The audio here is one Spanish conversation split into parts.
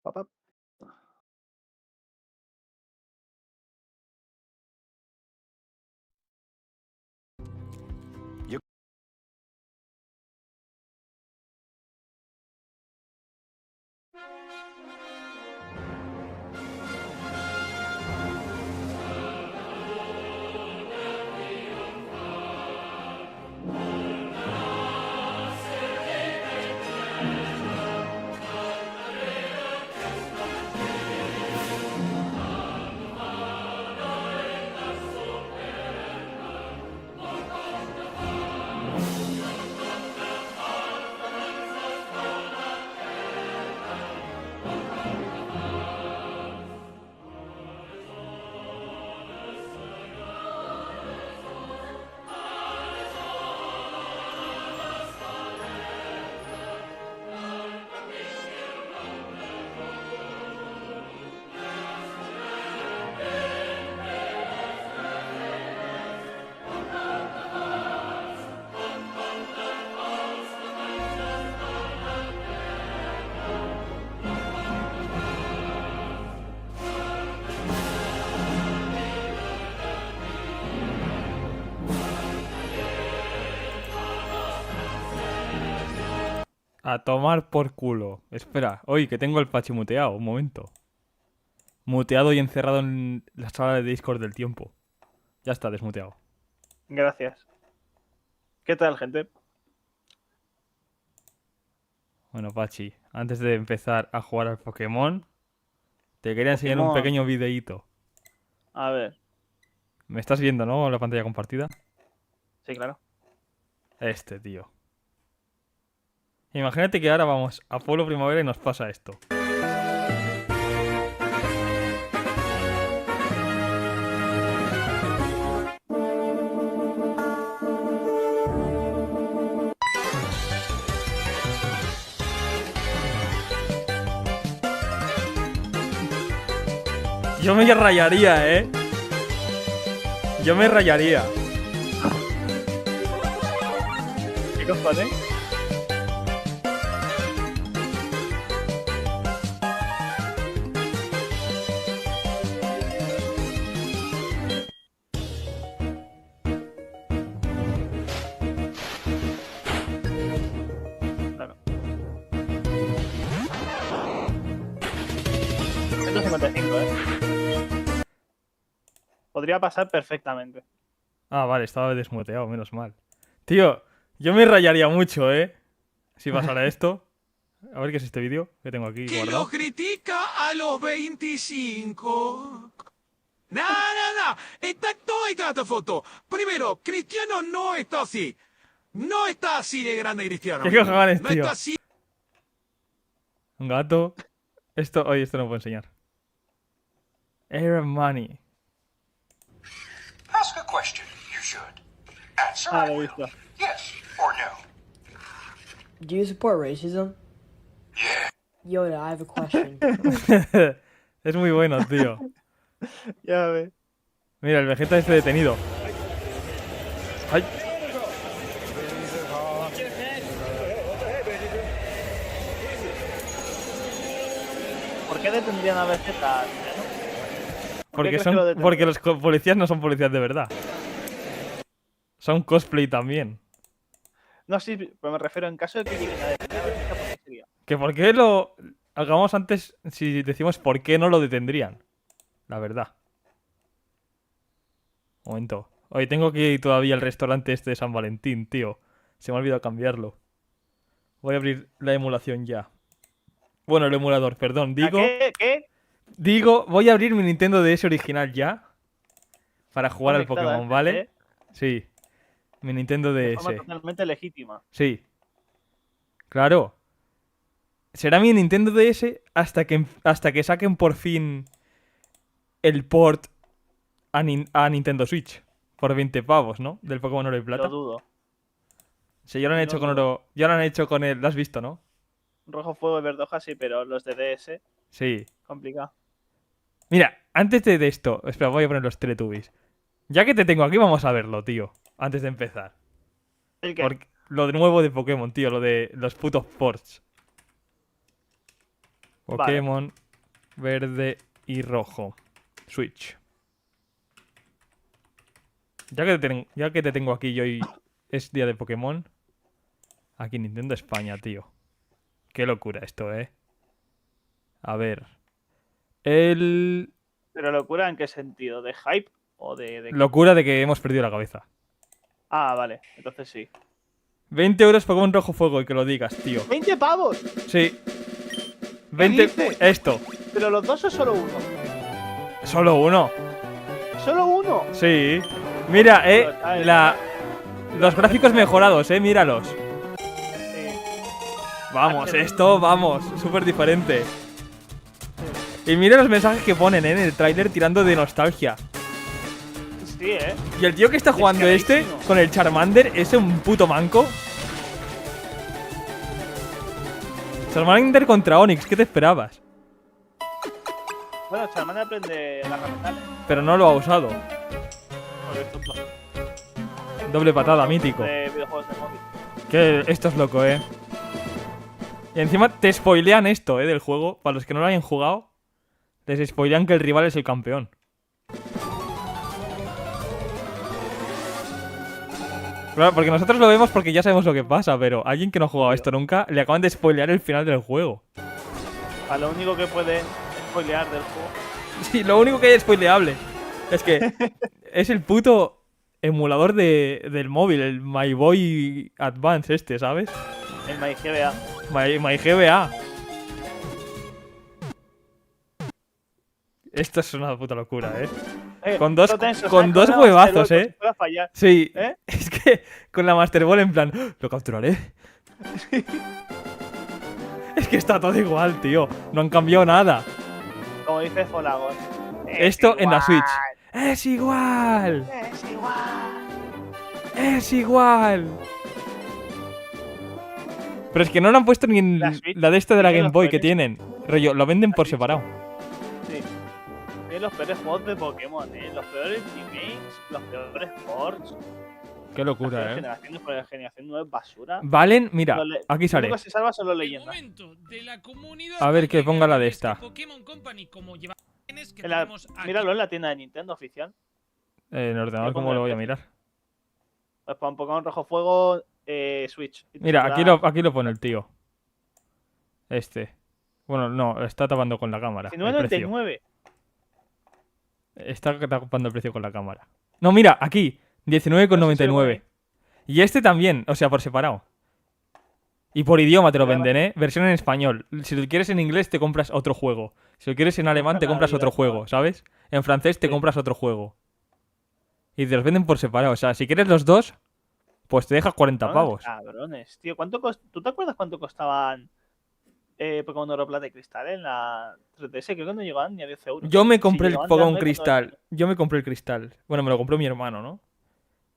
Papá. Yo A tomar por culo. Espera, oye, que tengo el Pachi muteado, un momento. Muteado y encerrado en la sala de Discord del tiempo. Ya está, desmuteado. Gracias. ¿Qué tal, gente? Bueno, Pachi, antes de empezar a jugar al Pokémon, te quería enseñar un Pokémon. pequeño videíto. A ver. ¿Me estás viendo, no? La pantalla compartida. Sí, claro. Este, tío. Imagínate que ahora vamos a Pueblo Primavera y nos pasa esto. Yo me rayaría, ¿eh? Yo me rayaría. ¿Qué cojones? Claro. 155, Podría pasar perfectamente. Ah, vale, estaba desmuteado, menos mal. Tío, yo me rayaría mucho, ¿eh? Si pasara esto. A ver qué es este vídeo que tengo aquí que guardado. lo critica a los 25. No, no, no. Esta foto. Primero, Cristiano no está así. No está así de grande Cristiano. ¿Qué cojones, No tío? está así. Un gato. Esto, oye, esto no puedo enseñar. Air Money. Ask a question. You should. Answer Ah, I lo he will. visto. Yes or no. Do you support racism? Yeah. Yoda, I have a question. Es muy bueno, tío. Ya ves. Mira, el Vegeta este detenido. ¡Ay! ¿Por qué detendrían a Vegeta? Porque, crees que lo detendrían? porque los policías no son policías de verdad. Son cosplay también. No, sí, pero me refiero en caso de que lleguen a detener a Vegeta, ¿por qué sería? Que por qué lo hagamos antes si decimos por qué no lo detendrían. La verdad. Momento. Hoy tengo que ir todavía al restaurante este de San Valentín, tío. Se me ha olvidado cambiarlo. Voy a abrir la emulación ya. Bueno, el emulador, perdón. ¿A qué? ¿Qué? Digo, voy a abrir mi Nintendo DS original ya. Para jugar al Conectada Pokémon, al ¿vale? PC, Sí. Mi Nintendo de forma DS. totalmente legítima. Sí. Claro. Será mi Nintendo DS hasta que saquen por fin el port a Nintendo Switch. Por 20 pavos, ¿no? Del Pokémon Oro y Plata. Lo dudo. Sí, ya lo han No hecho con dudo. oro. Ya lo han hecho con el. ¿Lo has visto, no? Rojo Fuego y Verde Hoja sí, pero los de DS, Sí. complicado. Mira, antes de esto. Espera, voy a poner los Teletubbies. Ya que te tengo aquí, vamos a verlo, tío. Antes de empezar. ¿El qué? Lo de nuevo de Pokémon, tío. Lo de los putos ports. Pokémon verde y rojo. Switch. Ya que te tengo aquí y hoy es día de Pokémon. Aquí Nintendo España, tío. Qué locura esto, ¿eh? A ver. El... Pero locura, ¿en qué sentido? ¿De hype o de qué? Locura de que hemos perdido la cabeza. Ah, vale. Entonces sí. 20 euros Pokémon Rojo Fuego y que lo digas, tío. ¡20 pavos! Sí. 20... dices? Esto. ¿Pero los dos o solo uno? Solo uno. ¿Solo uno? Sí. Mira, ¿sabes? los gráficos mejorados, míralos. Sí. Vamos, HD. esto, vamos, súper diferente. Y mira los mensajes que ponen, en el tráiler tirando de nostalgia. Sí, Y el tío que está jugando Descaradísimo. con el Charmander es un puto manco. Charmander contra Onix, ¿qué te esperabas? Bueno, Charmander aprende la capital. Pero no lo ha usado. Porque es tonto. Doble patada, mítico. De videojuegos de móvil. Que esto es loco, Y encima te spoilean esto, del juego. Para los que no lo hayan jugado, les spoilean que el rival es el campeón. Claro, porque nosotros lo vemos porque ya sabemos lo que pasa, pero alguien que no ha jugado esto nunca, le acaban de spoilear el final del juego. A lo único que puede spoilear del juego. Sí, lo único que hay spoileable es que es el puto emulador del móvil, el My Boy Advance ¿sabes? El My GBA. My GBA. Esto es una puta locura, Con dos huevazos, Si fuera a fallar. Sí, ¿Eh? es que con la Master Ball en plan, lo capturaré. Es que está todo igual, tío. No han cambiado nada. Como dice Folagor. Esto en la Switch. ¡Es igual! Es igual. ¡Es igual! Pero es que no lo han puesto ni en La Switch la de esta de la tiene Game los Boy que peores. tienen. Rollo, lo venden por Switch. separado. Sí. Tiene los peores juegos de Pokémon, los peores remakes, los peores ports. Qué locura, La generación, por la generación 9 es basura. Valen, mira, Lo aquí Lo sale. único que se salva son los leyendas. A ver, que ponga la de esta. Míralo en la tienda de Nintendo oficial. En el ordenador, ¿cómo lo voy a mirar? Pues para un Pokémon Rojo Fuego, Switch. Y te Mira, saldrá aquí lo pone el tío. Bueno, no, está tapando con la cámara. El precio. 19.99. Está tapando el precio con la cámara. No, mira, aquí. 19,99. Y este también, o sea, por separado. Y por idioma te lo venden, Versión en español. Si lo quieres en inglés, te compras otro juego. Si lo quieres en alemán, te compras otro juego, ¿sabes? En francés, te compras otro juego. Y te los venden por separado. O sea, si quieres los dos, pues te dejas 40 pavos. Cabrones, tío. ¿Tú te acuerdas cuánto costaban Pokémon Oro Plata y Cristal en la 3DS? Creo que no llegaban ni a 10 euros. Yo me compré el llegaban Pokémon ya 9,99. Cristal. Yo me compré el Cristal. Bueno, me lo compró mi hermano, ¿no?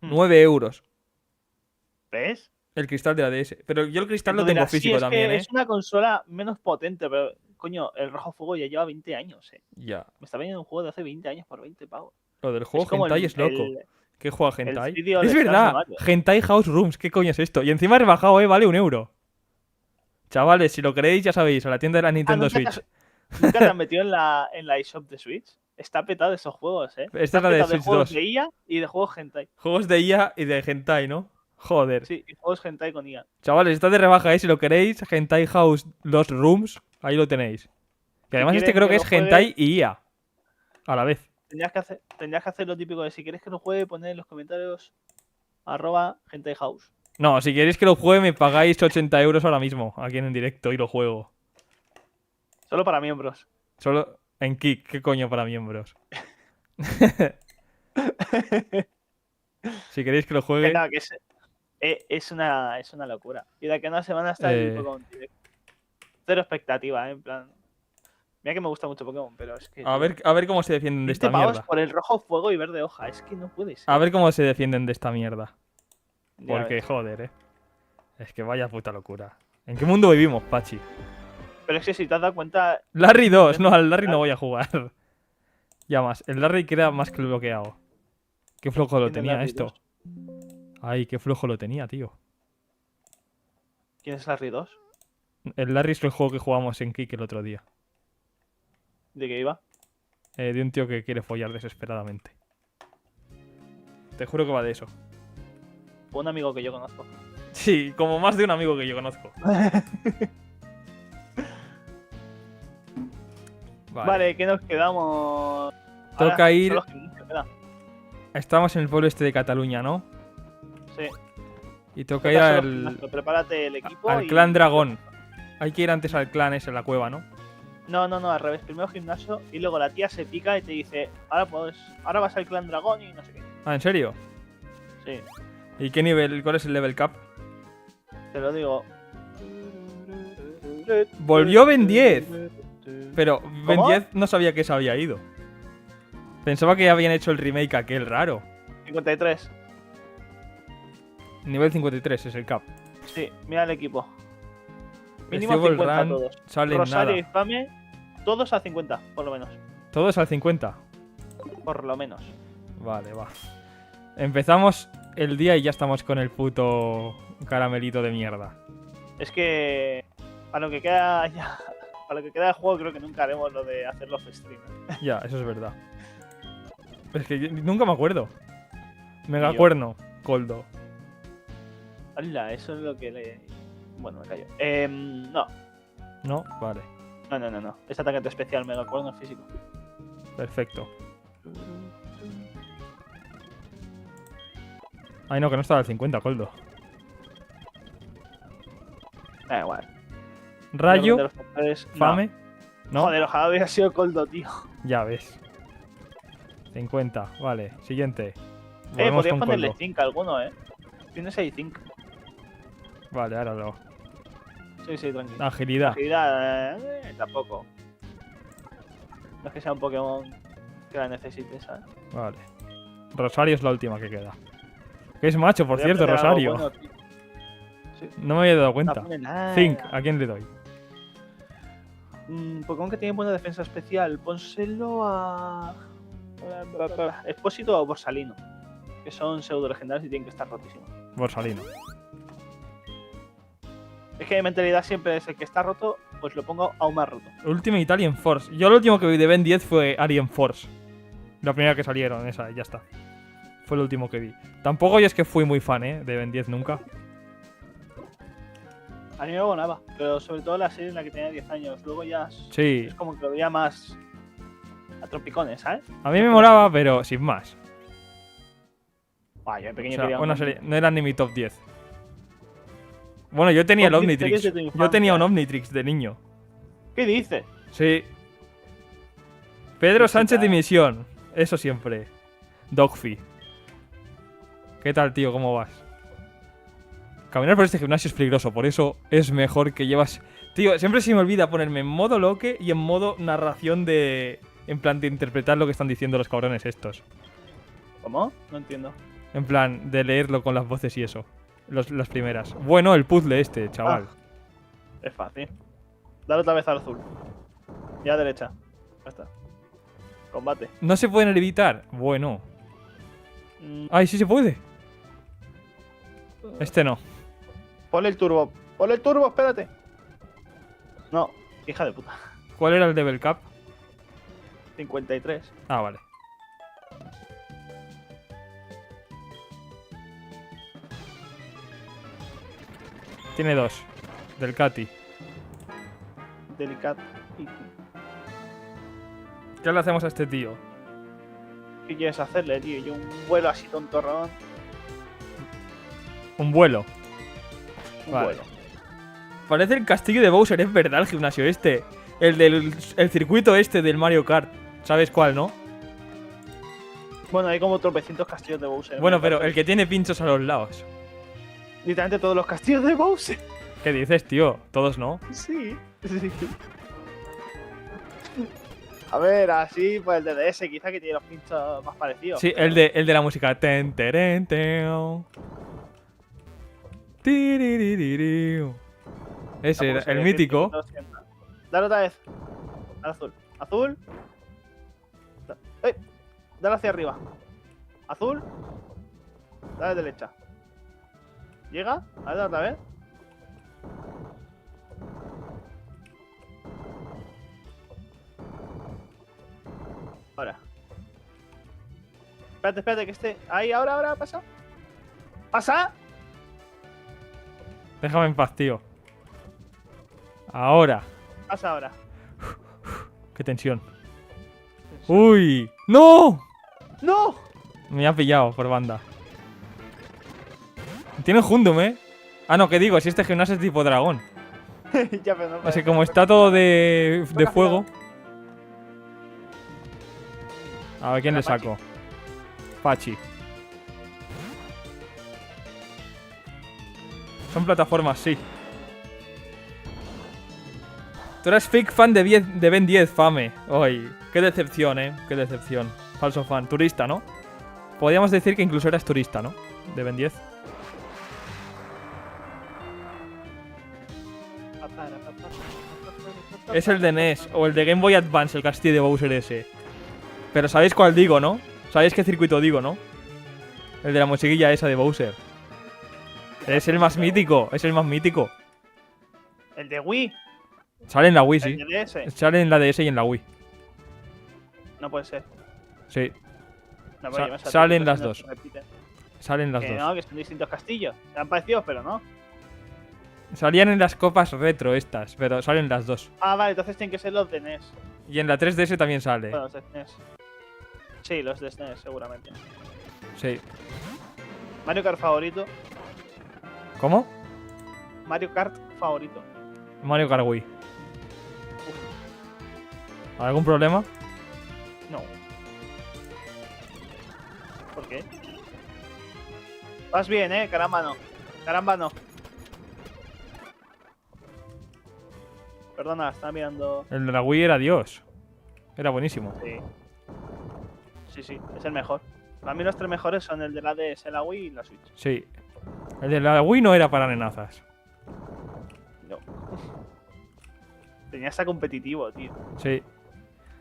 9 Hmm. euros. ¿Ves? El Cristal de la DS. Pero yo el Cristal lo Tú tengo dirás, sí, físico es también, que es una consola menos potente, pero coño, el Rojo Fuego ya lleva 20 años, Ya. Me está vendiendo un juego de hace 20 años por 20 pavos. Lo del juego como Hentai es loco. ¿Qué juega el Hentai? vídeo Es de Flash de verdad. Mario. Hentai House Rooms. ¿Qué coño es esto? Y encima es rebajado, vale 1 euro. Chavales, si lo queréis, ya sabéis, a la tienda de la Nintendo ¿nunca Switch. ¿Nunca te has metido en la eShop de Switch? Está petado de esos juegos, Esta es la Está de petado Switch juegos 2. de IA y de juegos hentai. Juegos de IA y de Hentai, ¿no? Joder. Sí, y juegos hentai con IA. Chavales, está de rebaja, si lo queréis. Hentai House 2 Rooms. Ahí lo tenéis. Y además quieres creo que que es lo juegue- Hentai y IA. A la vez. Tendrías que hacer lo típico de si quieres que lo juegue, poner en los comentarios @hentaihouse. No, si queréis que lo juegue, me pagáis 80 euros ahora mismo. Aquí en el directo y lo juego. Solo para miembros. Solo en Kick. ¿Qué coño para miembros? Si queréis que lo Que juegue. no, que es una locura. Y de aquí a una semana está el Pokémon Direct. Cero expectativa, en plan. Mira que me gusta mucho Pokémon, pero es que. A ver cómo se defienden de 20 esta pavos mierda. por el rojo fuego y verde hoja. Es que no puede ser. A ver cómo se defienden de esta mierda. Ya Porque, ves. joder, Es que vaya puta locura. ¿En qué mundo vivimos, Pachi? Pero es que si te has dado cuenta. Larry 2. No, al Larry no voy a jugar. Ya más. El Larry queda más que bloqueado. Qué flojo lo ¿Quién es tenía Larry esto. 2? Ay, qué flojo lo tenía, tío. ¿Quién es Larry 2? El Larry es el juego que jugamos en Kick el otro día. ¿De qué iba? De un tío que quiere follar desesperadamente. Te juro que va de eso. Un amigo que yo conozco. Sí, como más de un amigo que yo conozco. Vale, ¿qué nos quedamos? Toca Ahora, ir- solo gimnasio queda. Estamos en el pueblo este de Cataluña, ¿no? Sí. Y toca ir Toca solo al, gimnasio. Prepárate el equipo. al y- clan dragón. Hay que ir antes al clan ese, en la cueva, ¿no? No, al revés. Primero gimnasio y luego la tía se pica y te dice, ahora vas al clan dragón y no sé qué. Ah, ¿en serio? Sí, ¿Y qué nivel? ¿Cuál es el level cap? te lo digo. Volvió Ben 10. Pero Ben ¿Cómo? 10 no sabía que se había ido. Pensaba que ya habían hecho el remake aquel raro. 53. Nivel 53 es el cap. Sí, mira el equipo. Mínimo Stable 50 Run todos. sale Rosario nada. y Fame, todos a 50, por lo menos. Todos al 50. Por lo menos. Vale, va. Empezamos el día y ya estamos con el puto caramelito de mierda. Es que para lo que queda ya, para lo que queda de juego creo que nunca haremos lo de hacer los streams. Ya, eso es verdad. Es que yo nunca me acuerdo. Ni Megacuerno, Coldo. Hola, eso es lo que le. Bueno, me callo. No. ¿No? Vale, No. Es atacante especial, me lo acuerdo en físico. perfecto. Ay, no, que no estaba al 50, Coldo. Da igual. Rayo, De los factores- no. Fame. ¿No? Joder, ojalá hubiera sido Coldo, tío. Ya ves. 50, vale. Siguiente. Volvemos Podrías con ponerle Coldo. 5 a alguno, Tienes ahí 5. Vale, ahora lo. Sí, tranquilo. Agilidad. Agilidad, tampoco. No es que sea un Pokémon que la necesites, ¿sabes? Vale. Rosario es la última que queda. Que es macho, por Podría cierto, poner algo Rosario. bueno, tío. Sí. No me había dado No cuenta. pone nada. Think, ¿a quién le doy? Pokémon que tiene buena defensa especial, pónselo a. Expósito o Borsalino. Que son pseudo legendarios y tienen que estar rotísimos. Borsalino. Es que mi mentalidad siempre es el que está roto, pues lo pongo aún más roto. Ultimate Alien Force. Yo lo último que vi de Ben 10 fue Alien Force. La primera que salieron, esa, ya está. Fue lo último que vi. Tampoco yo es que fui muy fan, de Ben 10 nunca. A mí me molaba, pero sobre todo la serie en la que tenía 10 años. Luego ya Sí. es como que lo veía más a tropicones, ¿sabes? A mí me molaba, pero sin más. Yo de O pequeño sea, quería una un- serie. No era ni mi top 10. Bueno, yo tenía el Top 10 Omnitrix. series de tu Yo tenía un infancia. Omnitrix de niño. ¿Qué dices? Sí. Pedro Qué Sánchez putada. dimisión. Eso siempre. Dogfi. ¿Qué tal, tío? ¿Cómo vas? Caminar por este gimnasio es peligroso, por eso es mejor que llevas... Tío, siempre se me olvida ponerme en modo loque y en modo narración de... En plan, de interpretar lo que están diciendo los cabrones estos. ¿Cómo? No entiendo. En plan, de leerlo con las voces y eso. Las primeras. Bueno, el puzzle este, chaval. Es fácil. Dale otra vez al azul. Y a la derecha. Ya está. Combate. ¿No se pueden evitar? Bueno. Mm, Ay, sí se puede. Este no. Ponle el turbo. Ponle el turbo, espérate. No, hija de puta. ¿Cuál era el level cap? 53. Ah, vale. Tiene 2. Del Cati. Delicado. ¿Qué le hacemos a este tío? ¿Qué quieres hacerle, tío? Yo un vuelo así tontorrón. Un vuelo. Un Vale. vuelo. Parece el castillo de Bowser, es verdad, el gimnasio este. El circuito este del Mario Kart. ¿Sabes cuál, no? Bueno, hay como tropecientos castillos de Bowser. Bueno, pero el que tiene pinchos a los lados. Literalmente todos los castillos de Bowser. ¿Qué dices, tío? Todos no. Sí. A ver, así, pues el de DS quizá que tiene los pinchos más parecidos. Sí, el de la música. Ten, teren, teo. Tiririririo. Ese era el mítico. Dale otra vez. Al azul. Azul. ¡Eh! Dale hacia arriba. Azul. Dale derecha. Llega. A ver, otra vez. Ahora. Espérate, espérate, que esté. Ahí, ahora, pasa. ¡Pasa! Déjame en paz, tío. Ahora. Pasa ahora. Qué tensión. ¡Uy! ¡No! ¡No! Me ha pillado por banda. Tiene Hundum, ¿eh? Ah, no, ¿qué digo? Si este gimnasio es tipo dragón. Ya, pero no Así parece. como está todo de fuego. A ver, ¿quién le saco? Pachi. Son plataformas, sí. Tú eres fake fan de Ben 10, Fame. Ay, qué decepción, qué decepción. Falso fan. Turista, ¿no? Podríamos decir que incluso eras turista, ¿no? De Ben 10. Es el de NES o el de Game Boy Advance, el castillo de Bowser ese. Pero sabéis cuál digo, ¿no? ¿Sabéis qué circuito digo, no? El de la musiquilla esa de Bowser. Es el más mítico, es el más mítico. El de Wii. Sale en la Wii, El sí. de DS. Sale en la DS y en la Wii. No puede ser. Sí, No, Sa- yo me salto, salen pero las si no dos. se repiten. salen las Que dos. no, que son distintos castillos. Se han parecido, pero no. Salían en las copas retro estas, pero salen las dos. Ah, vale, entonces tienen que ser los de NES. Y en la 3DS también sale. Bueno, los de SNES. Sí, los de SNES, seguramente. Sí. Mario Kart favorito. ¿Cómo? Mario Kart favorito. Mario Kart Wii. ¿Algún problema? No. ¿Por qué? Vas bien, caramba no. Caramba no. Perdona, estaba mirando. El de la Wii era Dios. Era buenísimo. Sí. Sí, sí, es el mejor. Para mí los tres mejores son el de la DS, la Wii y la Switch. Sí. El de la Wii no era para nenazas. No. Tenía hasta competitivo, tío. Sí.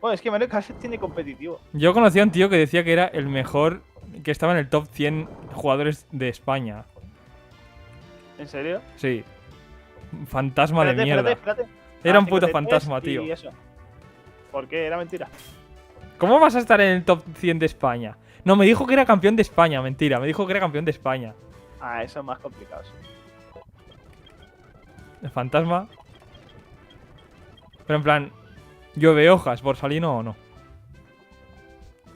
Bueno, es que Mario Kart tiene competitivo. Yo conocí a un tío que decía que era el mejor, que estaba en el top 100 jugadores de España. ¿En serio? Sí. Fantasma de mierda. Espérate. Era Ah, un puto 53 fantasma, tío. y eso. ¿Por qué? Era mentira. ¿Cómo vas a estar en el top 100 de España? No, me dijo que era campeón de España, mentira. Me dijo que era campeón de España. Ah, eso es más complicado. Sí. El fantasma. Pero en plan, ¿llueve hojas, Borsalino o no?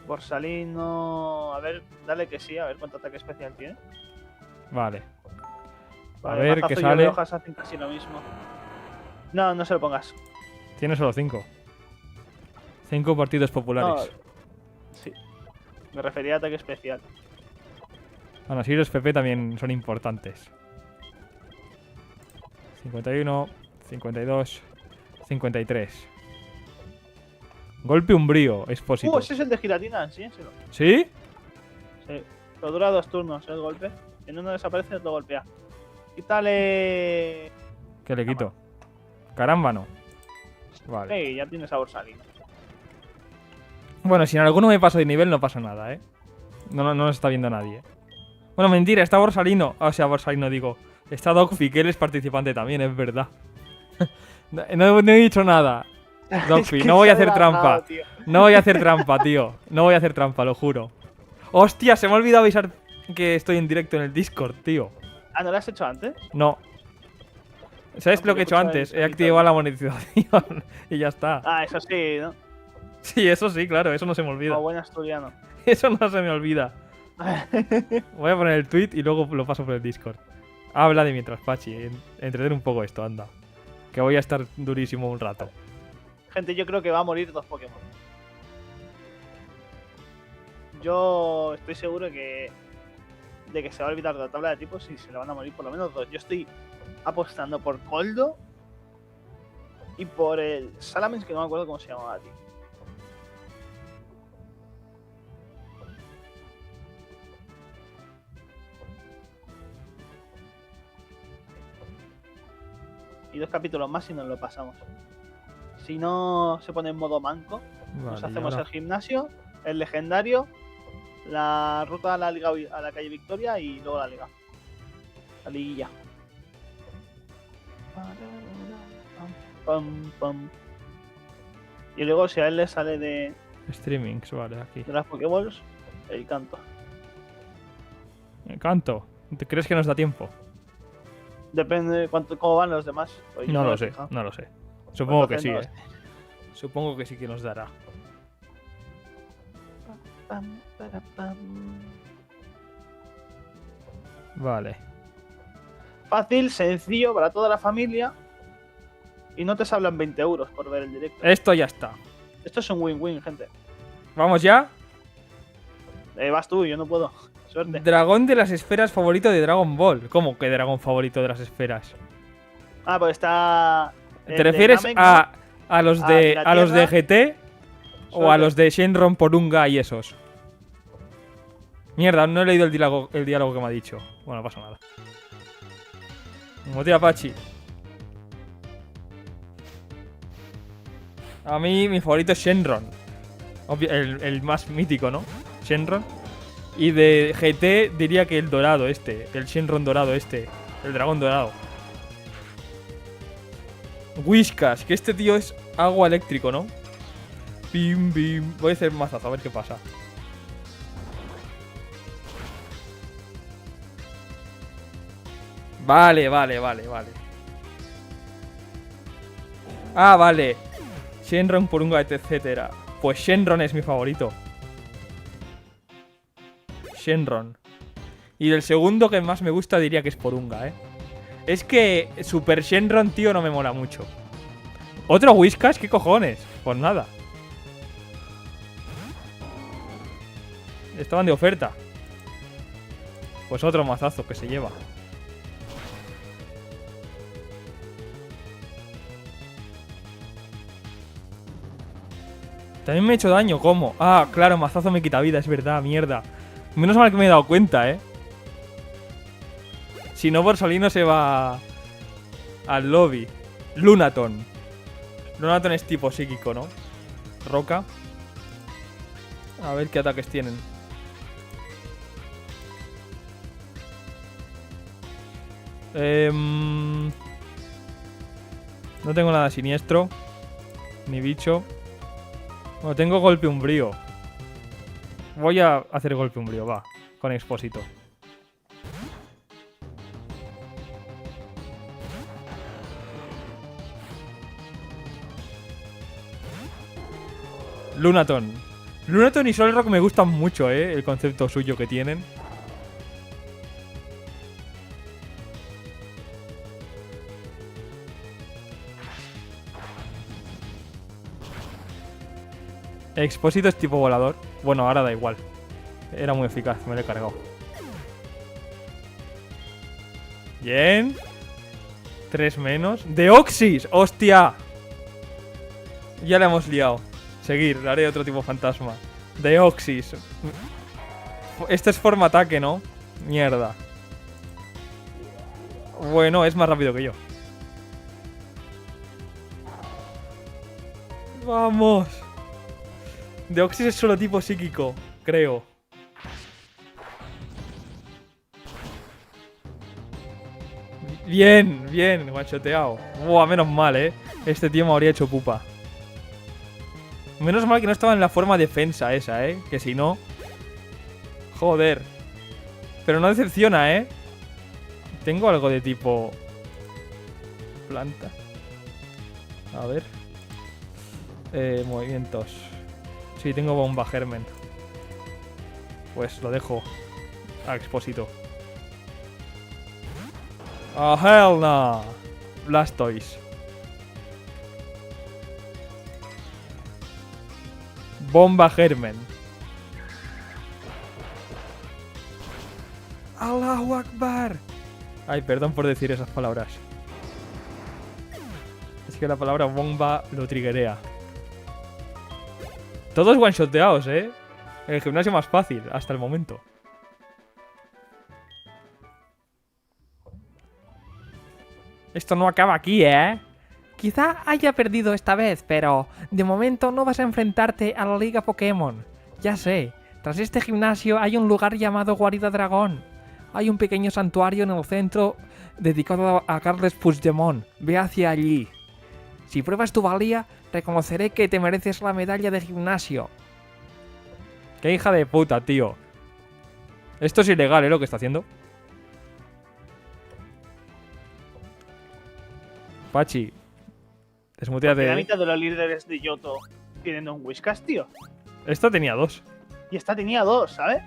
Borsalino. A ver, dale que sí, a ver cuánto ataque especial tiene. Vale. A Vale, ver Mazazo qué y sale. hojas hacen casi lo mismo. No, no se lo pongas. Tiene solo 5. 5 partidos populares. Sí. Me refería a ataque especial. Aún así, los PP también son importantes. 51, 52, 53. Golpe umbrío, Expósito. Ese es el de giratina, enséñaselo. ¿Sí? Sí. Pero dura 2 turnos el golpe. En uno desaparece y otro golpea. Quítale. ¿Qué le quito? Carámbano. Vale. Sí, ya tienes a Borsalino. Bueno, si en alguno me paso de nivel no pasa nada, ¿eh? No nos está viendo nadie. Bueno, mentira, está Borsalino. O sea, Borsalino digo. Está Dogfi, que él es participante también, es verdad. No he dicho nada. Dogfi, Es que no voy a se ha hacer adelantado, trampa. tío. No voy a hacer trampa, tío. No voy a hacer trampa, lo juro. Hostia, se me ha olvidado avisar que estoy en directo en el Discord, tío. Ah, ¿no lo has hecho antes? No. ¿Sabes No, lo que he hecho porque antes? escucha He el activado la monetización y ya está. Ah, eso sí, ¿no? Sí, eso sí, claro, eso no se me olvida. Como buen asturiano. Eso no se me olvida. Voy a poner el tweet y luego lo paso por el Discord. Habla de mientras, Pachi. Entretener un poco esto, anda. Que voy a estar durísimo un rato. Gente, yo creo que va a morir 2 Pokémon. Yo estoy seguro de que se va a olvidar de la tabla de tipos y se le van a morir por lo menos 2. Yo estoy apostando por Coldo y por el Salamence, que no me acuerdo cómo se llamaba, tío. Y 2 capítulos más y nos lo pasamos. Si no se pone en modo manco, nos Vale, y hacemos ahora- el gimnasio, el legendario, la ruta a la liga, a la calle Victoria y luego la liga. La liguilla. Pam, pam. Y luego si a él le sale de Streamings, vale, aquí. De las Pokémon, el canto. Canto. ¿Te crees que nos da tiempo? Depende de cómo van los demás. Oye, No me lo he sé, fijado. no lo sé. Supongo que Entonces sí, no lo eh. Supongo que sí que nos dará. Pam, para, pam. Vale. Fácil, sencillo, para toda la familia. Y no te hablan 20 euros por ver el directo. Esto ya está. Esto es un win-win, gente. ¿Vamos ya? Vas tú, yo no puedo. Suerte. Dragón de las esferas favorito de Dragon Ball. ¿Cómo que dragón favorito de las esferas? Ah, pues está. ¿Te refieres a los de la a los de Tierra. GT o a los de Shenron, Porunga y esos? Mierda, no he leído el diálogo que me ha dicho. Bueno, no pasa nada. Mote Apache. A mí mi favorito es Shenron. El más mítico, ¿no? Shenron. Y de GT diría que el dorado este. El Shenron dorado este. El dragón dorado. Whiskas, que este tío es agua eléctrico, ¿no? Bim, bim. Voy a hacer mazazo, a ver qué pasa. Vale. Ah, vale. Shenron, Porunga, etcétera. Pues Shenron es mi favorito. Shenron. Y el segundo que más me gusta diría que es Porunga, ¿eh? Es que Super Shenron, tío, no me mola mucho. ¿Otro Whiskas? ¿Qué cojones? Pues nada. Estaban de oferta. Pues otro mazazo que se lleva. También me he hecho daño, ¿cómo? Ah, claro, mazazo me quita vida, es verdad, mierda. Menos mal que me he dado cuenta, ¿eh? Si no, Borsalino se va al lobby. Lunaton. Lunaton es tipo psíquico, ¿no? Roca. A ver qué ataques tienen. No tengo nada siniestro. Ni bicho. Bueno, tengo golpe umbrío. Voy a hacer golpe umbrío, va. Con Expósito. Lunaton. Lunaton y Solrock me gustan mucho, el concepto suyo que tienen. Expósito es tipo volador. Bueno, ahora da igual. Era muy eficaz, me lo he cargado. Bien. 3 menos. ¡Deoxys! ¡Hostia! Ya le hemos liado. Seguir, haré otro tipo fantasma. Deoxys. Esto es forma ataque, ¿no? Mierda. Bueno, es más rápido que yo. Vamos. Deoxys es solo tipo psíquico, creo. Bien, bien, guachoteado. Buah, menos mal, Este tío me habría hecho pupa. Menos mal que no estaba en la forma defensa esa, que si no... Joder. Pero no decepciona, Tengo algo de tipo... Planta. A ver. Movimientos. Sí, tengo bomba germen. Pues lo dejo a Expósito. ¡Oh, hell no! Blastoise. Bomba germen. ¡Allahu Akbar! Ay, perdón por decir esas palabras. Es que la palabra bomba lo triggerea. Todos one-shoteados, El gimnasio más fácil, hasta el momento. Esto no acaba aquí, Quizá haya perdido esta vez, pero de momento no vas a enfrentarte a la Liga Pokémon. Ya sé, tras este gimnasio hay un lugar llamado Guarida Dragón. Hay un pequeño santuario en el centro dedicado a Carles Puigdemont. Ve hacia allí. Si pruebas tu valía, reconoceré que te mereces la medalla de gimnasio. Qué hija de puta, tío. Esto es ilegal, lo que está haciendo. Pachi. Desmuteate. La mitad de los líderes de Yoto tienen un Whiskas, tío. Esta tenía 2. Y esta tenía 2, ¿sabes?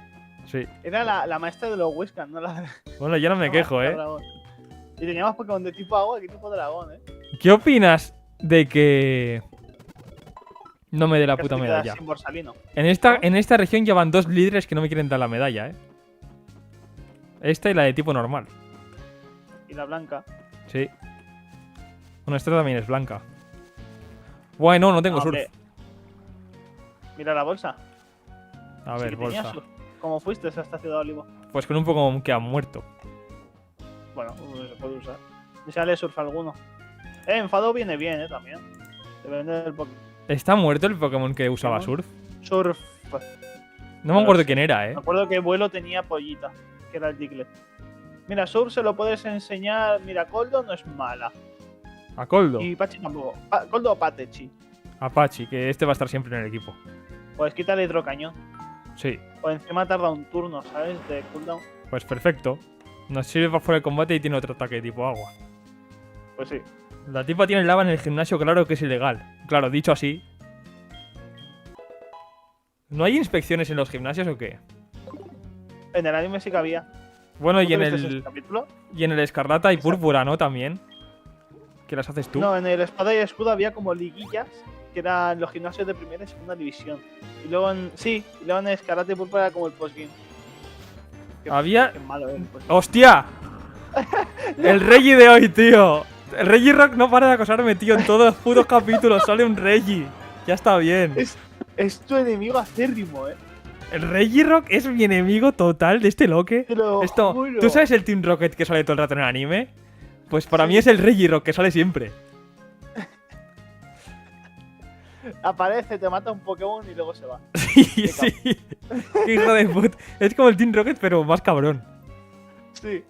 Sí. Era la maestra de los Whiskas, no la de. Bueno, yo no me la quejo, maestra dragón. Y teníamos Pokémon de tipo agua y tipo dragón, ¿Qué opinas de que no me dé la Que puta se queda medalla? sin Borsalino. En esta región llevan 2 líderes que no me quieren dar la medalla, Esta y la de tipo normal. Y la blanca. Sí. Bueno, esta también es blanca. Bueno, no tengo No, surf. hombre. Mira la bolsa. A Sí ver, que tenía bolsa. surf. ¿Cómo fuiste hasta Ciudad Olivo? Pues con un Pokémon que ha muerto. Bueno, pues se puede usar. Y sale surf alguno. Enfado viene bien, también. Depende del Pokémon. ¿Está muerto el Pokémon que usaba ¿Cómo? surf? Surf. No me acuerdo quién era, Me acuerdo que vuelo tenía pollita, que era el Diglett. Mira, Surf se lo puedes enseñar. Mira, Coldo no es mala. A Coldo. Y Pachi tampoco. Coldo o Patechi. Apache, que este va a estar siempre en el equipo. Pues quita el hidrocañón. Sí, O encima tarda un turno, ¿sabes? De cooldown. pues perfecto. Nos sirve para fuera de combate y tiene otro ataque de tipo agua. Pues sí. La tipa tiene lava en el gimnasio, claro que es ilegal. Claro, dicho así. ¿No hay inspecciones en los gimnasios o qué? En el anime sí que había. Bueno, ¿Tú y en te viste ese el capítulo? escarlata y púrpura, ¿no? También. ¿Qué las haces tú? No, en el Espada y Escudo había como liguillas que eran los gimnasios de primera y segunda división. Y luego en. Sí, y luego en Escarlata y Púrpura era como el postgame. Había... Qué malo era el postgame. ¡Hostia! El Reggie de hoy, tío. El Reggie Rock no para de acosarme, tío. En todos los putos capítulos sale un Reggie. Ya está bien. Es tu enemigo acérrimo, El Reggie Rock es mi enemigo total de este loque. Te lo Esto, juro. ¿tú sabes el Team Rocket que sale todo el rato en el anime? Pues para mí es el Reggie Rock que sale siempre. Aparece, te mata un Pokémon y luego se va. Sí, sí. Qué hijo de puta. Es como el Team Rocket, pero más cabrón. Sí.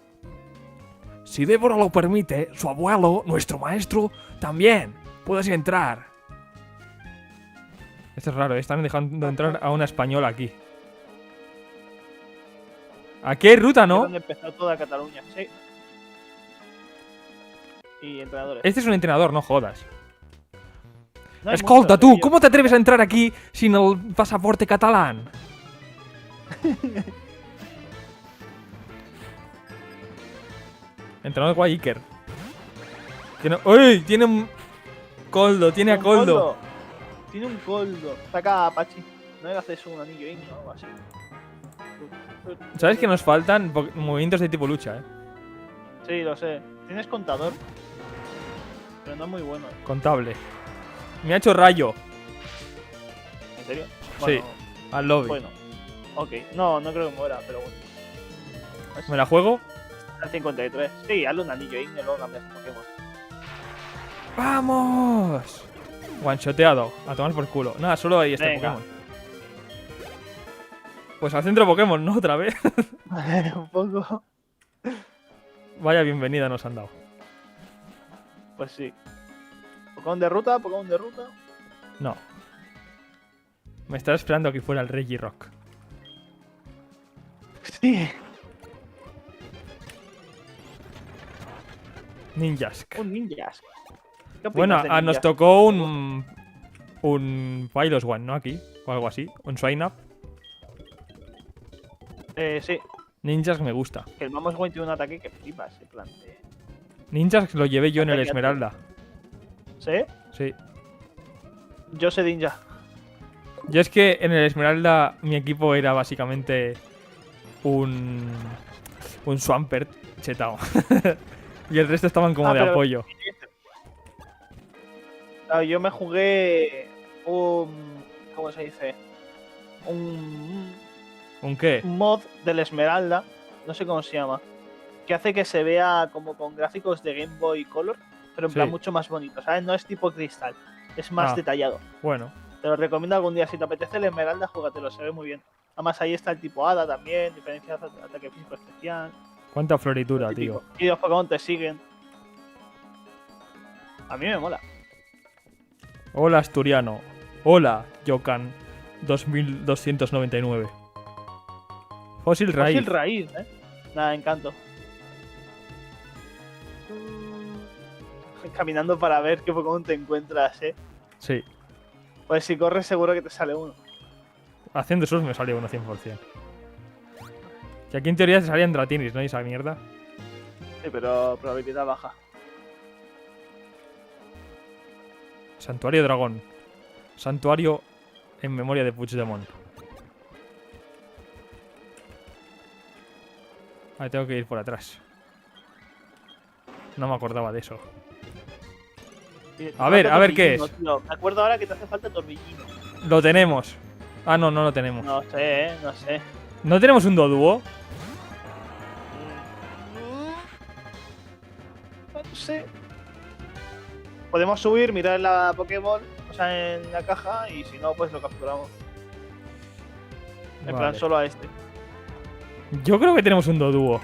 Si Débora lo permite, su abuelo, nuestro maestro, también. Puedes entrar. Esto es raro, están dejando entrar a una española aquí. Aquí hay ruta, Es ¿no? donde empezó toda Cataluña, sí. Y entrenadores. Este es un entrenador, no jodas. No hay Escolta, muchos, tú, tío. ¿cómo te atreves a entrar aquí sin el pasaporte catalán? Entrenador guay Iker. Que no... ¡Uy! Tiene un... Coldo, tiene a Un Coldo. Tiene un Coldo. Saca a Pachi. No le haces un anillo ahí, o algo así. ¿Sabes que nos faltan movimientos de tipo lucha, Sí, lo sé. Tienes contador. Pero no es muy bueno. Contable. Me ha hecho rayo ¿En serio? Sí. al lobby. Bueno. Ok. No, no creo que muera, pero bueno. ¿Me la juego? Al 53. Sí, hazle un anillo ahí y luego cambias de Pokémon. ¡Vamos! One-shoteado. A tomar por culo. Nada, solo hay este Venga. Pokémon. Pues al centro Pokémon, ¿no? Otra vez. Un poco. Vaya bienvenida nos han dado. Pues sí. Pokémon de ruta, Pokémon de ruta. No. Me estaba esperando que fuera el Reggie Rock. Sí. Ninjask. Un Ninjas. ¿Qué opinas Bueno, de nos Ninjas? tocó un Pylos One, ¿no? Aquí. O algo así. Un Swine Up. Sí. Ninjask me gusta. Que el Mamos One tiene un ataque que flipas. En plan de... Ninjask lo llevé yo en el Ataque, Esmeralda. ¿Sí? Sí. Yo sé Ninja. Yo es que en el Esmeralda mi equipo era básicamente un Swampert chetao. Y el resto estaban como Ah, de pero- apoyo. Ah, yo me jugué un... ¿Cómo se dice? Un ¿Un qué? mod del Esmeralda. No sé cómo se llama. Que hace que se vea como con gráficos de Game Boy Color. Pero en Sí. plan mucho más bonito. ¿Sabes? No es tipo cristal. Es más Ah. detallado. Bueno. Te lo recomiendo algún día. Si te apetece el Esmeralda, júgatelo. Se ve muy bien. Además ahí está el tipo Hada también. Diferencia de ataque físico especial. Cuánta floritura, lo típico. tío. Y los Pokémon te siguen. A mí me mola. Hola, Asturiano. Hola, Yokan. 2299. Fósil raíz. Fósil raíz, Nada, encanto. Caminando para ver qué Pokémon te encuentras, Sí. Pues si corres seguro que te sale uno. Haciendo esos me salió uno 100%. Que aquí en teoría se salían Dratinis, ¿no? Y esa mierda. Sí, pero probabilidad baja. Santuario dragón. Santuario en memoria de Puigdemont. Ahí tengo que ir por atrás. No me acordaba de eso. Y A ver qué es. Tío. Me acuerdo ahora que te hace falta torbellino. Lo tenemos. Ah, no, no lo tenemos. No sé, no sé. ¿No tenemos un Doduo? No sé. Podemos subir, mirar en la Pokémon, o sea, en la caja, y si no, pues lo capturamos. En plan, Vale. solo a este. Yo creo que tenemos un Doduo.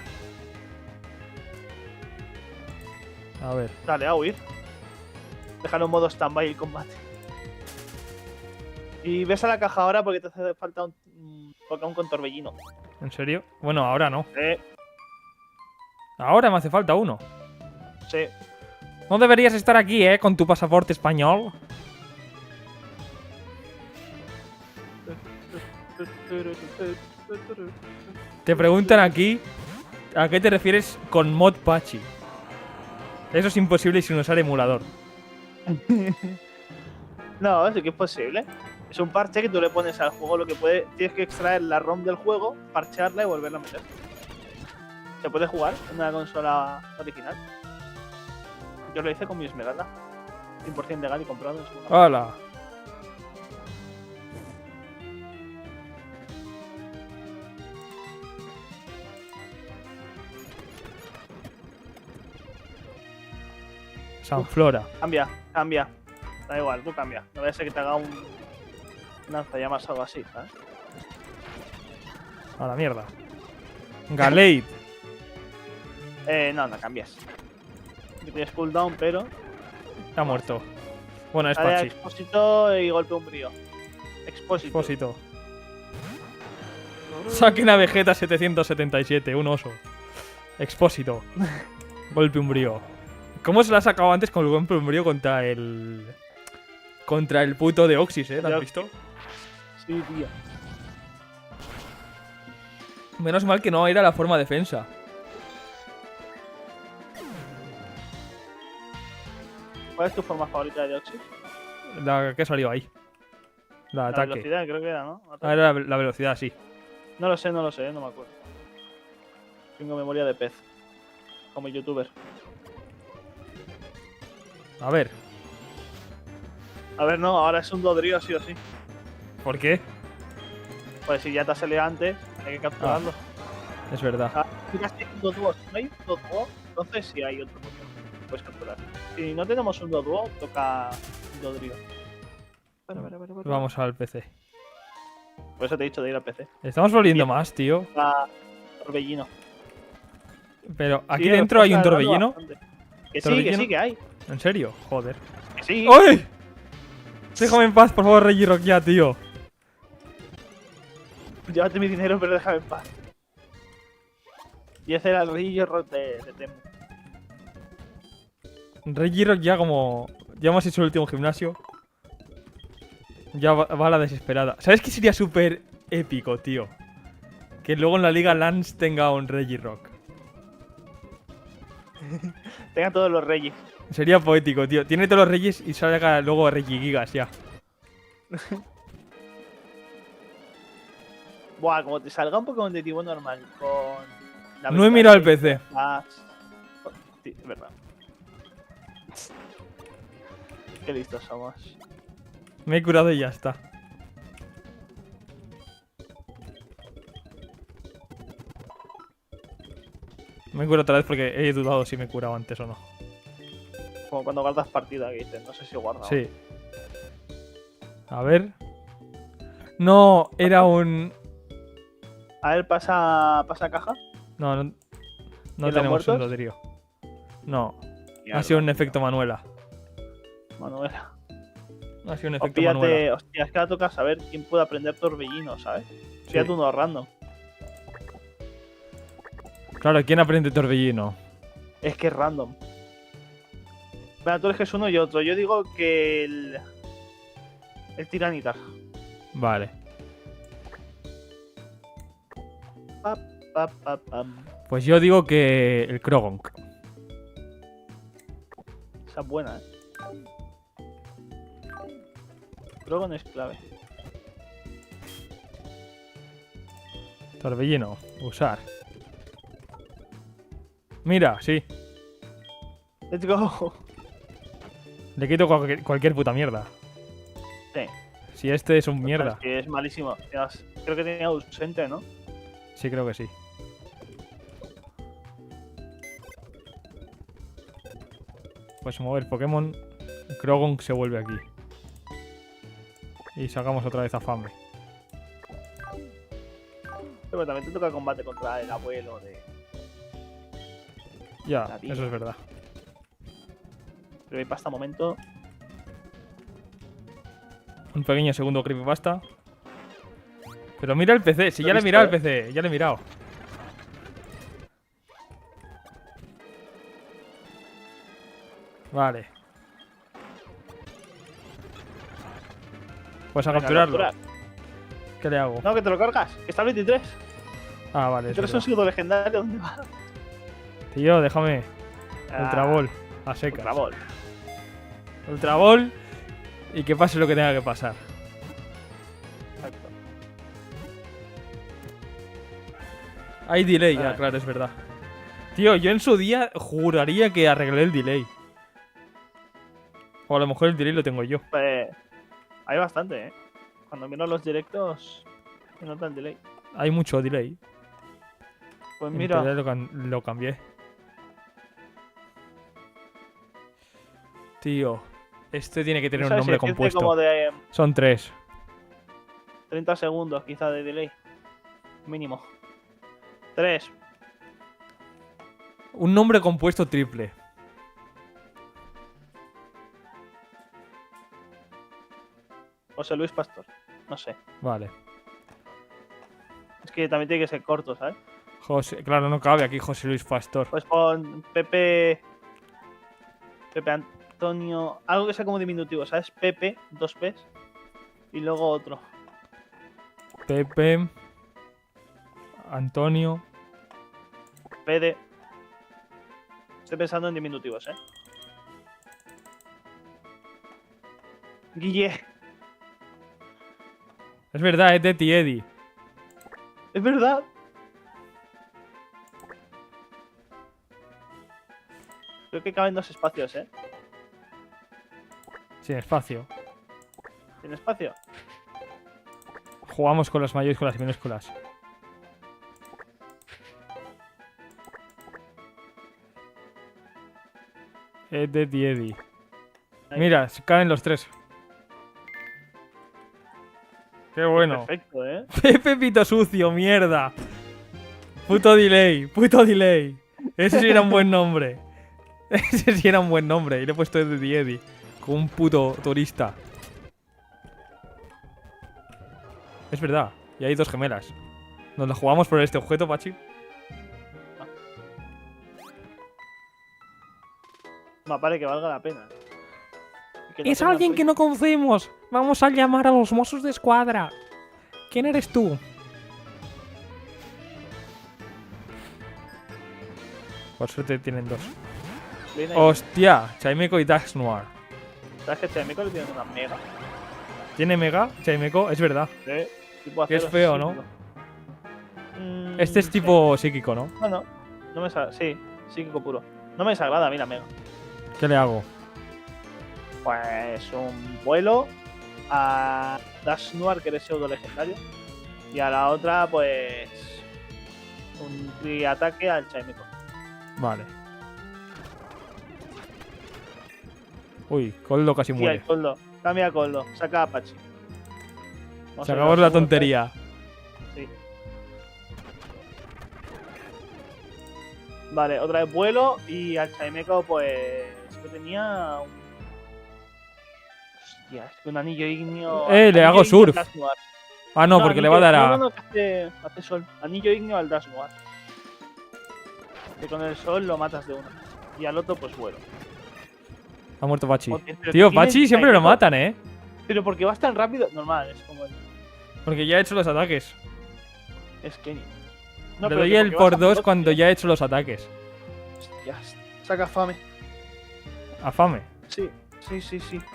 A ver. Dale, a huir. Dejar en modo stand-by el combate. Y ves a la caja ahora porque te hace falta un Pokémon con torbellino. ¿En serio? Bueno, ahora no. Sí, Ahora me hace falta uno. sí. No deberías estar aquí, ¿eh? Con tu pasaporte español. Te preguntan aquí a qué te refieres con mod patchy. Eso es imposible sin usar emulador. No, sí que es posible. Es un parche que tú le pones al juego lo que puede. Tienes que extraer la ROM del juego, parchearla y volverla a meter. Se puede jugar en una consola original. Yo lo hice con mi Esmeralda. 100% legal y comprado en segunda mano. ¡Hala! Sanflora. Cambia, cambia. Da igual, tú cambia. No vaya a ser que te haga un lanzallamas o algo así, ¿sabes? A la mierda. Gallade. No, no cambias. Que tienes cooldown, pero. Ha muerto. Bueno, es Dale a patchy. Expósito y golpe umbrío. Expósito. Expósito. Saquen a Vegeta 777, un oso. Expósito. Golpe umbrío. ¿Cómo se la ha sacado antes con el golpe umbrío contra el. Contra el puto de Oxys, ¿Lo has visto? Sí, tío. Menos mal que no era la forma defensa. ¿Cuál es tu forma favorita de Oxys? La que salió ahí. La La ataque. velocidad, creo que era, ¿no? Ah, era la velocidad, sí. No lo sé, no me acuerdo. Tengo memoria de pez. Como youtuber. A ver, A ver, no, ahora es un Dodrio sí o sí. ¿por qué? Pues si ya te ha salido antes, hay que capturarlo. Es verdad. Ah, mira, si hay un Doduo. Si no hay un Doduo, entonces sí hay otro Pokémon que puedes capturar. Si no tenemos un Doduo, toca un Dodrio. Vamos al PC. Por eso te he dicho de ir al PC. Estamos volviendo más, tío. A Torbellino. Pero aquí Sí, dentro hay un estamos torbellino. bastante. Que sí, ¿Torbellino? que sí, que hay. ¿En serio? Joder. Que sí. ¡Ay! Déjame en paz, por favor, Regirock, ya, tío. Llévate mi dinero, pero déjame en paz. Y ese era el Regirock de Temu. Regirock ya como... Ya hemos hecho el último gimnasio. Ya va a la desesperada. ¿Sabes qué sería súper épico, tío? Que luego en la Liga Lance tenga un Regirock. Tenga todos los reyes. Sería poético, tío. Tiene todos los reyes y salga luego Regigigas ya. Buah, como te salga un Pokémon de tipo normal con... la No he habilidad mirado el de- PC. Sí, es verdad. Qué listos somos. Me he curado y ya está. Me he curado otra vez porque he dudado si me he curado antes o no. Como cuando guardas partida, que dices, no sé si guarda. Sí. A ver. No, era un... A ver, pasa caja. No, no, no ¿Y los tenemos un muertos? Dodrio. No, ha Mierda, sido un efecto Manuela. Manuela. Ha sido un O efecto píllate. Manuela. Hostia, es que ahora toca saber quién puede aprender torbellino, ¿sabes? Sí. Fíjate uno random. Claro, ¿quién aprende torbellino? Es que es random. Venga, tú eliges uno y otro. Yo digo que el tiranitar. Vale. Pa, pa, pa, pam. Pues yo digo que el Krogonk. Esa es buena, Drogon es clave. Torbellino. Usar. Mira, sí. Let's go. Le quito cualquier puta mierda. Sí. Si este es un mierda. Es que es malísimo. Creo que tenía ausente, ¿no? Sí, creo que sí. Pues mover Pokémon. Krogonk se vuelve aquí. Y sacamos otra vez a Fame. Pero también te toca combate contra el abuelo de. Ya, La vida. eso es verdad. Pero para este momento. Un pequeño segundo creepypasta. Pero mira el PC, si Lo ya he le he visto, mirado el PC, ya le he mirado. Vale. Pues a Venga, capturarlo. capturar. ¿Qué le hago? No, que te lo cargas. Que está el 23. Ah, vale. es 23 es un verdad. pseudo legendario. ¿Dónde va? Tío, déjame. Ah, Ultra Ball. A secas. Ultra Ball. Ultra Ball. Y que pase lo que tenga que pasar. Exacto. Hay delay, ya, Ah. claro, es verdad. Tío, yo en su día juraría que arreglé el delay. O a lo mejor el delay lo tengo yo. Pues, hay bastante, Cuando miro los directos, se nota el delay. Hay mucho delay. Pues En mira, teoría lo cambié. Tío, este tiene que tener un ¿sabes nombre si decirte compuesto. como de Son 3. 30 segundos quizá de delay. Mínimo. 3. Un nombre compuesto triple. José Luis Pastor. No sé. Vale. Es que también tiene que ser corto, ¿sabes? José, claro, no cabe aquí José Luis Pastor. Pues pon Pepe Antonio. Algo que sea como diminutivo, ¿sabes? Pepe, 2 P's. Y luego otro. Pepe. Antonio. Pede. Estoy pensando en diminutivos, Guille. Es verdad, es de Eddie. Es verdad. Creo que caben 2 espacios, Sin espacio. Sin espacio. Jugamos con las mayúsculas y minúsculas. Es de Eddie. Ahí. Mira, se caen los 3. Qué bueno. Perfecto, Pepe Pito Sucio, mierda. Puto delay, puto delay. Ese sí era un buen nombre. Ese sí era un buen nombre. Y le he puesto de Eddie. Como un puto turista. Es verdad. Y hay 2 gemelas. ¿Nos la jugamos por este objeto, Pachi? Me parece que valga la pena. Y que no Es tenga alguien que no conocemos. Vamos a llamar a los Mossos de Escuadra. ¿Quién eres tú? Por suerte tienen 2. Lina y- Hostia, Chaimeko y Dax Noir. ¿Sabes que Chemico le tiene una mega? ¿Tiene mega? Chaimeko, es verdad. Tipo Que es acero feo, ¿no? psíquico. Este es Sí. tipo psíquico, ¿no? Bueno, no me desagrada. Sí, psíquico puro. No me desagrada a mí la mega. ¿Qué le hago? Pues un vuelo a Dash Noir, que eres pseudo legendario. Y a la otra, pues. Un ataque al Chaimico. Vale. Uy, Coldo casi Sí, muere. al Coldo. Cambia a Coldo. Saca a Apache. Vamos Se a ver acabó los la segundos, tontería. Sí. Vale, otra vez vuelo y al Chaimeko, pues. Que tenía. Hostia, es que un anillo ignio. Le anillo hago ignio surf. al Dash Noir. Ah, no, porque le va a dar a. No, que hace sol. Anillo ignio al Dash Noir. Que con el sol lo matas de uno. Y al otro, pues vuelo. Ha muerto Bachi. Joder, pero Tío, tiene Bachi siempre lo traineto. matan, ¿eh? Pero porque vas tan rápido. Normal, es como el. Porque ya he hecho los ataques. Es Kenny. Le pero doy que el porque por vas a 2 veloz, cuando tío. ya he hecho los ataques. Hostias, saca fame. Afame. Sí.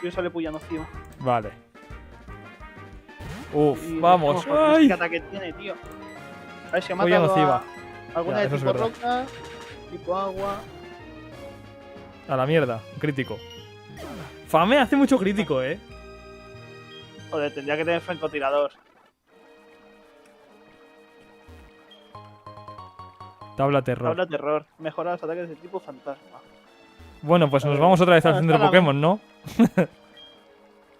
Yo sale puyando encima. Vale. Uf, Y- vamos. Joder, ¡Ay! ¿qué ataque tiene, tío? A ver si ha Polla matado nociva. a alguna Ya, de eso es tipo verdad. roca, tipo agua. A la mierda. Crítico. Fame hace mucho crítico, ¿eh? Joder, tendría que tener francotirador. Tabla terror. Habla terror. Mejora los ataques de tipo fantasma. Bueno, pues nos vamos otra vez al Ah, centro de está la- Pokémon, ¿no?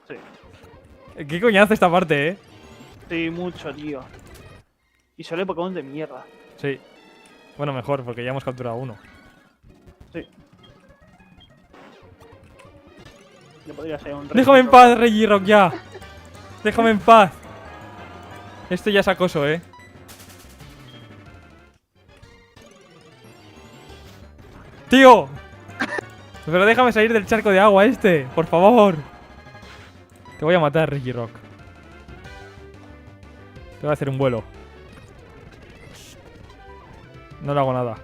Sí. Qué coñazo esta parte, ¿eh? Sí, mucho, tío. Y solo hay Pokémon de mierda. Sí. Bueno, mejor, porque ya hemos capturado uno. Sí. Yo podría ser un ¡Déjame en Regirock. paz, Regirock, ya! ¡Déjame en paz! Esto ya es acoso, ¿eh? ¡Tío! Pero déjame salir del charco de agua este, por favor. Te voy a matar, Regirock. Te voy a hacer un vuelo. No le hago nada.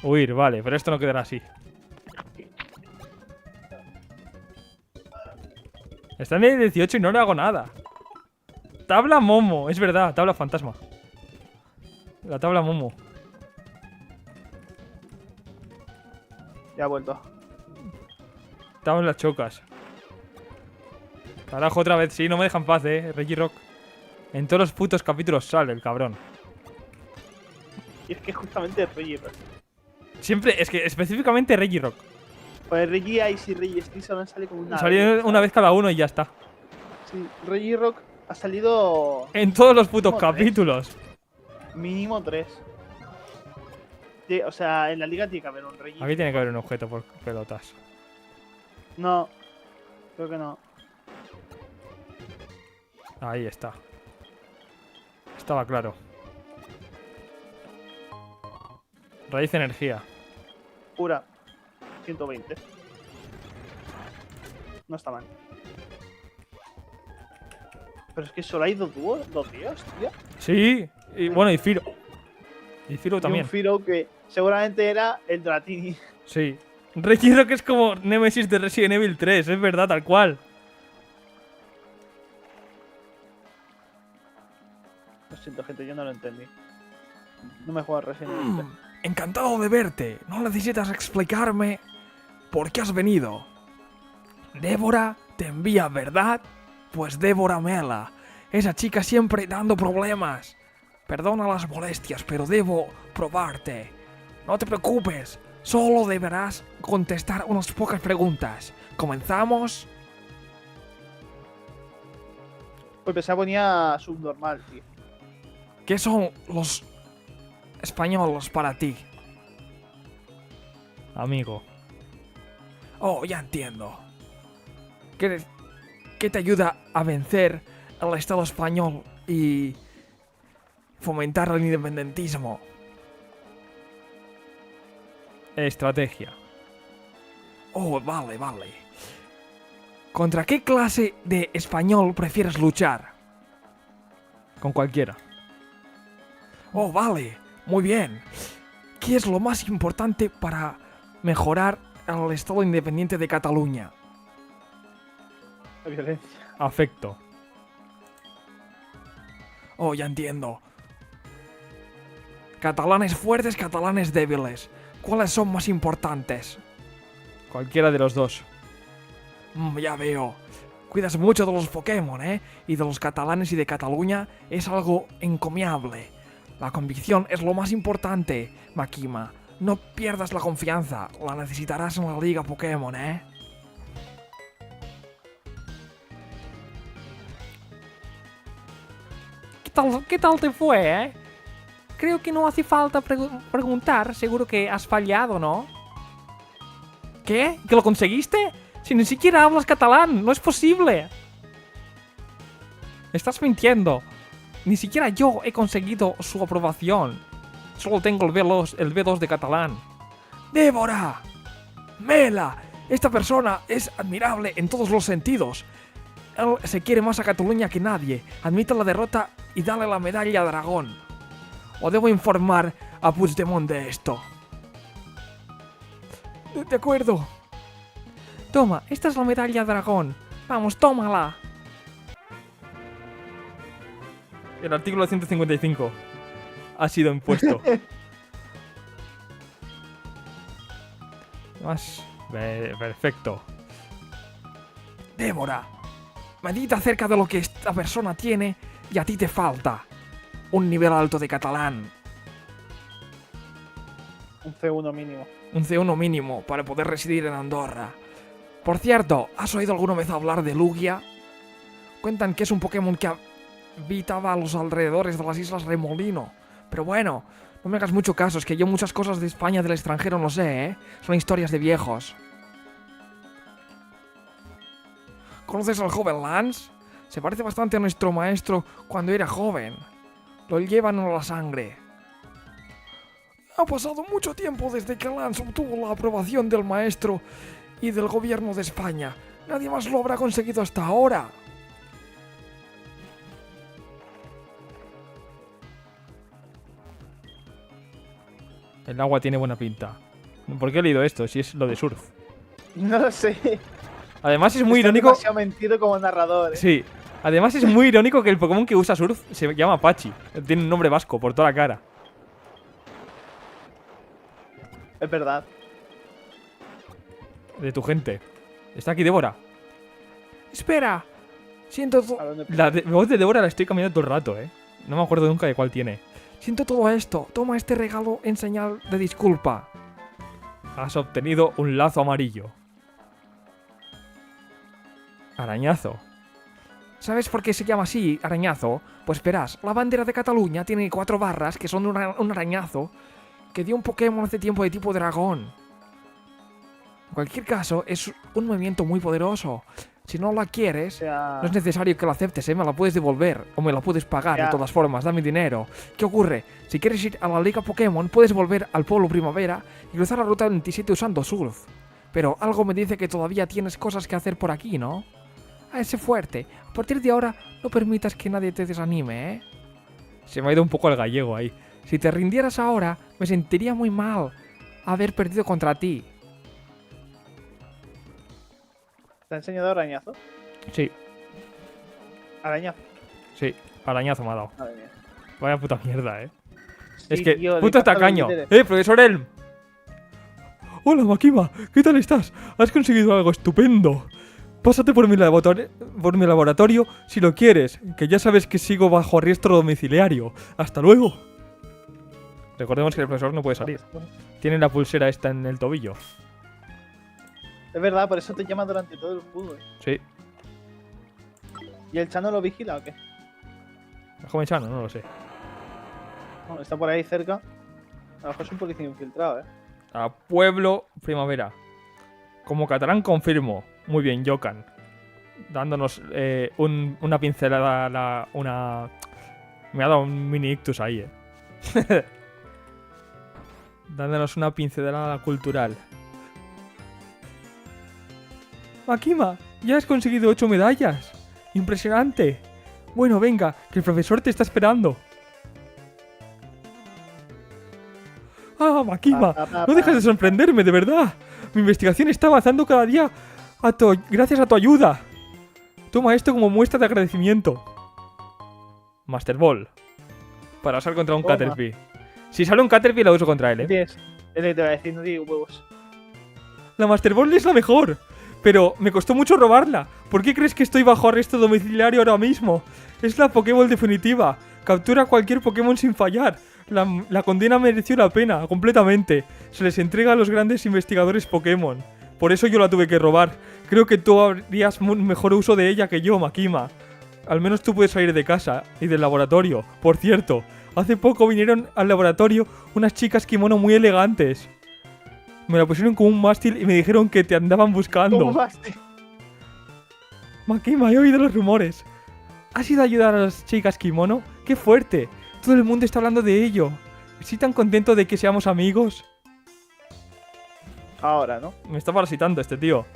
Huir, vale, pero esto no quedará así. Está en el 18 y no le hago nada. Tabla Momo, es verdad, tabla fantasma. La tabla Momo. Ya ha vuelto. Tabla chocas. Carajo, otra vez, sí, no me dejan paz, Regirock. En todos los putos capítulos sale el cabrón. Y es que justamente Regirock. Siempre, es que específicamente Regirock. Pues Regice y Registry solo sale como una. Salió vez, una vez cada uno y ya está. Sí, Regirock ha salido En todos los putos Como tres. capítulos. mínimo 3. Sí, o sea, en la liga tiene que haber un Regice. Aquí tiene que haber un objeto por pelotas. No, creo que no. Ahí está. Estaba claro. Raíz de energía. Pura. 120. No está mal. Pero es que solo hay dos días, tío. Sí. Y bueno, y Firo. Y Firo Y también. un Firo que seguramente era el Dratini. Sí. Regirock es como Nemesis de Resident Evil 3, es verdad, tal cual. Lo siento, gente, yo no lo entendí. No me juega Resident Evil 3. Encantado de verte. No necesitas explicarme por qué has venido. Débora te envía, ¿verdad? Pues Débora Mela. Esa chica siempre dando problemas. Perdona las molestias, pero debo probarte. No te preocupes. Solo deberás contestar unas pocas preguntas. ¿Comenzamos? Pues pensaba ponía subnormal, tío. ¿Qué son los españoles para ti? Amigo. Oh, ya entiendo. ¿Qué te ayuda a vencer al Estado español y fomentar el independentismo? Estrategia. Oh, vale. ¿Contra qué clase de español prefieres luchar? Con cualquiera. Oh, vale. Muy bien. ¿Qué es lo más importante para mejorar el Estado independiente de Cataluña? La violencia. Afecto. Oh, ya entiendo. Catalanes fuertes, catalanes débiles. ¿Cuáles son más importantes? Cualquiera de los dos. Ya veo. Cuidas mucho de los Pokémon, ¿eh? Y de los catalanes y de Cataluña es algo encomiable. La convicción es lo más importante, Makima. No pierdas la confianza. La necesitarás en la Liga Pokémon, ¿eh? ¿Qué tal te fue, eh? Creo que no hace falta preguntar. Seguro que has fallado, ¿no? ¿Qué? ¿Que lo conseguiste? Si ni siquiera hablas catalán, no es posible. Estás mintiendo. Ni siquiera yo he conseguido su aprobación. Solo tengo el B2 de catalán. ¡Débora! ¡Mela! Esta persona es admirable en todos los sentidos. Él se quiere más a Cataluña que nadie. Admite la derrota y dale la medalla a Dragón. O debo informar a Puigdemont de esto. De acuerdo. Toma, esta es la medalla Dragón. Vamos, tómala. El artículo 155 ha sido impuesto. Más. Perfecto. Débora, medita acerca de lo que esta persona tiene y a ti te falta. Un nivel alto de catalán. Un C1 mínimo. Un C1 mínimo para poder residir en Andorra. Por cierto, ¿has oído alguna vez hablar de Lugia? Cuentan que es un Pokémon que habitaba a los alrededores de las Islas Remolino. Pero bueno, no me hagas mucho caso, es que yo muchas cosas de España del extranjero no sé, ¿eh? Son historias de viejos. ¿Conoces al joven Lance? Se parece bastante a nuestro maestro cuando era joven. Lo llevan a la sangre. Ha pasado mucho tiempo desde que Lance obtuvo la aprobación del maestro y del gobierno de España. Nadie más lo habrá conseguido hasta ahora. El agua tiene buena pinta. ¿Por qué he leído esto? Si es lo de surf. No lo sé. Además es muy Está irónico. demasiado mentido como narrador. Sí. Además es muy irónico que el Pokémon que usa surf se llama Apache. Tiene un nombre vasco por toda la cara. Es verdad. De tu gente. Está aquí Débora. Espera. Siento, La voz de Débora la estoy cambiando todo el rato, ¿eh? No me acuerdo nunca de cuál tiene. siento todo esto. Toma este regalo en señal de disculpa. Has obtenido un lazo amarillo. Arañazo. ¿Sabes por qué se llama así, arañazo? Pues verás, la bandera de Cataluña tiene 4 barras que son un arañazo que dio un Pokémon hace tiempo de tipo dragón. En cualquier caso, es un movimiento muy poderoso. Si no la quieres, O sea, no es necesario que la aceptes, ¿eh? Me la puedes devolver o me la puedes pagar de Ya. todas formas, dame dinero. ¿Qué ocurre? Si quieres ir a la Liga Pokémon, puedes volver al pueblo Primavera y cruzar la ruta 27 usando Surf. Pero algo me dice que todavía tienes cosas que hacer por aquí, ¿no? Sé fuerte. A partir de ahora, no permitas que nadie te desanime, ¿eh? Se me ha ido un poco el gallego ahí. Si te rindieras ahora, me sentiría muy mal haber perdido contra ti. ¿te ha enseñado arañazo? Sí, Arañazo. sí. Arañazo me ha dado. Madre mía. Vaya puta mierda, ¿eh? Es Sí, que, tío, de puto caza de tacaño. líderes. Profesor Elm. Hola, Makima. ¿Qué tal estás? Has conseguido algo estupendo. Pásate por mi laboratorio si lo quieres, que ya sabes que sigo bajo arresto domiciliario. Hasta luego. Recordemos que el profesor no puede salir. Tiene la pulsera esta en el tobillo. Es verdad, por eso te llama durante todo el juego. Sí. ¿Y el Chano lo vigila o qué? El joven Chano, no lo sé. Bueno, está por ahí cerca. A lo mejor es un policía infiltrado, ¿eh? A Pueblo Primavera. Como catalán confirmo. Muy bien, Jokan. Dándonos una pincelada, me ha dado un mini ictus ahí, Dándonos una pincelada cultural. Makima, ya has conseguido 8 medallas. Impresionante. Bueno, venga, que el profesor te está esperando. Ah, Makima, no dejas de sorprenderme, de verdad. Mi investigación está avanzando cada día gracias a tu ayuda. Toma esto como muestra de agradecimiento. Master Ball. Para usar contra un Toma. Caterpie. Si sale un Caterpie lo uso contra él, ¿Qué tienes? Es lo que te voy a decir, no digo huevos. La Master Ball es la mejor. Pero me costó mucho robarla. ¿Por qué crees que estoy bajo arresto domiciliario ahora mismo? Es la Pokéball definitiva. Captura cualquier Pokémon sin fallar. La condena mereció la pena, completamente. Se les entrega a los grandes investigadores Pokémon. Por eso yo la tuve que robar. Creo que tú harías mejor uso de ella que yo, Makima. Al menos tú puedes salir de casa y del laboratorio. Por cierto, hace poco vinieron al laboratorio unas chicas kimono muy elegantes. Me la pusieron como un mástil y me dijeron que te andaban buscando. ¿Cómo vas? Makima, he oído los rumores. ¿Has ido a ayudar a las chicas kimono? ¡Qué fuerte! Todo el mundo está hablando de ello. Estoy tan contento de que seamos amigos. Ahora, ¿no? Me está parasitando este tío.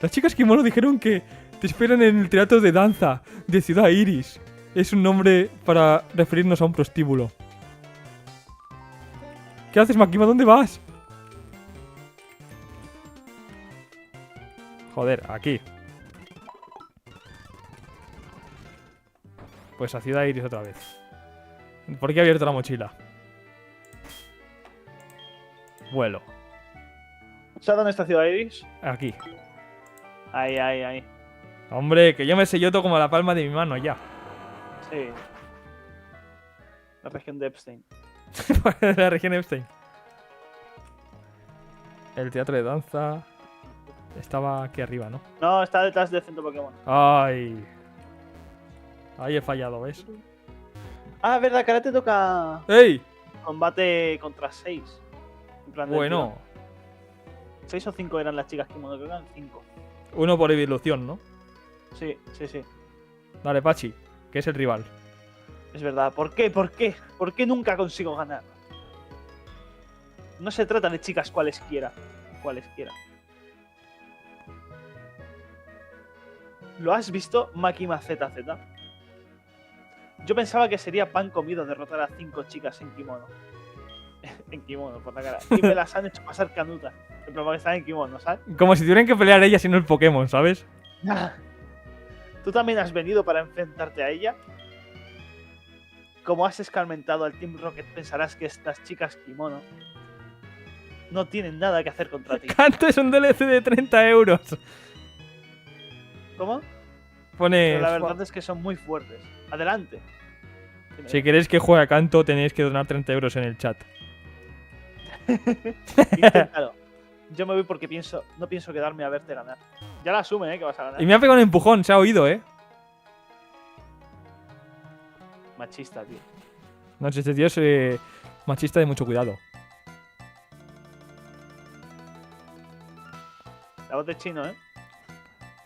Las chicas kimono dijeron que te esperan en el teatro de danza de Ciudad Iris. Es un nombre para referirnos a un prostíbulo. ¿Qué haces, Makima? ¿Dónde vas? Joder, aquí. Pues a Ciudad Iris otra vez. ¿Por qué he abierto la mochila? Vuelo. ¿Sabes dónde está Ciudad Iris? Aquí. Ahí. Hombre, que yo me sé Yoto como la palma de mi mano ya. Sí. La región de Epstein. La región Epstein. El teatro de danza estaba aquí arriba, ¿no? No, está detrás del centro Pokémon. Ay. Ahí he fallado, ¿ves? Ah, verdad, que ahora te toca ¡Ey! combate contra 6. Bueno, 6 o 5 eran las chicas kimono, creo que eran 5. uno por evolución, ¿no? Sí. Dale, Pachi, que es el rival. Es verdad. ¿Por qué? ¿Por qué nunca consigo ganar? No se trata de chicas cualesquiera. ¿Lo has visto, Makima ZZ? Yo pensaba que sería pan comido derrotar a 5 chicas en kimono. En kimono, por la cara. Y me las han hecho pasar canutas. En plan, porque están en kimono, ¿sabes? Como si tuvieran que pelear ellas y no el Pokémon, ¿sabes? ¿Tú también has venido para enfrentarte a ella? Como has escarmentado al Team Rocket, pensarás que estas chicas kimono no tienen nada que hacer contra ti. Canto es un DLC de 30 euros. ¿Cómo? Pone... Pero la verdad es que son muy fuertes. Adelante. Si queréis que juegue a Canto, tenéis que donar 30 euros en el chat. Inténtalo. Yo me voy porque no pienso quedarme a verte ganar. Ya la asume, que vas a ganar. Y me ha pegado un empujón, se ha oído, Machista, tío. No, este tío es machista de mucho cuidado. La voz de chino,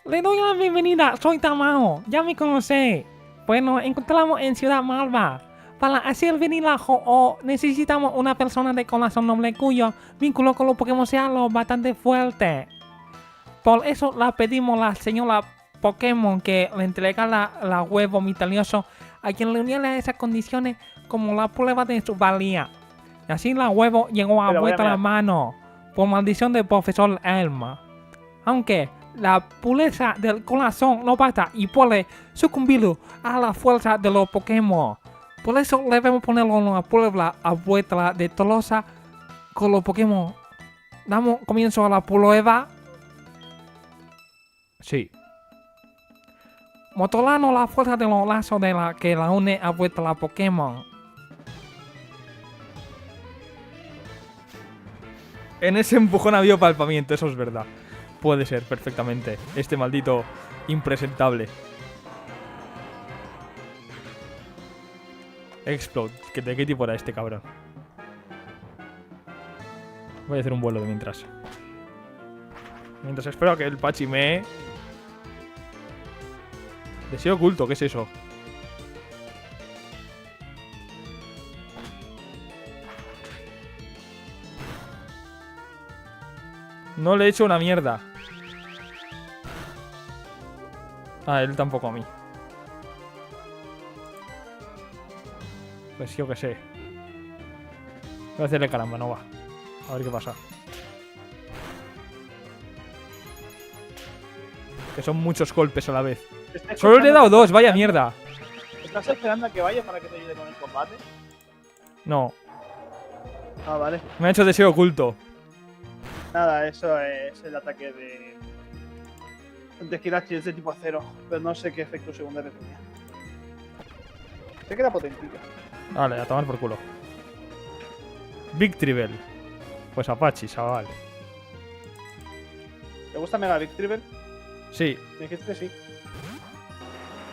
Le doy la bienvenida, soy Tamao, ya me conoce. Bueno, encontramos en Ciudad Malva. Para hacer venir la Ho-Oh, necesitamos una persona de corazón noble cuyo vínculo con los Pokémon sea lo bastante fuerte. Por eso la pedimos a la señora Pokémon que le entrega la huevo misterioso a quien le uniera esas condiciones como la prueba de su valía. Y así la huevo llegó a Pero voy a vuestra mirar. mano por maldición del profesor Elma. Aunque la pureza del corazón no basta y puede sucumbir a la fuerza de los Pokémon. Por eso debemos ponerlo en una prueba a vuestra de Tolosa con los Pokémon. Damos comienzo a la prueba. Sí. Mostrando la fuerza de los lazos de la que la une a vuestra Pokémon. En ese empujón ha habido palpamiento, eso es verdad. Puede ser, perfectamente. Este maldito impresentable. Explode. ¿De qué tipo era este cabrón? Voy a hacer un vuelo de mientras. Mientras espero a que el Pachi me... Deseo oculto, ¿qué es eso? No le he hecho una mierda. Ah, él tampoco a mí. Pues yo qué sé. Voy a hacerle caramba, no va. A ver qué pasa. Que son muchos golpes a la vez. Solo le he dado dos, vaya mierda. ¿Estás esperando a que vaya para que te ayude con el combate? No, Ah, vale. me ha hecho deseo oculto. Nada, eso es el ataque de Hirachi, es de tipo acero, pero no sé qué efecto secundario tenía. Sé que era potentita. Vale, a tomar por culo. Victory Bell. Pues Apache, chaval. ¿Te gusta Mega Victory? Sí, Me dijiste que sí.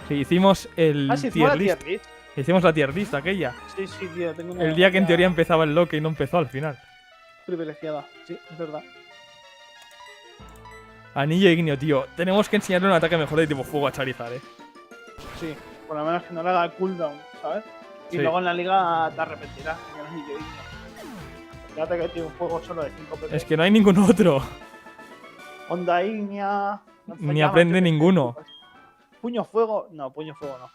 sí, hicimos el Ah, sí, fue la tier list. tier list. Hicimos la tier list aquella. Sí, tío, tengo una... El día que en teoría empezaba el Loque y no empezó al final. privilegiada. Sí, es verdad. Anillo ignio, tío. Tenemos que enseñarle un ataque mejor de tipo fuego a Charizard, Sí, por lo menos que no le haga el cooldown, ¿sabes? Y Sí. luego en la liga te arrepentirás. En el anillo ignio. Fíjate que tiene un juego solo de 5 PP. Es que no hay ningún otro. Onda ignea. Ni aprende ninguno. Puño fuego. No, puño fuego no.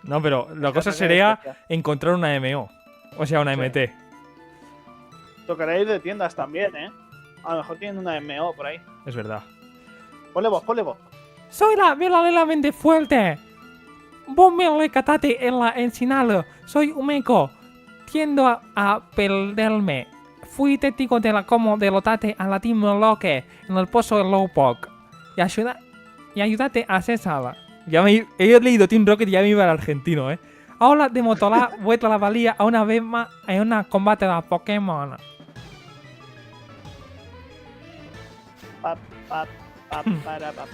No, pero la cosa Ataque sería especial. encontrar una MO. O sea, una Sí. MT. Tocará ir de tiendas también, ¿eh? A lo mejor tienen una MO por ahí. Es verdad. Ponle voz, ponle voz. Soy la verdaderamente fuerte. Vos me rescataste en la encinal. Soy un meco. Tiendo a perderme. Fui testigo de la cómo derrotaste a la Team Loque en el pozo de Lowpoke. Y ayudaste a César. He leído Team Rocket y ya me iba al argentino, Ahora demostrará vuestra valía a una vez más en un combate de Pokémon. Pa, pa, para, pa.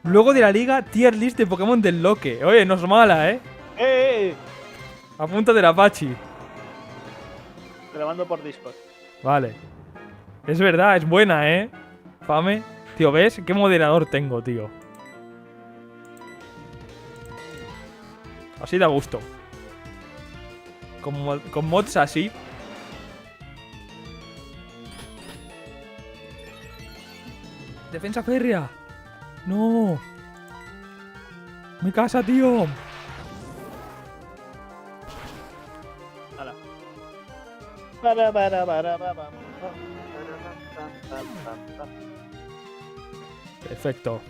Luego de la liga, tier list de Pokémon del Loque. Oye, no es mala, ¡Eh! Apunta del Apache. Te lo mando por Discord. Vale. Es verdad, es buena, Fame. Tío, ¿ves? ¿Qué moderador tengo, tío? Así da gusto. Con mods así. Defensa férrea. No. Mi casa, tío. Hala. Para, pa. Perfecto.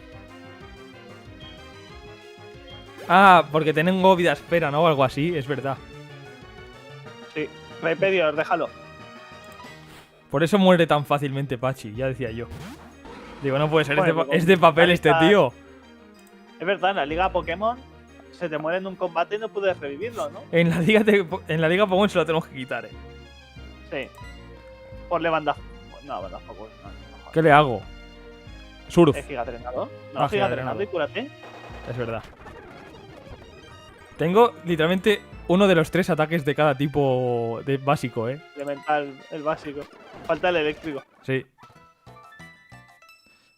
Ah, porque tengo vida espera, ¿no? O algo así, es verdad. Sí. Raypedior, déjalo. Por eso muere tan fácilmente Pachi, ya decía yo. Digo, no puede ser, Bueno, es de papel este está- tío. Es verdad, en la liga Pokémon se te muere en un combate y no puedes revivirlo, ¿no? En la liga Pokémon se lo tenemos que quitar, Sí. Por levantar. No, bandazo, pues no. ¿Qué le hago? Surf, ¿Es giga drenado? No, Ah, giga giga drenado drenado. y cúrate. es verdad. Tengo literalmente uno de los 3 ataques de cada tipo de básico, Elemental, el básico. Falta el eléctrico. Sí.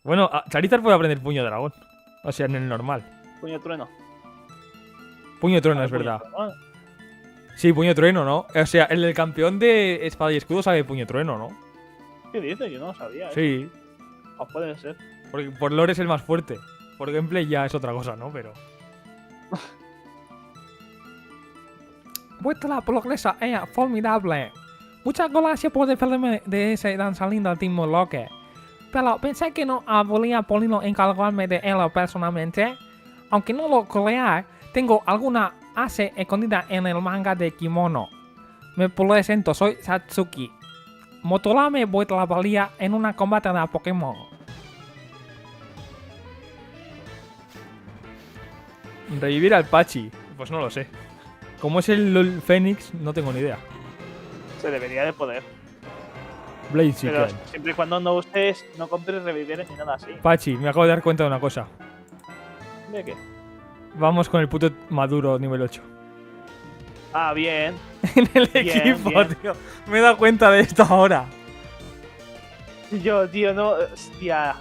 Bueno, Charizard puede aprender puño dragón. O sea, en el normal. Puño trueno. Puño trueno, es Puño verdad. trueno. Sí, puño trueno, ¿no? O sea, el campeón de espada y escudo sabe puño trueno, ¿no? ¿Qué dices? Yo no lo sabía. Sí, O puede ser. porque por lore es el más fuerte. Por gameplay ya es otra cosa, ¿no? Pero... Vuestra progresa es formidable. Muchas gracias por defenderme de ese danzalín del Team Loque. Pero pensé que no habría podido encargarme de él personalmente. Aunque no lo creáis, tengo alguna ase escondida en el manga de Kimono. Me presento, soy Satsuki. Mostrarme vuestra valía en una combate de Pokémon. Revivir al Pachi. Pues no lo sé. Como es el Fénix, no tengo ni idea. Se debería de poder. Blade Pero Seeker. siempre y cuando no uses, no compres revivieres ni nada así. Pachi, me acabo de dar cuenta de una cosa. ¿De qué? Vamos con el puto Maduro nivel 8. Ah, bien. En el Bien, equipo, bien. tío. Me he dado cuenta de esto ahora. Yo, tío, no. Hostia.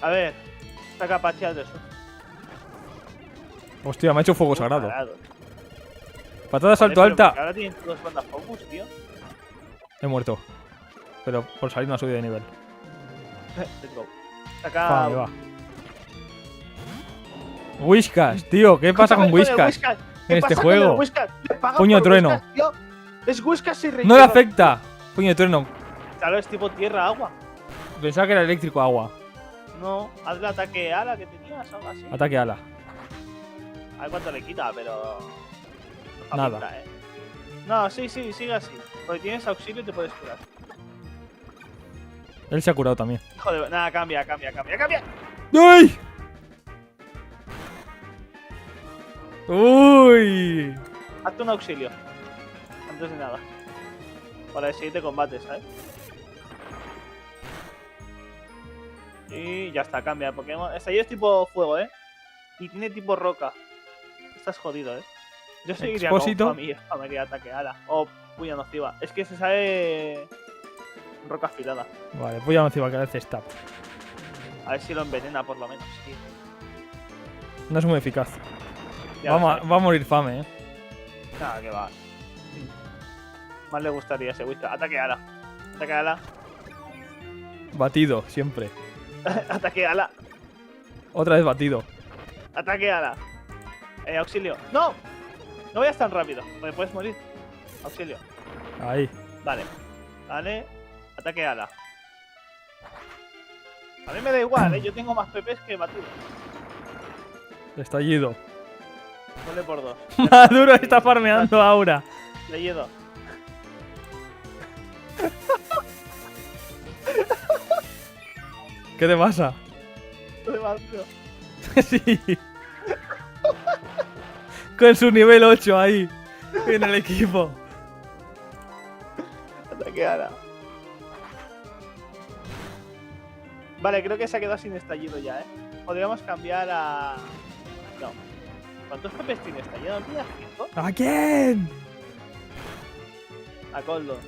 A ver. Saca Pachi de eso. Hostia, me ha hecho fuego sagrado. Parado. Patada salto Joder, pero alta. porque ahora tienen dos bandas focus, tío. He muerto. Pero por salir una subida de nivel. Let's go. Saca. Fame, va. Whiskas, tío. ¿Qué pasa con Whiskas? en este juego? Puño trueno. Es Whiskas y relleno. No le afecta. Puño de trueno. Claro, es tipo tierra-agua. Pensaba que era eléctrico agua. No, hazle ataque ala que tenías, algo así. Ataque ala. A ver cuánto le quita, pero. No Nada. pinta, No, sí, sigue así. Porque tienes auxilio y te puedes curar. Él se ha curado también. Joder, nada, cambia. ¡Uy! ¡Uy! Hazte un auxilio. Antes de nada. Para el siguiente combate, ¿sabes? Y ya está, cambia de Pokémon. Esta es tipo fuego, Y tiene tipo roca. Estás jodido, Yo seguiría Expósito. con familia ataque ala. O puño nociva. Es que se sabe Roca afilada. Vale, voy a encima que hace stab. A ver si lo envenena por lo menos. Sí. No es muy eficaz. Ya Va, lo a- sabes. va a morir Fame, eh. Nada, que va. Más le gustaría ese whisky. Ataque ala. Ataque ala. Batido, siempre. Ataque ala. Otra vez batido. Ataque ala. Auxilio. ¡No! No vayas tan rápido. Me puedes morir. Auxilio. Ahí. Vale. Vale. Ataque ala. A mí me da igual, Yo tengo más PPs que batido. Estallido. Vale por 2. Maduro está farmeando Aura. Leído. ¿Qué te pasa? Sí. Con su nivel 8 ahí. En el equipo. Ataque ala. Vale, creo que se ha quedado sin estallido ya, Podríamos cambiar a... No. ¿Cuántos PPs tiene estallido? ¿No tiene 5? ¿A quién? A Coldo.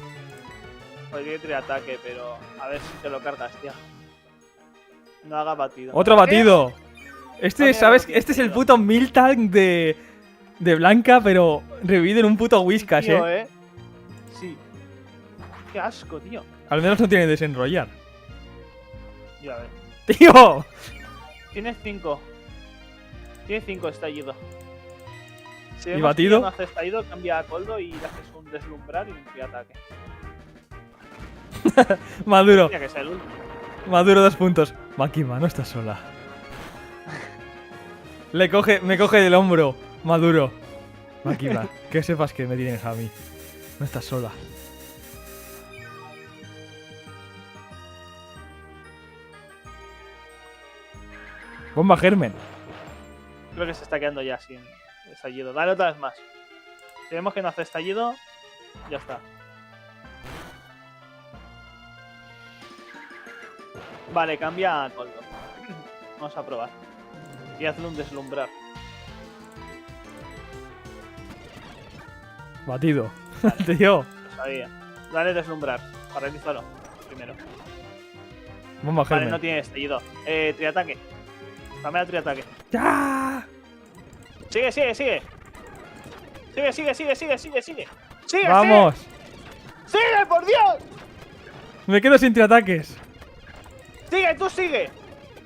Podría ir ataque, pero a ver si te lo cargas, tía. No haga batido. Otro batido. Este, Vale, ¿sabes? batido, Este es el tío. puto Miltank de Blanca, pero revivido en un puto Whiskas, Tío, eh. Sí. Qué asco, tío. Al menos no tiene desenrollar. Yo, a ver. ¡Tío! Tienes 5. Tienes 5 estallido. Si ¿Y vemos que batido? ya no hace estallido, cambia a Coldo y le haces un deslumbrar y un free ataque. Maduro. Mira que sea el último. Maduro 2 puntos. Makima, no estás sola. Me coge del hombro. Maduro. Makima, que sepas que me tienes a mí. No estás sola. Bomba Germen. Creo que se está quedando ya sin estallido. Dale otra vez más. Si vemos que no hace estallido, ya está. Vale, cambia a Coldo. Vamos a probar. Y hazle un deslumbrar. Batido. Tío. Lo sabía. Dale deslumbrar. Paralízalo. Primero. Bomba Vale, Germen. no tiene estallido. Triataque. Dame a triataque. ¡Ya! Sigue, sigue, sigue. Sigue, sigue, sigue, sigue, sigue, sigue. Sigue, ¡Vamos! sigue. Sigue, por Dios. Me quedo sin triataques. Sigue, tú sigue.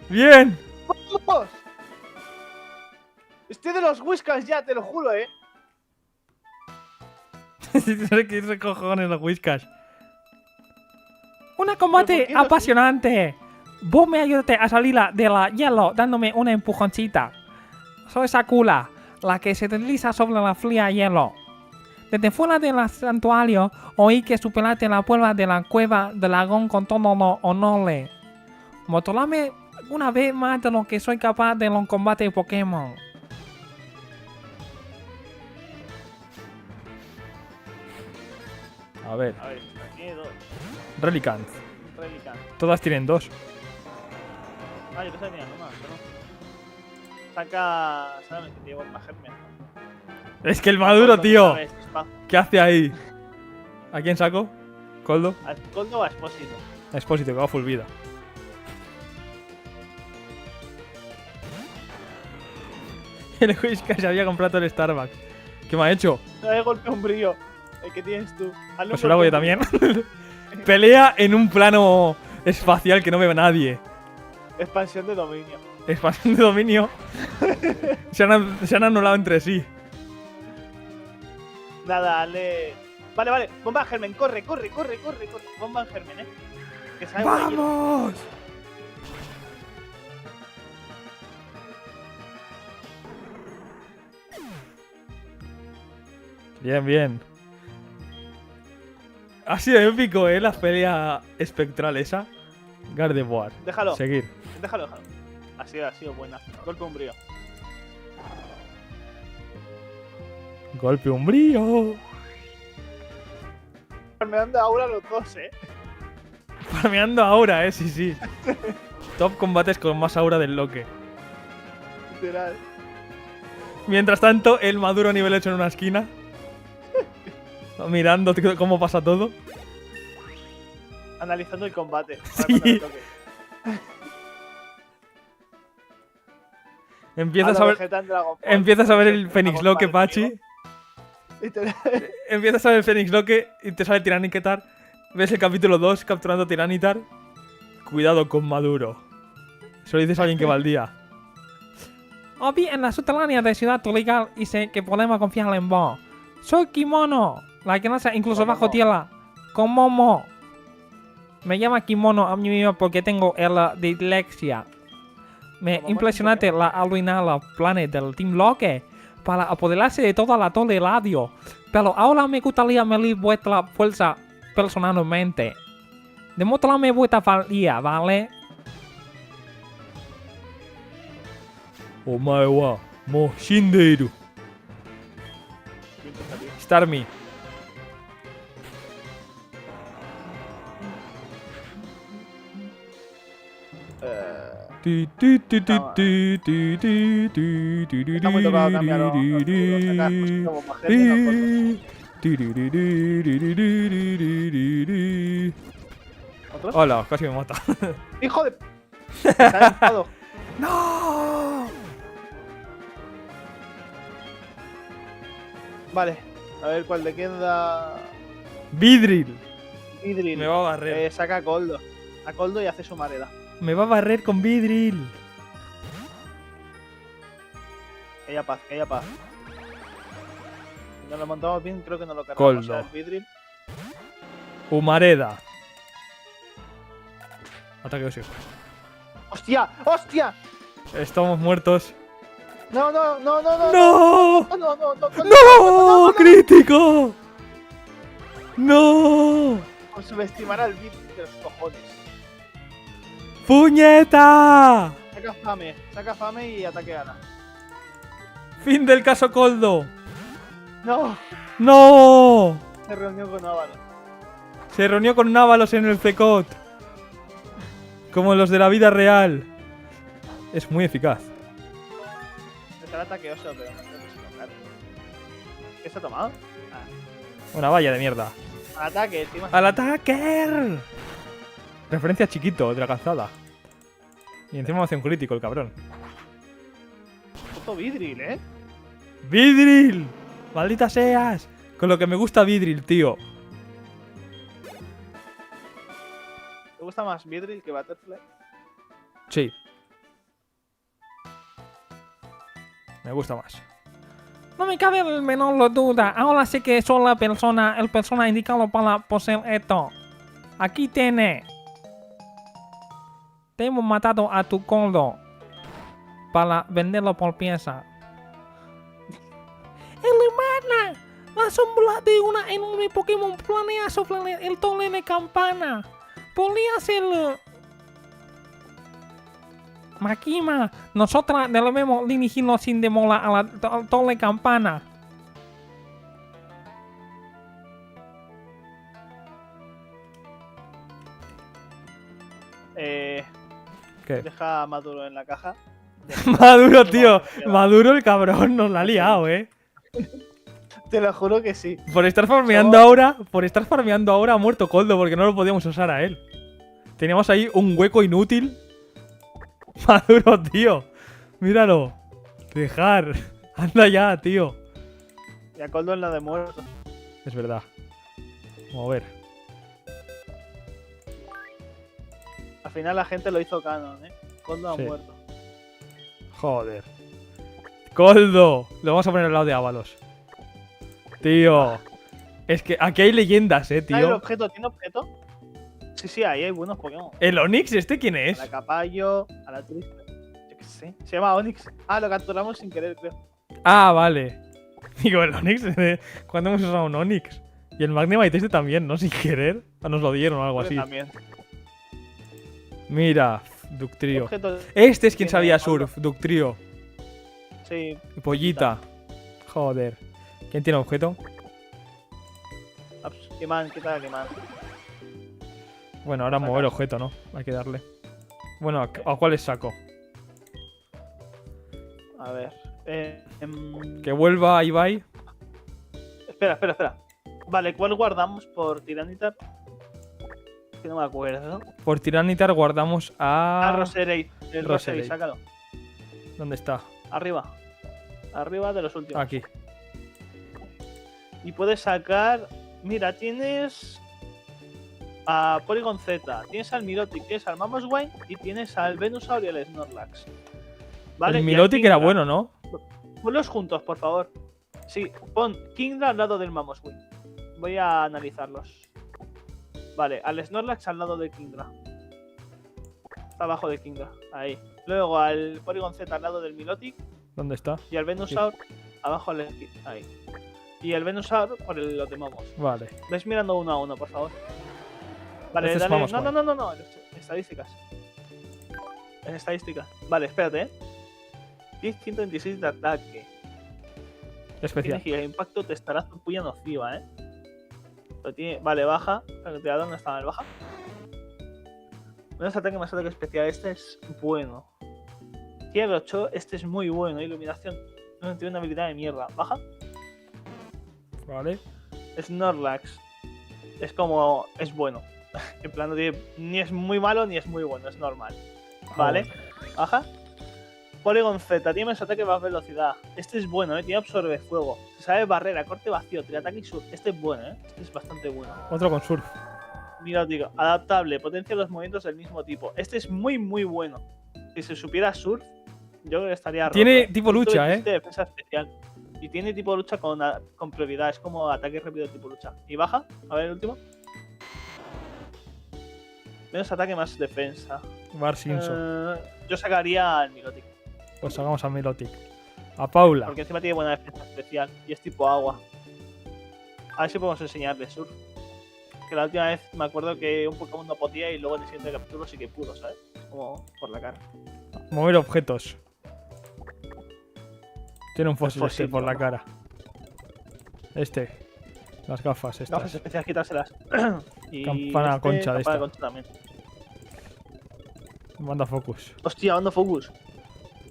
¡Bien! ¡Vamos! Estoy de los Whiskas ya, te lo juro, ¿Qué cojones los Whiskas? ¡Un ¿Pero por combate qué no apasionante! Vos me ayudaste a salir de la hielo dándome una empujoncita. Soy Sakura, la que se desliza sobre la fría hielo. Desde fuera del santuario, oí que superaste la prueba de la cueva del dragón con todo los honores. Mostrame una vez más de lo que soy capaz de los combates Pokémon. A ver, A ver, tiene 2. Relicanth. Un Relicanth. Todas tienen 2. Ah, yo pensaba que tenía nomás, pero no. Saca. ¿Sabes que te llevo el Magermen? Es que el Maduro, tío. ¿A ¿Qué hace ahí? ¿A quién saco? ¿Coldo? Coldo o a Espósito? Expósito, que va full vida. El Whiskas se había comprado el Starbucks. ¿Qué me ha hecho? No le golpea un brillo. El que tienes tú. Hazle un Pues lo hago yo golpe un también. Pelea en un plano espacial que no ve nadie. brillo. Expansión de dominio. Expansión de dominio. se han anulado entre sí. Nada, dale. Vale, vale. Bomba Germen, corre, corre, corre, corre, corre. Bomba Germen, Que sabe por ahí. ¡Vamos! Bien, bien. Ha sido épico, la pelea espectral esa. Gardevoir. Déjalo. Seguir. Déjalo, déjalo. Ha sido buena. Golpe un brillo. Golpe umbrío. Me dan de aura los dos, Farmeando aura, sí, sí. Top combates con más aura del loque. Literal. Mientras tanto, el Maduro nivel 8 en una esquina. Mirando cómo pasa todo. Analizando el combate. para Sí. cuando le toque. Empiezas A a lo ver, Vegeta en Dragon Ball, empiezas a ver el Dragon Phoenix Ball, Locke, enemigo. Pachi. Y te- Empiezas a ver el Phoenix Locke y te sale Tiranitar. Ves el capítulo 2 capturando Tiranitar. Cuidado con Maduro. Se lo dices a alguien que va al día. Hoy en la subterránea de Ciudad Legal y sé que podemos confiar en vos. Soy Kimono, la que nace incluso Komomo. bajo tierra. Komomo. Me llama Kimono a mí mismo porque tengo la dislexia. Me Komomo impresionante la arruinar los planes del Team Loque para apoderarse de toda la torre radio. Pero ahora me gustaría medir vuestra fuerza personalmente. Demostrame vuestra valía, ¿vale? Omae wa mo shindeiru. Starmie. Está muy tocado, cámbialo. Lo sacas, pues, como para gente, ¿Otro? Hola, casi me mata. ¡Hijo de! Se ha enfadado. ¡No! Vale, a ver cuál le queda. Vidril. Vidril. Me va a barrer. Saca a Coldo. A Coldo y hace su mareda. Me va a barrer con Vidril. Que haya paz, que haya paz. Si nos lo montamos bien, creo que no lo cargamos. Coldo. O sea, el Vidril. Humareda. Ataque de hijos. ¡Hostia! ¡Hostia! Estamos muertos. No, no, no, no, no. ¡No! No, no, no, no, ¡No! ¡Crítico! ¡No! Por subestimar al Vidril de los cojones. ¡Puñeta! Saca fame y ataque Ana. Fin del caso Coldo. No, ¡No! se reunió con Ávalo. Se reunió con Návalos en el CECOT. Como los de la vida real. Es muy eficaz. Está el ataque oso, pero no creo que se lo cargue. ¿Qué se ha tomado? Una valla de mierda. Al ataque, encima. ¡Al ataque! Referencia a chiquito de la calzada. Y encima me hace un crítico el cabrón. Puto Vidril, ¿eh? ¡Vidril! ¡Maldita seas! Con lo que me gusta Vidril, tío. ¿Te gusta más Vidril que Butterfly? Sí. Me gusta más. No me cabe el menor duda. Ahora sé que soy el persona indicado para poseer esto. Aquí tiene. Te hemos matado a tu Coldo para venderlo por pieza. Hermana, la sombra de una enorme Pokémon planea sobre el torre de campana. Podría ser Makima. Nosotras debemos dirigirnos sin demora a la torre campana. ¿Qué? Deja a Maduro en la caja. Maduro, tío. Maduro el cabrón nos la ha liado, Te lo juro que sí. Por estar farmeando ahora ha muerto Coldo porque no lo podíamos usar a él. Teníamos ahí un hueco inútil. Maduro, tío. Míralo. Dejar. Anda ya, tío. Y a Coldo en la de muerto. Es verdad. Vamos a ver. Al final la gente lo hizo canon, ¿eh? Coldo Sí. ha muerto. Joder. Coldo. Lo vamos a poner al lado de Ábalos. Tío. Es que aquí hay leyendas, ¿Hay el tío. objeto? ¿Tiene objeto? Sí, sí, ahí hay buenos Pokémon. ¿El Onix este quién A es? la Capallo, a la Triste. Yo qué sé. Se llama Onix. Ah, lo capturamos sin querer, creo. Ah, vale. Digo, el Onix. ¿Cuándo hemos usado un Onix? Y el Magnemite este también, ¿no? Sin querer. O nos lo dieron o algo Creo que así. también. Mira, Ductrio. Objeto- Este es quien tiene sabía Coldo. surf, Ductrio. Sí. Y Pollita. Joder. ¿Quién tiene objeto? Imán, ¿qué tal, Imán? Bueno, ahora mover objeto, ¿no? Hay que darle. Bueno, ¿a cuáles saco? A ver. Que vuelva Ibai. Espera. Vale, ¿cuál guardamos por Tiranitar? Que no me acuerdo. Por Tiranitar guardamos a... Roserade. El Roserade. Roserade, sácalo. ¿Dónde está? Arriba. Arriba de los últimos. Aquí. Y puedes sacar. Mira, tienes. A Porygon Z, tienes al Milotic, tienes al Mamoswine y tienes al Venusaur y al Snorlax. ¿Vale? El Y al Milotic era Kingdra. bueno, ¿no? Ponlos juntos, por favor. Sí, pon Kingdra al lado del Mamoswine. Voy a analizarlos. Vale, al Snorlax al lado de Kingdra. Está abajo de Kingdra, ahí. Luego al Porygon Z al lado del Milotic ¿Dónde está? y al Venusaur abajo ahí. Y el Venusaur por los de Momos. Vale. Ves mirando uno a uno, por favor. Vale, Este es dale. Mamoswine. No. En estadísticas. En estadísticas. Vale, espérate, 126 de ataque. Especial. Tiene impacto, te estará tu puya nociva, Vale, baja. ¿Dónde está el baja? Menos ataque, más ataque especial. Este es bueno. Tiene 8, este es muy bueno. Iluminación. No tiene una habilidad de mierda. Baja. Vale. Snorlax. Es como. Es bueno. En plan, no tiene- ni es muy malo ni es muy bueno, es normal. Vale. Baja. Porygon Z, tiene más ataque más velocidad. Este es bueno, tiene absorbe fuego. Se sabe barrera, corte vacío, tiene ataque y sur. Este es bueno, Este es bastante bueno. Otro con surf. Mira, os digo, adaptable, potencia los movimientos del mismo tipo. Este es muy, muy bueno. Si se supiera surf, yo creo que estaría roto, Tiene tipo lucha, 127 de defensa especial. Y tiene tipo lucha con prioridad, es como ataque rápido tipo lucha. Y baja, a ver el último. Menos ataque, más defensa. Bar Simpson. Yo sacaría al Milotic, Pues hagamos a Milotic. A Paula. porque encima tiene buena defensa especial y es tipo agua. A ver si podemos enseñarle surf. Que la última vez me acuerdo que un Pokémon no podía y luego en el siguiente capítulo sí que pudo, ¿sabes? Como por la cara. Mover objetos. Tiene un fósil fósil, este por la ¿no? cara. Este. Las gafas estas. Gafas especiales, quitárselas. Y Campana concha de campana esta. concha también. Manda focus. Hostia, dando focus.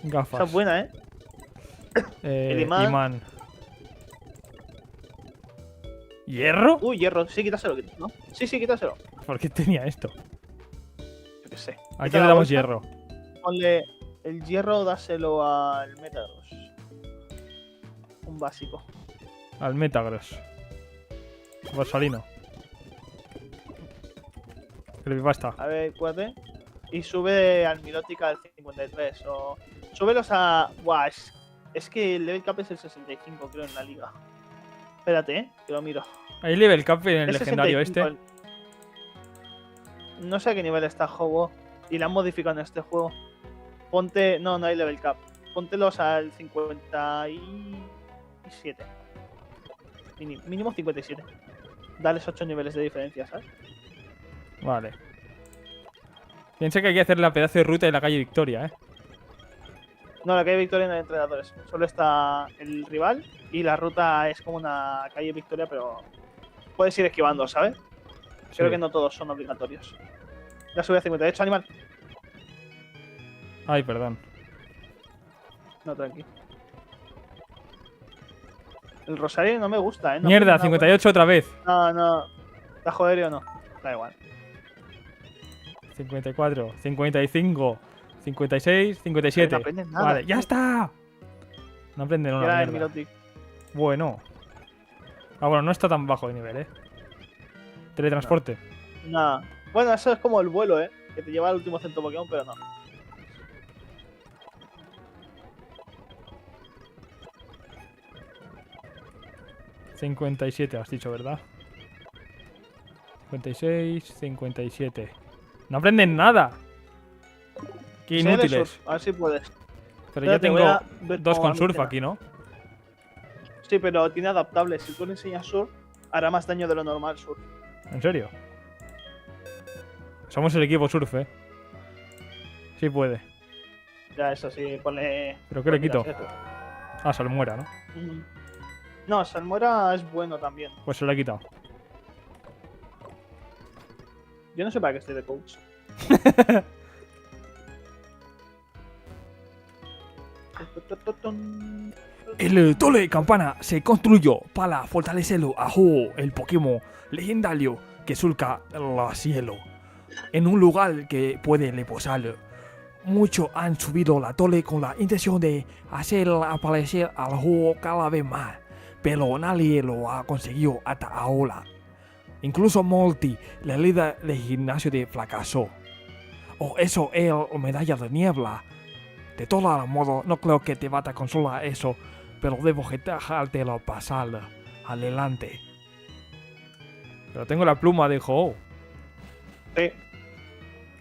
Gafas. Esa es buena, el imán. Imán. ¿Hierro? Uy, hierro. Sí, quítaselo, ¿no? Sí, quítaselo. ¿Por qué tenía esto? Yo qué sé. ¿A Quita quién le la damos bolsa, hierro? Ponle el hierro, dáselo al Metagross. Un básico. Al Metagross. Borsalino. Creepypasta. A ver, cuate. Y sube al Milotic al 53. O. Súbelos a. Buah, es que el level cap es el 65, creo, en la liga. Espérate, que lo miro. Hay level cap en el Es legendario 65. este. No sé a qué nivel está el juego. Y la han modificado en este juego. Ponte. No hay level cap. Póntelos al 57. Mínimo 57. Dales 8 niveles de diferencia, ¿sabes? Vale. Piensa que hay que hacer la pedazo de ruta de la calle Victoria, ¿eh? No, la calle Victoria no hay entrenadores. Solo está el rival y la ruta es como una calle Victoria, pero puedes ir esquivando, ¿sabes? Creo Sí. que no todos son obligatorios. Ya subí a 58, animal. Ay, perdón. No, tranqui. El Rosario no me gusta, No Mierda, no, 58 otra vez. No. ¿Está joder o no? Da igual. 54, 55, 56, 57. No aprendes nada, Vale, ya tío. está. No aprenden una Era el mierda. Milotic. Bueno. Ah, bueno, no está tan bajo de nivel, ¿eh? Teletransporte. Nada. Bueno, eso es como el vuelo, que te lleva al último centro Pokémon, pero no. $57 has dicho, ¿verdad? 56, 57. No aprenden nada. Qué Enséñale inútiles. surf, a ver si puedes. Pero ya Espérate, voy tengo a ver dos cómo con surf funciona. aquí, ¿no? Sí, pero tiene adaptable. Si tú le enseñas surf, hará más daño de lo normal surf. ¿En serio? Somos el equipo surf, ¿eh? Sí puede. Ya, eso sí, ponle. ¿Pero qué le quito? Eso. Ah, Salmuera, ¿no? No, Salmuera es bueno también. Pues se lo he quitado. Yo no sé para qué estoy de coach. El Tole Campana se construyó para fortalecer el Pokémon legendario que surca el cielo. en un lugar que puede reposar. Muchos han subido la torre con la intención de hacer aparecer al juego cada vez más, pero nadie lo ha conseguido hasta ahora. Incluso Morty, la líder del gimnasio, de fracasó. O eso es la medalla de niebla. De todos modos, no creo que te bata consolar eso, pero debo dejártelo pasar. Adelante. Pero tengo la pluma de Ho. Sí.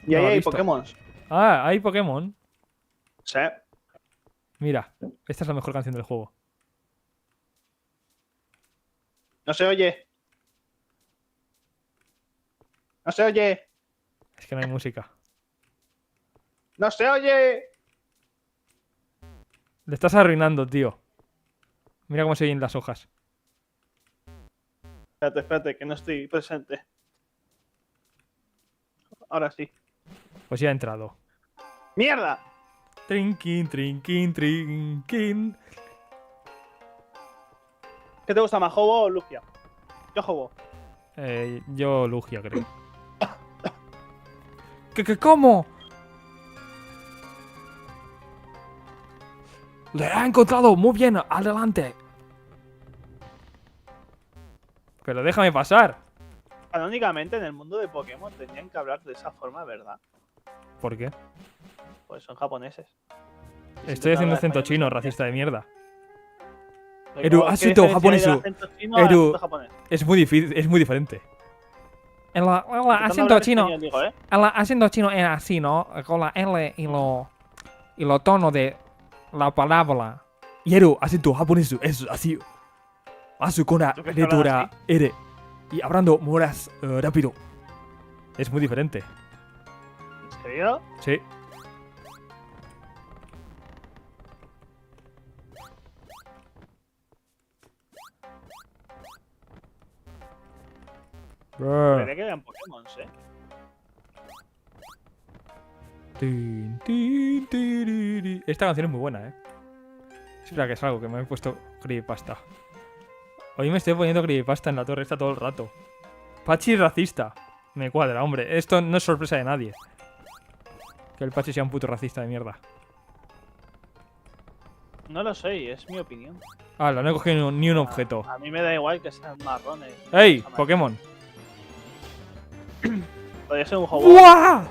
Y No ahí lo he hay visto. Pokémon. Ah, hay Pokémon. Sí. Mira, esta es la mejor canción del juego. No se oye. No se oye. Es que no hay música. No se oye. Le estás arruinando, tío. Mira cómo se oyen las hojas. Espérate, que no estoy presente. Ahora sí. Pues ya ha entrado. ¡Mierda! Trinquín, trinquín, trinquín. ¿Qué te gusta más, Hobo o Lugia? Yo Hobo. Yo Lugia, creo. ¿Cómo? Le ha encontrado muy bien, adelante. Pero déjame pasar. Canónicamente en el mundo de Pokémon tenían que hablar de esa forma, ¿verdad? ¿Por qué? Pues son japoneses. Y si Estoy intentan haciendo hablar acento español, chino, no racista de mierda. sé. Eru, ¿Qué has sido diferencia hay japonés, del Eru. acento chino al Eru. acento japonés? Es muy diferente. El Intentando acento hablar chino. español, digo, ¿eh? El acento chino es así, ¿no? Con la L y los tonos de la palabra. Y Eru, acento japonés es así. Asu con la ¿Tú crees que hablan letra R. Y hablando moras rápido. Es muy diferente. ¿En serio? Sí. Debería que vean Pokémon, ¿eh? Tin, tin, tiriri. Esta canción es muy buena, Espera, que es algo que me he puesto creepypasta. Hoy me estoy poniendo creepypasta en la torre esta todo el rato. Pachi racista. Me cuadra, hombre. Esto no es sorpresa de nadie. Que el Pachi sea un puto racista de mierda. No lo sé, es mi opinión. Ah, no he cogido ni un objeto. A mí me da igual que sean marrones. ¡Ey! O sea, Pokémon. Podría ser un Hobo. ¡Buah!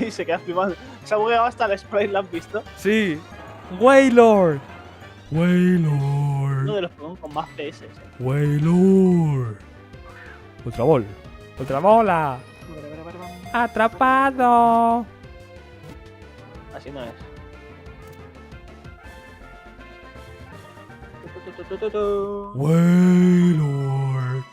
Y se queda flipando. Se ha bugueado hasta el sprite, ¿lo han visto? Sí. Wailord. Uno Wailord. de los Pokémon con más PS. Wailord. Ultra Ball. Ultra Bola. ¡Atrapado! Así no es. Wailord.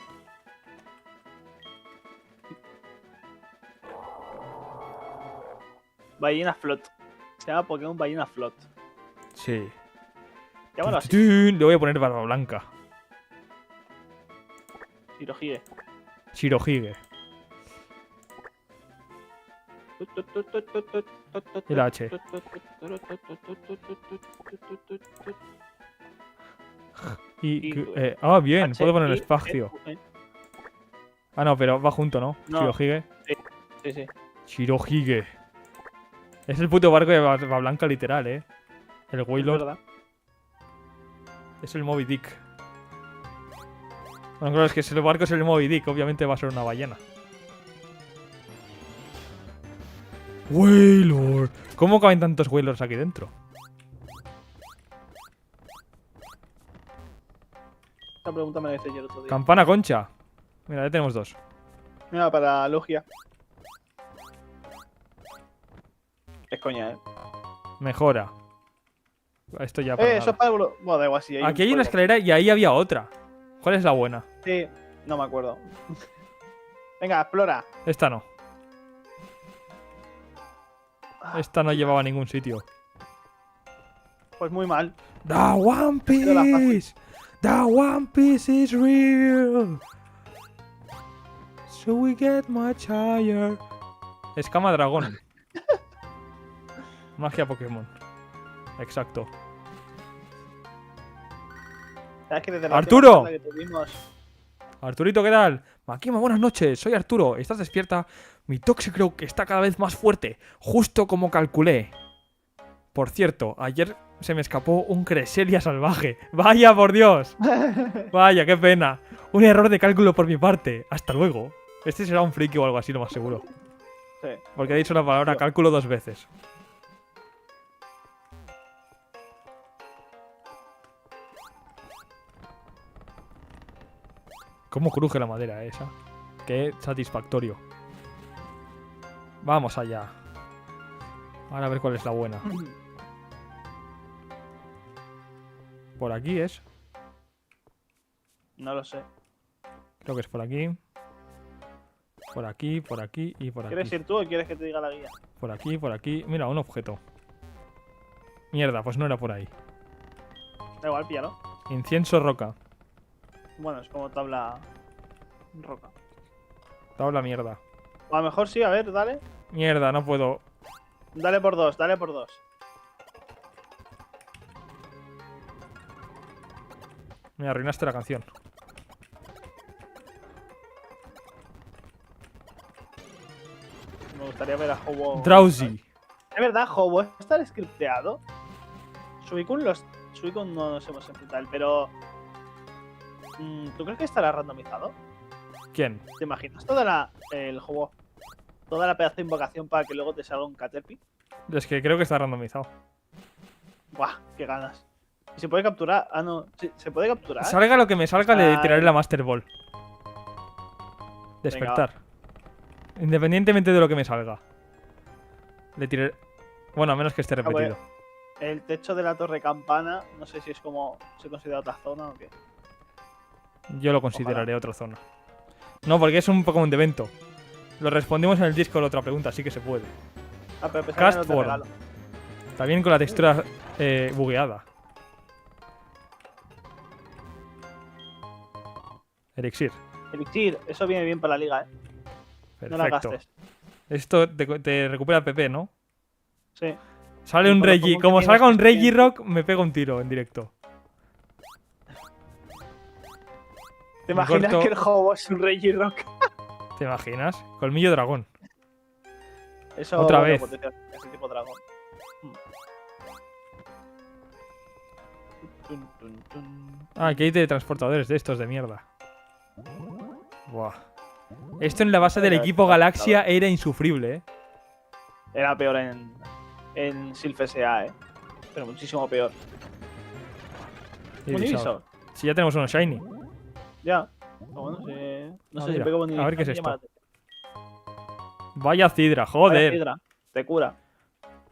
Ballena Flot. Se llama Pokémon Ballena Flot. Sí. Llámalo así. Le voy a poner barba blanca. Hirohige. Shirohige. Y la H. Bien. Puedo poner espacio. Ah, no, pero va junto, ¿no? No. Shirohige. Sí, sí. Shirohige. Es el puto barco de barba blanca, literal, El Es Wailord verdad. es el Moby Dick. Bueno, claro, es que si el barco es el Moby Dick, obviamente va a ser una ballena. Wailord. ¿Cómo caben tantos Wailords aquí dentro? Esta pregunta me la hice yo el otro día. Campana concha. Mira, ya tenemos dos. Mira, para Lugia. Es coña, Mejora. Esto ya para eso nada. es para... Bueno, da igual si Aquí hay una un escalera y ahí había otra. ¿Cuál es la buena? Sí, no me acuerdo. Venga, explora. Esta no. Esta no llevaba a ningún sitio. Pues muy mal. The One Era la fácil. Piece. The One Piece is real. So we get much higher. Escama dragón. Magia Pokémon. Exacto. ¿Sabes que desde la ¡Arturo! última charla que tuvimos... Arturito, ¿qué tal? Makima, buenas noches. Soy Arturo. ¿Estás despierta? Mi Toxicroak está cada vez más fuerte. Justo como calculé. Por cierto, ayer se me escapó un Cresselia salvaje. ¡Vaya, por Dios! Vaya, qué pena. Un error de cálculo por mi parte. Hasta luego. Este será un friki o algo así, lo más seguro. Sí. Porque he dicho la palabra cálculo 2 veces. ¿Cómo cruje la madera esa? Qué satisfactorio. Vamos allá. Ahora a ver cuál es la buena. Por aquí es. No lo sé. Creo que es por aquí. Por aquí, por aquí y por ¿Quieres aquí. ir tú o quieres que te diga la guía? Por aquí, por aquí. Mira, un objeto. Mierda, pues no era por ahí. Da igual, píllalo. Incienso roca. Bueno, es como tabla roca. Tabla mierda. O a lo mejor sí, a ver, dale. Mierda, no puedo. Dale por dos, dale por dos. Me arruinaste la canción. Me gustaría ver a Hobo. Drowsy. ¿Es verdad, Hobo? ¿Está scripteado? Suicune no nos hemos enfrentado, a él, pero... ¿Tú crees que estará randomizado? ¿Quién? ¿Te imaginas el Hobo? Toda la pedazo de invocación para que luego te salga un Caterpie. Es que creo que está randomizado. Buah, qué ganas. ¿Y se puede capturar? Ah, no. ¿Se puede capturar? Salga lo que me salga, le Ay. tiraré la Master Ball. Despertar. Independientemente de lo que me salga. Le tiraré. Bueno, a menos que esté repetido. El techo de la torre campana, no sé si es como... ¿Se considera otra zona o qué? Yo lo consideraré otra zona. No, porque es un Pokémon de evento. Lo respondimos en el Discord otra pregunta, así que se puede. Ah, pero pensaba que no te Castform. regalo. También con la textura bugueada. Elixir. Elixir, eso viene bien para la liga, No la Perfecto. gastes. Esto te recupera el PP, ¿no? Sí. Sale Y un por los Reggie. Pokémon Como que salga un tienes, Regirock, me pega un tiro en directo. ¿Te Me imaginas corto- que el Hobo es un Regirock? ¿Te imaginas? Colmillo dragón. Eso, Otra vez. potencia, ese tipo dragón. Tun, tun, tun. Ah, que hay teletransportadores de estos de mierda. Buah. Esto en la base del equipo Galaxia era insufrible, Era peor en Silph SA, Pero muchísimo peor. Y Un Irisao. Irisao. Si ya tenemos uno Shiny. Ya. Pero bueno, no Ah, sé si mira. pego un A ver qué es Irisao, esto. Vaya Cidra, Vaya joder. Sidra, te cura.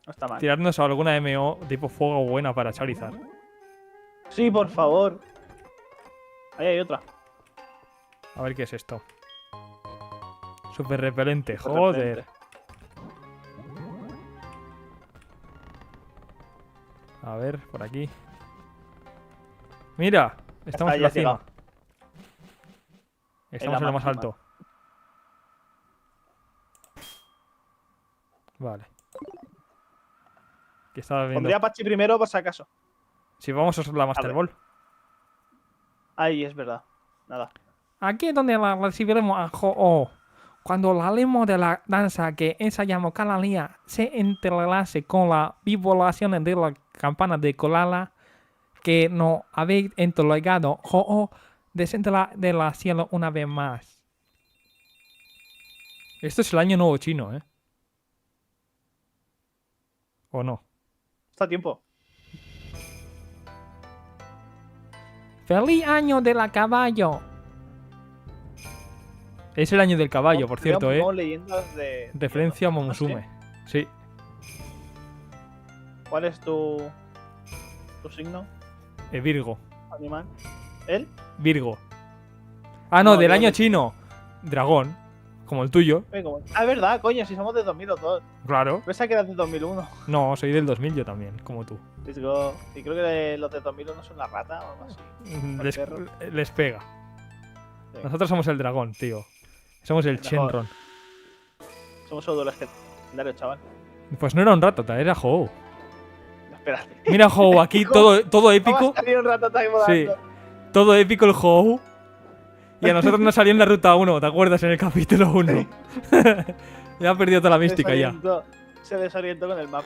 No está mal. Tirarnos a alguna MO tipo fuego buena para Charizard. Sí, por favor. Ahí hay otra. A ver qué es esto. Super repelente, Super joder. repelente. A ver, por aquí. Mira, estamos Ah, en ya la has cima. llegado. Estamos en lo más máxima. alto. Vale. ¿Qué estaba viendo? Pondría a Pachi primero por si acaso. Si vamos a usar la Master ver. Ball. Ahí es verdad. Nada. Aquí es donde la recibiremos a Ho-Oh. Cuando la ritmo de la danza que ensayamos cada día se entrelace con la vibración de la campana de Kolala que nos habéis entregado, Ho-Oh descenderá del cielo una vez más. Esto es el año nuevo chino, ¿eh? ¿O no? Está a tiempo. ¡Feliz año de la caballo! Es el año del caballo, por cierto, ¿eh? Tenemos leyendas de... Referencia a ¿Ah, sí? Momosume. Sí. ¿Cuál es tu signo Virgo. animal? ¿Él? Virgo. Ah, no, No, del digo año de- chino. Dragón. Como el tuyo. Ah, es verdad, coño, si somos de 2002. Claro. Pensaba que eras de 2001. No, soy del 2000 yo también, como tú. Let's go. Y creo que los de 2001 son la rata o algo así. Les, perro. les pega. Sí. Nosotros somos el dragón, tío. Somos el Mejor. Shenron. Somos solo legendarios, chaval. Pues no era un Rattata, era Ho. Espérate. Mira Ho, aquí todo ¿Cómo épico. ha salido un ratata ahí volando? Sí. Todo épico el Ho. Y a nosotros nos salió en la ruta 1, ¿te acuerdas? En el capítulo 1. Ya ha perdido toda la mística ya. Se desorientó con el map.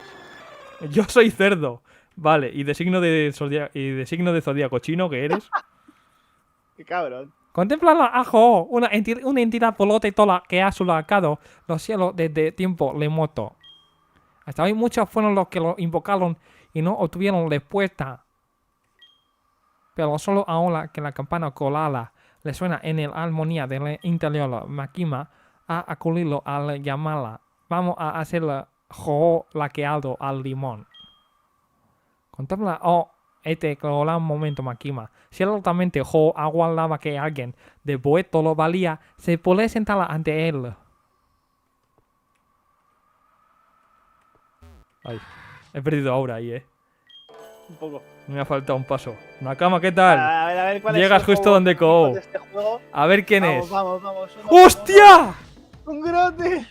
Yo soy cerdo. Vale, y de signo de zodíaco chino que eres. Qué cabrón. Contempla la Ajo, una entidad polote-tola que ha surcado los cielos desde tiempo remoto. Hasta hoy muchos fueron los que lo invocaron y no obtuvieron respuesta. Pero solo ahora que la campana colada le suena en la armonía del interior Makima ha acudido al llamarla. Vamos a hacerle jo laqueado al limón. Contempla este gran momento Makima. Ciertamente jo aguardaba que alguien de vuelto lo valía se puede sentar ante él. Ay, he perdido aura ahí, Un poco. Me ha faltado un paso. Nakama, ¿qué tal? A ver, ¿cuál es Llegas el justo juego donde Kou. de este juego? A ver quién Vamos, es. vamos. ¡Hostia! ¡Un grote!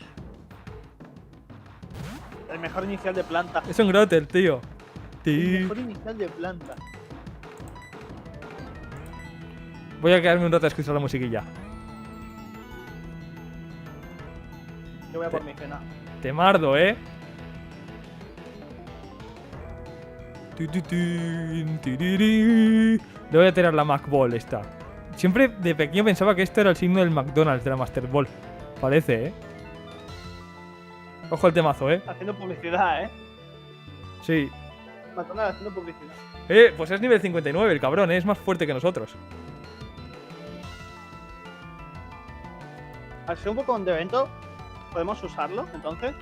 El mejor inicial de planta. Es un Grotel, tío. El mejor inicial de planta. Voy a quedarme un rato a escuchar la musiquilla. Yo voy a por mi cena. Te mardo, Le voy a tirar la McBall esta. Siempre de pequeño pensaba que esto era el signo del McDonald's de la Master Ball. Parece, Ojo el temazo, Haciendo publicidad, Sí. McDonald's haciendo publicidad. Pues es nivel 59 el cabrón, Es más fuerte que nosotros. Al ser un Pokémon de evento, ¿podemos usarlo entonces?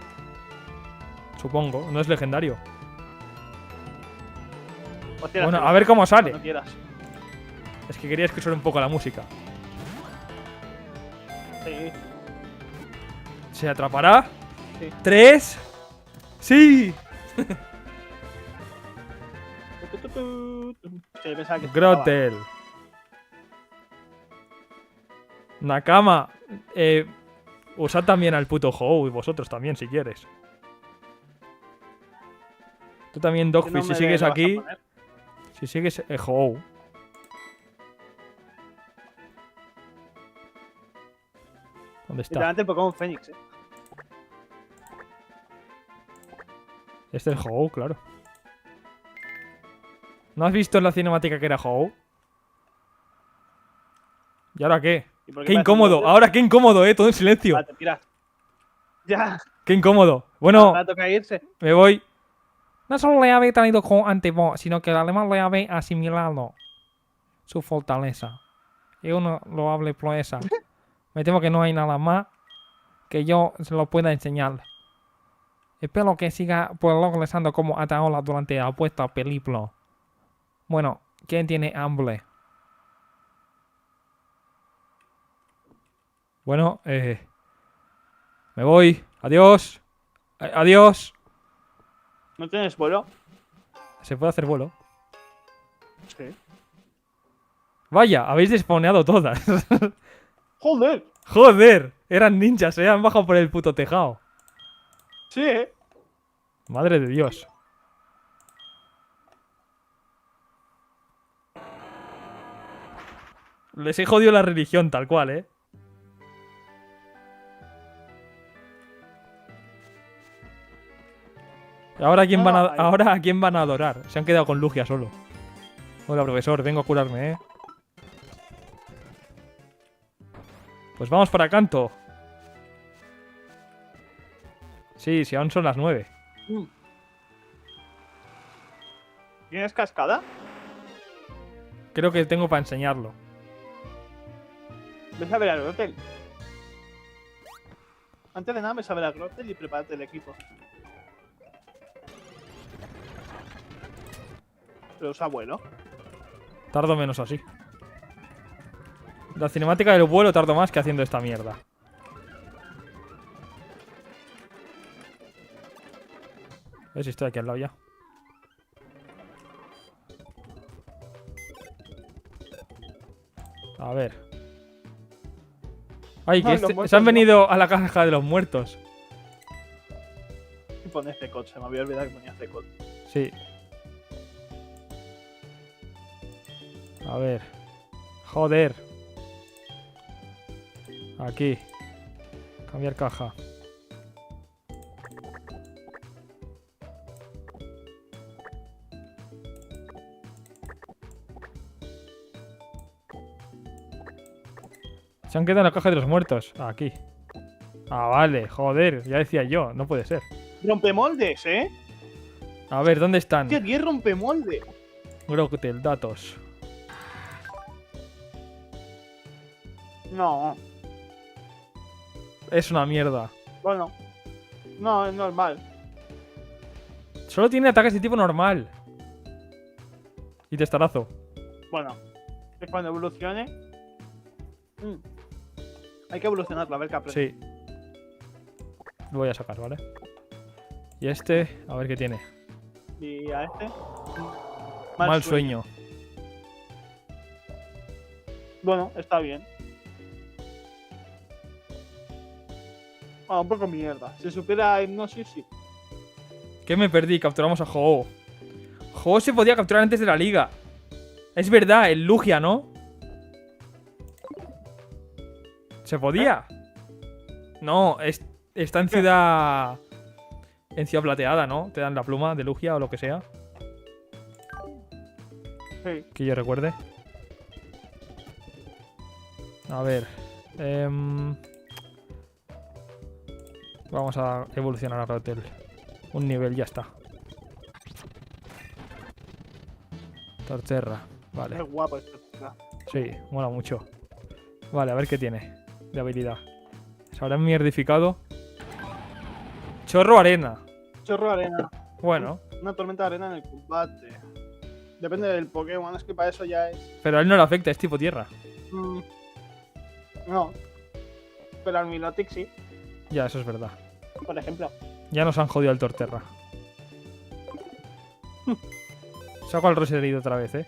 Supongo, no es legendario. O tiras Bueno, tú, a ver cómo sale. cuando quieras. Es que quería escuchar un poco la música. Sí. ¿Se atrapará? Sí. 3. ¡Sí! Sí, yo pensaba que Grotel. Nakama. Usad también al puto Hou y vosotros también si quieres. Tú también, ¿Qué Dogfish, si nombre sigues le vas a aquí. poner? Si sigues Hou. ¿Dónde está? Literalmente el Pokémon Fénix, Este es Hou, claro. ¿No has visto en la cinemática que era Hou? ¿Y ahora qué? ¿Y por ¡Qué parece incómodo! un Ahora qué incómodo, todo en silencio. Vale, te tiras. Ya. ¡Qué incómodo! Bueno, Ahora toca irse. me voy. No solo le había traído con ante vos, sino que además le había asimilado su fortaleza. Y una loable proeza. Me temo que no hay nada más que yo se lo pueda enseñar. Espero que siga progresando como hasta ahora durante la puesta película. Bueno, ¿quién tiene hambre? Bueno, me voy. Adiós. Adiós. ¿No tienes vuelo? ¿Se puede hacer vuelo? Sí. Vaya, habéis despawneado todas. ¡Joder! Joder, eran ninjas, han bajado por el puto tejado. Sí, Madre de Dios. Les he jodido la religión tal cual, ¿Ahora a quién No, van a, ahí. ahora a quién van a adorar? Se han quedado con Lugia solo. Hola, profesor, vengo a curarme, Pues vamos para Canto. Sí, aún son las 9. ¿Tienes cascada? Creo que tengo para enseñarlo. Ves a ver al Grotel. Antes de nada, ves a ver al Grotel y prepárate el equipo. Pero usa vuelo. Tardo menos así. La cinemática del vuelo tardo más que haciendo esta mierda. A ver si estoy aquí al lado ya. A ver. Ay, que Ay, los se muertos han no. venido a la caja de los muertos. Y pone Cod, se me había olvidado que ponía Cod. Sí. A ver. Joder. Aquí. Cambiar caja. Se han quedado en la caja de los muertos. Aquí. Ah, vale. Joder, ya decía yo. No puede ser. Rompemoldes, ¿eh? A ver, ¿dónde están? Hostia, 10 rompemoldes. Groctel, datos. No, Es una mierda. bueno. No, es normal. Solo tiene ataques de tipo normal. Y testarazo. Bueno, es cuando evolucione. Hay que evolucionarlo, a ver qué aprende. Sí. Lo voy a sacar, ¿vale? Y este, a ver qué tiene. Y a este. Mal sueño. Bueno, está bien. Ah, un poco mierda. Si supiera hipnosis, sí. ¿Qué me perdí? Capturamos a Ho-Oh. Ho-Oh se podía capturar antes de la liga. Es verdad, el Lugia, ¿no? ¿Se podía? No, está en ciudad... En ciudad plateada, ¿no? Te dan la pluma de Lugia o lo que sea. Sí. Que yo recuerde. A ver. Vamos a evolucionar a Rotel. Un nivel, ya está. Torterra. Vale. Es guapo esto. Sí, mola mucho. Vale, a ver qué tiene de habilidad. ¿Se habrá mierdificado? Chorro arena. Chorro de arena. Bueno, Una tormenta de arena en el combate. Depende del Pokémon, es que para eso ya es. pero a él no le afecta, es tipo tierra. No. Pero al Milotic sí, Ya, eso es verdad. por ejemplo. Ya nos han jodido al Torterra. Saco al Rose herido otra vez, ¿eh?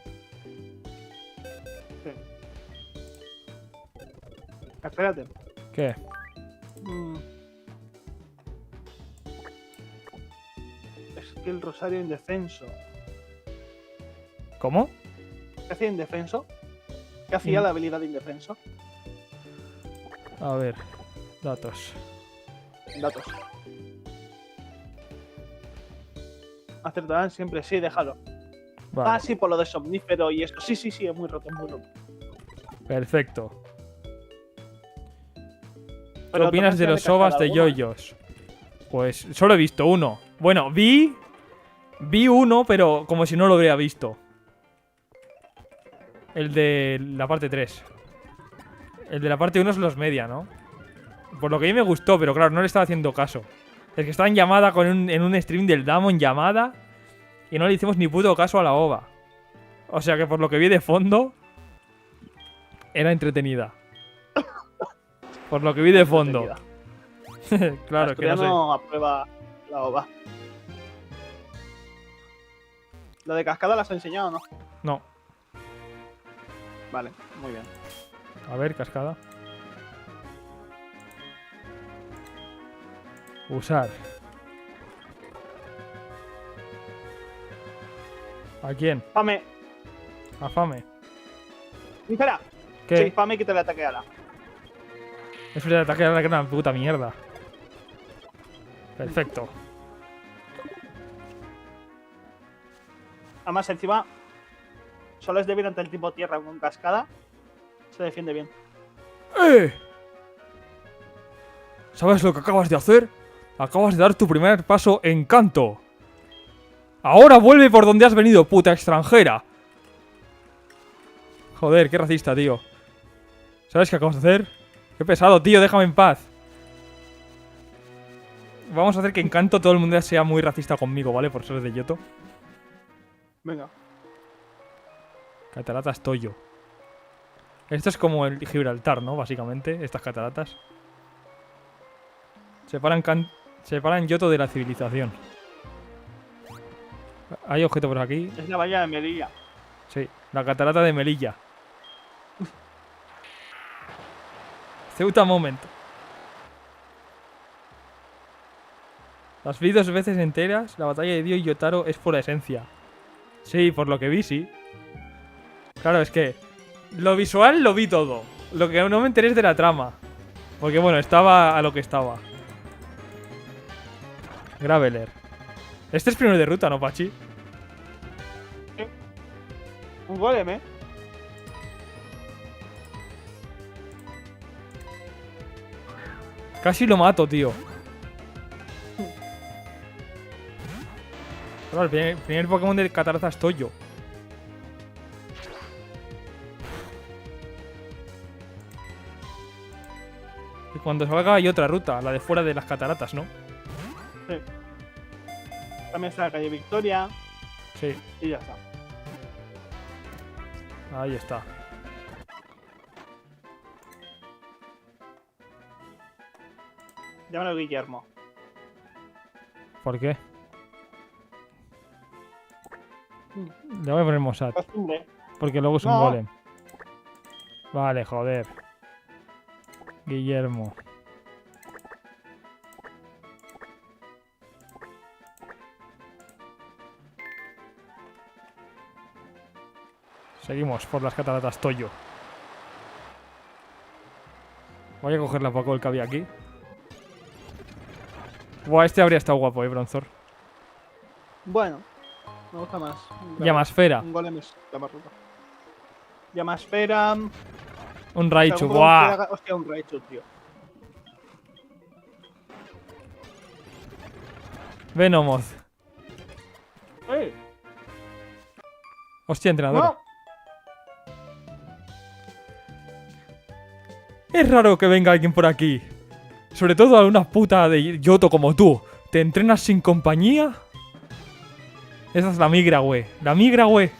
Espérate. ¿Qué? Es que el Rosario indefenso. ¿Cómo? ¿Qué hacía indefenso? ¿Qué hacía la habilidad de indefenso? A ver, datos. Datos. Acertarán siempre, sí, déjalo. Vale, Ah, sí, por lo de somnífero y esto. Sí, sí, sí, es muy roto, es muy roto. perfecto. ¿Qué Pero opinas de tormenta los sobas de cascada, ¿alguno? yoyos? Pues solo he visto uno. Bueno, vi uno, pero como si no lo hubiera visto. El de la parte 3. El de la parte 1 es los media, ¿no? Por lo que a mí me gustó, pero claro, no le estaba haciendo caso. Es que estaba en llamada en un stream del Damo en llamada y no le hicimos ni puto caso a la OVA. O sea que por lo que vi de fondo era entretenida. Por lo que vi de fondo. Claro, es que no sé. Asturiano aprueba la OVA. ¿Lo de cascada las has enseñado o no? No. Vale, muy bien. A ver, cascada. Usar. ¿A quién? Fame. A Fame. Espera. ¿Qué? Sí, Fame quita el ataque a la. Es un ataque a la que era una puta mierda. Perfecto. Además, encima, solo es débil ante el tipo tierra con cascada. Se defiende bien. ¡Eh! ¿Sabes lo que acabas de hacer? Acabas de dar tu primer paso en canto. Ahora vuelve por donde has venido, puta extranjera. Joder, qué racista, tío. ¿Sabes qué acabas de hacer? Qué pesado, tío, déjame en paz. Vamos a hacer que en canto todo el mundo sea muy racista conmigo, ¿vale? Por ser de Yoto. Venga. Cataratas Toyo. Esto es como el Gibraltar, ¿no? Básicamente, estas cataratas. Separan Yoto de la civilización. Hay objeto por aquí. Es la valla de Melilla. Sí, la catarata de Melilla. Ceuta Moment. Las vi 2 veces enteras. La batalla de Dio y Yotaro es pura esencia. Sí, por lo que vi, sí. Claro, es que lo visual lo vi todo. Lo que no me enteré es de la trama. Porque bueno, estaba a lo que estaba. Graveler. Este es primero de ruta, ¿no, Pachi? Un golem, ¿eh? Casi lo mato, tío. Claro, el primer Pokémon de Cataratas estoy yo. Y cuando salga hay otra ruta, la de fuera de las cataratas, ¿no? Sí. También está la calle Victoria Sí, y ya está. ahí está. Llámalo Guillermo. ¿Por qué? Le voy a poner Mossad, Costumbre. porque luego es un No. golem. Vale, joder. Guillermo. Seguimos por las cataratas Toyo. Voy a coger la Pokéball que había aquí. Buah, este habría estado guapo, Bronzor. Bueno, me gusta más. Llamasfera. Un golem es la más ruta. Llamasfera. Un Raichu, Algún buah. Pokémon que haga- Hostia, un Raichu, tío. Venomoth. ¡Ey! Hostia, entrenador. ¡No! Es raro que venga alguien por aquí. Sobre todo a una puta de Yoto como tú. ¿Te entrenas sin compañía? Esa es la migra, güey. La migra, güey.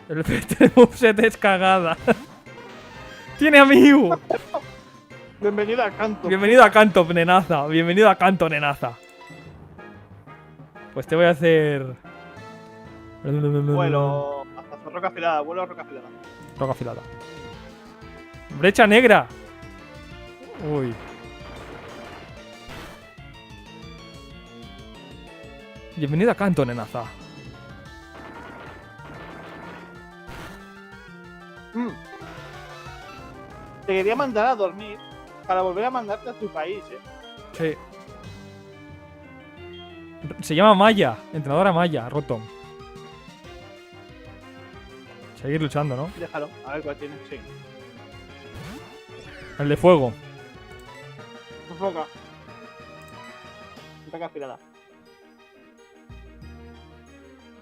El moveset es cagada. ¡Tiene a Mew! Bienvenido a Canto. Bienvenido a Canto, nenaza. Bienvenido a Canto, nenaza. Pues te voy a hacer... Vuelo hasta roca afilada, vuelo a roca afilada. Roca afilada. Brecha negra. Uy. Bienvenido a Canto, nenaza. Te quería mandar a dormir para volver a mandarte a tu país, Sí. Se llama Maya. Entrenadora Maya, Rotom. Seguir luchando, ¿no? Déjalo, a ver cuál tienes. Sí. El de fuego. Roca. Roca afilada.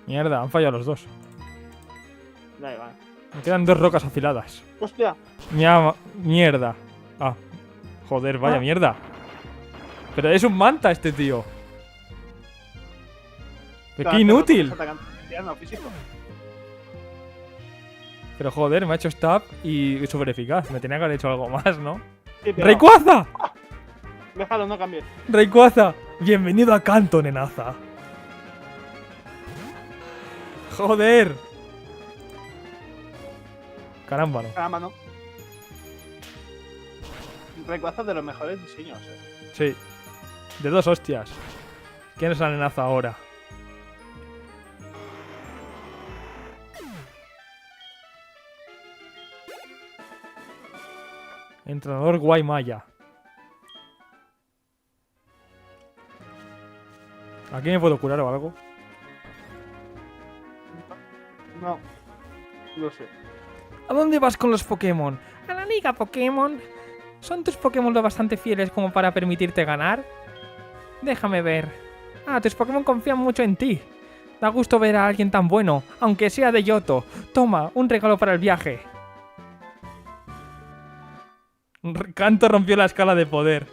Mierda, han fallado los dos. Da igual. Me quedan dos rocas afiladas. Hostia, Mierda. Ah. Joder, vaya Ah. mierda. Pero es un manta este tío. Pero qué inútil. No, físico. Pero joder, me ha hecho stab y súper eficaz. Me tenía que haber hecho algo más, ¿no? Sí, pero ¡Rayquaza! déjalo, no cambies. ¡Rayquaza! Bienvenido a Canto, nenaza. ¡Joder! Caramba, no. Caramba, no. Rayquaza de los mejores diseños, Sí. De dos hostias. ¿Quién es la nenaza ahora? Entrenador Guaymaya. ¿Aquí me puedo curar o algo? No. Lo sé. ¿A dónde vas con los Pokémon? A la liga Pokémon. ¿Son tus Pokémon lo bastante fieles como para permitirte ganar? Déjame ver. Ah, tus Pokémon confían mucho en ti. Da gusto ver a alguien tan bueno, aunque sea de Yoto. Toma, un regalo para el viaje. Canto rompió la escala de poder.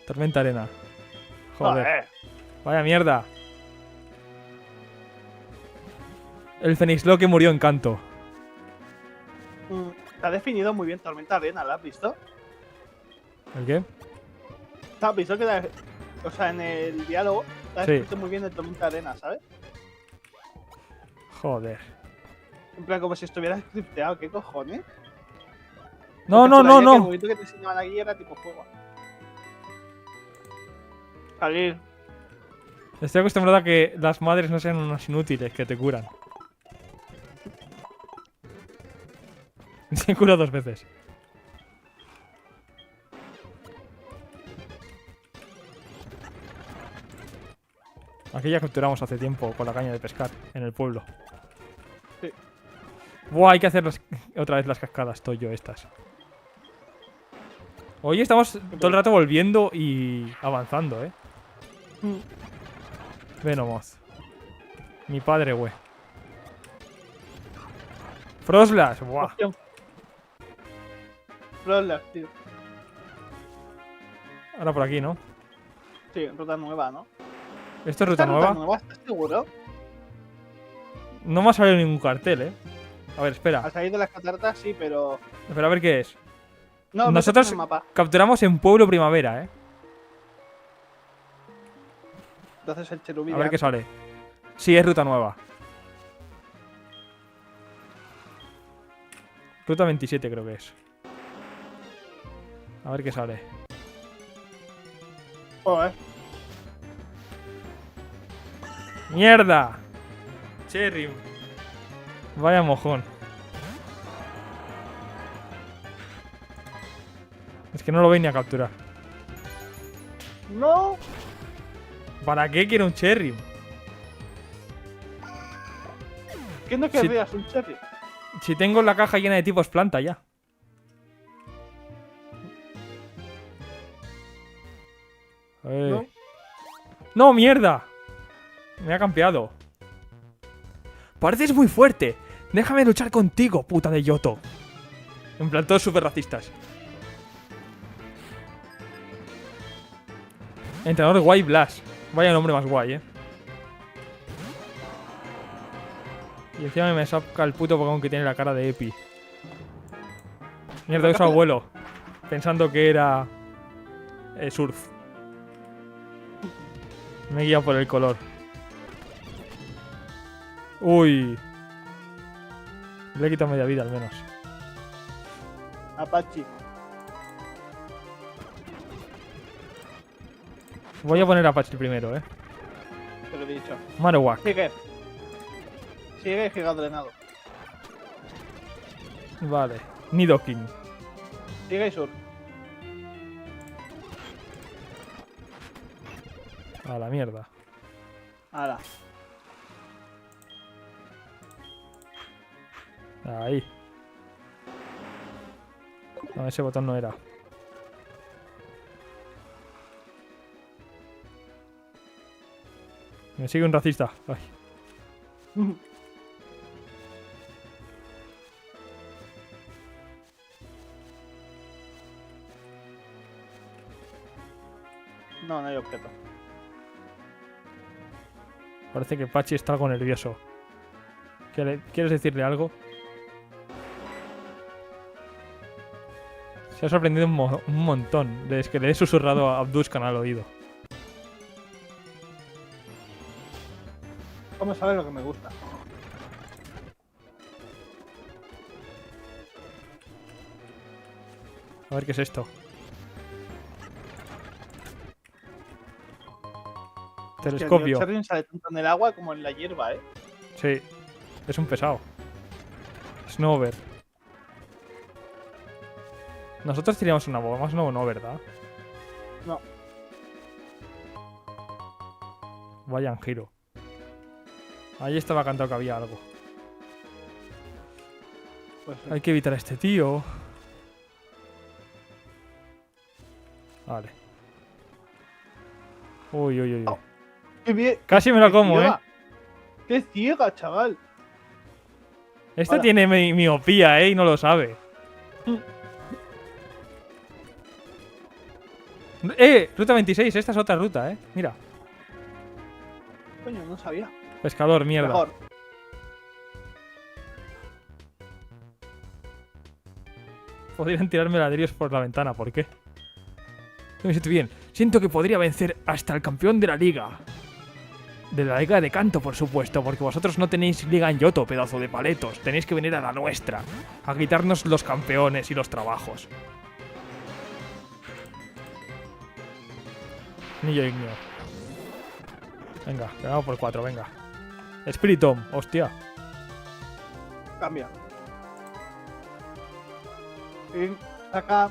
Tormenta arena. Joder. Vaya mierda. El Fénix Loque murió en Canto. Te ha definido muy bien Tormenta Arena, ¿la has visto? ¿El qué? ¿Te has visto que o sea, en el diálogo te has Sí. escrito muy bien el Tormenta Arena, ¿sabes? Joder. En plan, como si estuviera scripteado, ¿qué cojones? No, Porque no, no, juraría que El no. movimiento que te enseñaban aquí era tipo fuego. Salir. Estoy acostumbrado a que las madres no sean unas inútiles que te curan. Se curó 2 veces. Aquí ya capturamos hace tiempo con la caña de pescar en el pueblo. Sí. Buah, hay que hacer otra vez las cascadas, Toyo, estas. Hoy estamos todo el rato volviendo y avanzando, ¿eh? Venomoth. Mi padre, güey. Frostlass, buah. Hostia. Roller, tío. Ahora por aquí, ¿no? Sí, ruta nueva, ¿no? ¿Esto es ruta nueva? ¿Estás seguro? No me ha salido ningún cartel, ¿eh? A ver, espera. Al salir de las cataratas, sí, pero. Espera a ver qué es. No, Nosotros en el mapa. capturamos en Pueblo Primavera, ¿eh? Entonces el cherubí. A ver qué sale. Sí, es ruta nueva. Ruta 27 creo que es. A ver qué sale. Joder. ¡Mierda! Cherry. Vaya mojón. Es que no lo voy ni a capturar. No. ¿Para qué quiero un cherry? ¿Qué no querrías un cherry? Si tengo la caja llena de tipos planta ya. ¿No? ¡No, mierda! Me ha campeado. Pareces muy fuerte. Déjame luchar contigo, puta de Yoto. En plan, todos súper racistas. Entrenador guay Blas. Vaya nombre más guay, Y encima me saca el puto Pokémon que tiene la cara de Epi. Mierda, es su abuelo. Pensando que era... Surf. Me he guiado por el color. Uy. Le he quitado media vida al menos. Apache. Voy a poner a Apache primero, Te lo he dicho. Marowak. Sigue. Sigue Giga Drenado. Vale. Nidoking. Sigue y sur. A la mierda. Ahora. Ahí. No, ese botón no era. Me sigue un racista. Ay. No, no hay objeto. Parece que Pachi está algo nervioso. ¿Quieres decirle algo? Se ha sorprendido un montón desde que le he susurrado a Abduskan al oído. ¿Cómo sabes lo que me gusta? A ver qué es esto. Telescopio. El Cherry sale tanto en el agua como en la hierba, Sí. Es un pesado. Snover. Nosotros teníamos una bomba, no, ¿verdad? No. Vayan giro. Ahí estaba cantado que había algo. Pues sí. Hay que evitar a este tío. Vale. Uy, uy, uy. Oh. ¡Qué bien! Casi me lo ¡Qué como, ciega! ¡Qué ciega, chaval! Esta Hola. tiene miopía, y no lo sabe. Ruta 26, esta es otra ruta, Mira. Coño, no sabía. Pescador, mierda. Mejor. Podrían tirarme ladrillos por la ventana, ¿por qué? No me siento bien. Siento que podría vencer hasta el campeón de la liga. De la liga de canto, por supuesto, porque vosotros no tenéis liga en Yoto, pedazo de paletos. Tenéis que venir a la nuestra, a quitarnos los campeones y los trabajos. Niño ignio. Venga, pegamos por 4, venga. Spiritomb, hostia. Cambia. Y saca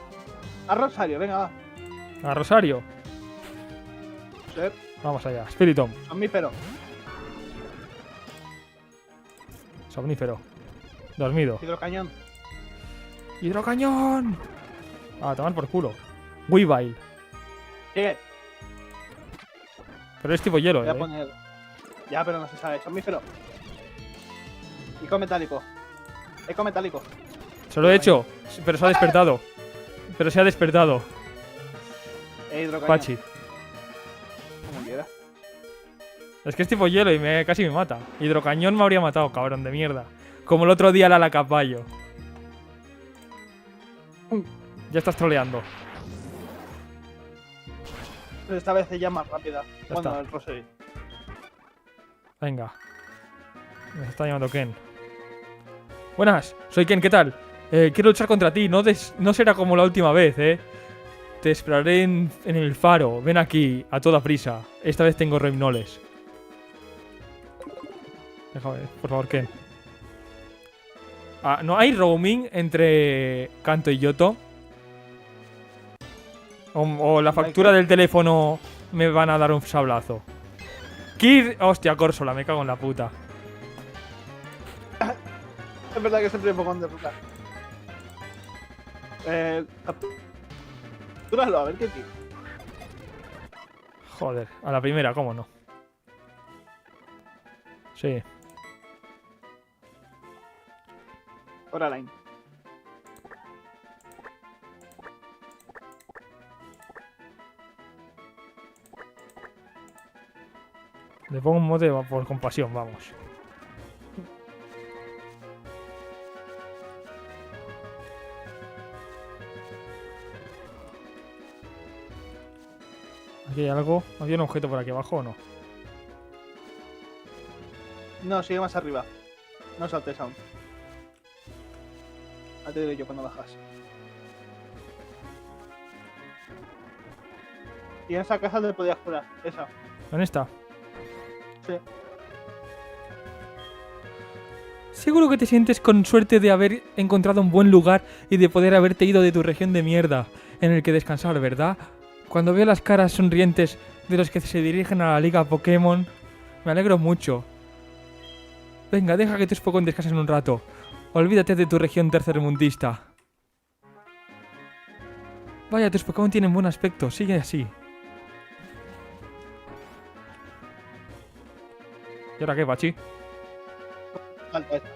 a Rosario, venga, va. A Rosario. Ser Vamos allá. Spiritomb. somnífero. Somnífero. Dormido. Hidrocañón. ¡Hidrocañón! A tomar por culo. Weavile. Sigue. Pero es tipo hielo, Voy a poner. Ya, pero no se sabe. Somnífero. Eco metálico. Eco metálico. Se lo he hecho, pero se ha despertado. Pero se ha despertado. Hidrocañón. Pachi. Como quiera. Es que es tipo hielo y casi me mata. Hidrocañón me habría matado, cabrón de mierda. Como el otro día la Lacapayo. Ya estás troleando. Pero esta vez ella más rápida. Ya Bueno, está. el Rosario. Venga. Me está llamando Ken. Buenas, soy Ken, ¿qué tal? Quiero luchar contra ti, no será como la última vez, ¿eh? Te esperaré en el faro. Ven aquí, a toda prisa. Esta vez tengo Reimnoles. Déjame, por favor, Ken. Ah, ¿no hay roaming entre Kanto y Yoto? O la factura del teléfono me van a dar un sablazo. Kid... Hostia, Córsola, me cago en la puta. Es verdad que siempre me pongo en derrota. Captúralo, a ver qué tío. Joder, a la primera, ¿cómo no? Sí. Coraline. Le pongo un mote por compasión, vamos. Aquí hay algo. ¿Había un objeto por aquí abajo o no? No, sigue más arriba. No saltes aún. Ya te diré yo cuando bajas. Y en esa casa te podías curar. Esa. ¿Dónde está? Sí. Seguro que te sientes con suerte de haber encontrado un buen lugar y de poder haberte ido de tu región de mierda en el que descansar, ¿verdad? Cuando veo las caras sonrientes de los que se dirigen a la liga Pokémon, me alegro mucho. Venga, deja que tus Pokémon descansen un rato. Olvídate de tu región tercermundista. Vaya, tus Pokémon tienen buen aspecto, sigue así. ¿Y ahora qué, Pachi? Alta esta.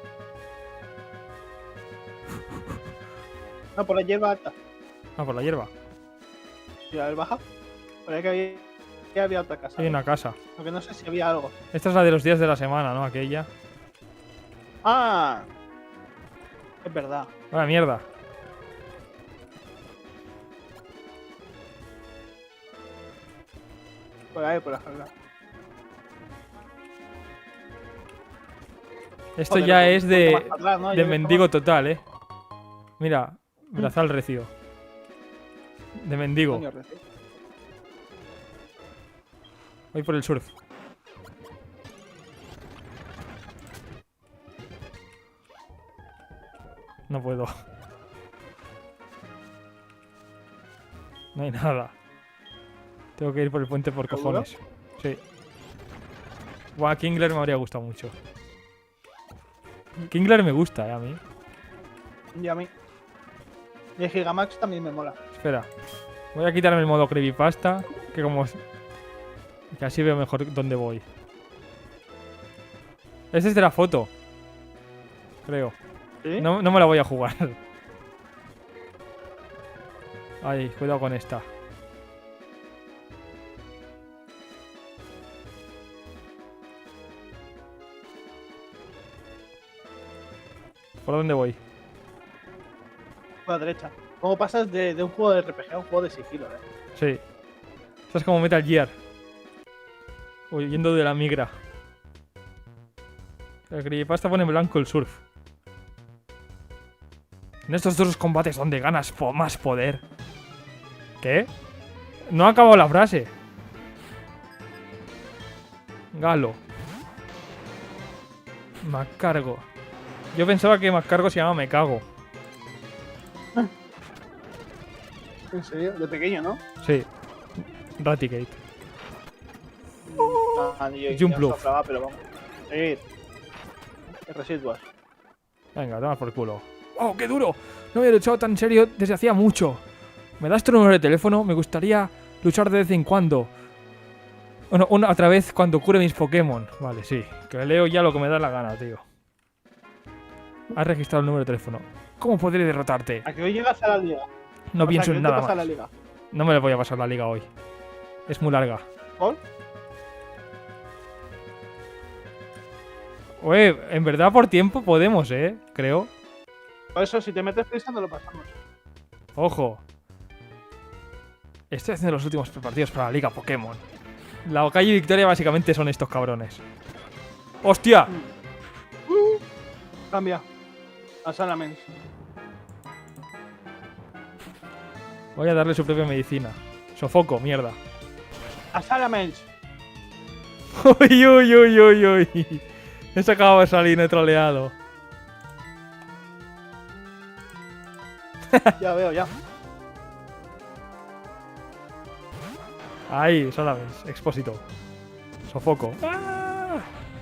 No, por la hierba alta. Ah, por la hierba. Sí, a ver, baja. Por ahí que había otra casa. Hay una casa. Aunque no sé si había algo. Esta es la de los días de la semana, ¿no? Aquella. ¡Ah! Es verdad. Vaya mierda. Por ahí, por la jungla. Esto Joder, ya un es poquito de, más para atrás, ¿no? de Yo que mendigo total, ¿eh? Mira, brazal recio. De mendigo. Coño, recién. Voy por el surf. No puedo. No hay nada. Tengo que ir por el puente por ¿Seguro? cojones. Sí. Buah, Kingler me habría gustado mucho. Kingler me gusta, a mí. Y a mí. Y el Gigamax también me mola. Espera. Voy a quitarme el modo creepypasta. Que como... Que así veo mejor dónde voy. Ese es de la foto. Creo. ¿Sí? No me la voy a jugar. Ay, cuidado con esta. ¿Por dónde voy? Por la derecha. ¿Cómo pasas de un juego de RPG a un juego de sigilo, Sí. Esto es como Metal Gear. Huyendo de la migra. El creepypasta pone en blanco el surf. En estos dos combates donde ganas más poder. ¿Qué? No ha acabado la frase. Galo. Macargo. Yo pensaba que Macargo se llama Me Cago. ¿En serio? De pequeño, ¿no? Sí. Raticate. Yo Jump Bluff. soplaba, pero vamos. Residuos. Venga, toma por culo. ¡Oh, qué duro! No había luchado tan serio desde hacía mucho. ¿Me das tu número de teléfono? Me gustaría luchar de vez en cuando. Bueno, otra vez cuando cure mis Pokémon. Vale, sí. Que leo ya lo que me da la gana, tío. Has registrado el número de teléfono. ¿Cómo podré derrotarte? ¿A que hoy llegas a la liga? No O sea, pienso que en hoy te nada pasa más. la liga. No me le voy a pasar la liga hoy. Es muy larga. ¿Gol? Oye, en verdad por tiempo podemos, creo. Por eso, si te metes prisa, no lo pasamos. Ojo. Estoy haciendo los últimos partidos para la liga Pokémon. La calle Victoria básicamente son estos cabrones. ¡Hostia! Cambia. A Salamence. Voy a darle su propia medicina. Sofoco, mierda. A Salamence. Uy, uy, uy, uy, uy. Eso acaba de salir, he troleado. Ya veo, ya. Ahí, solamente. Expósito. Sofoco.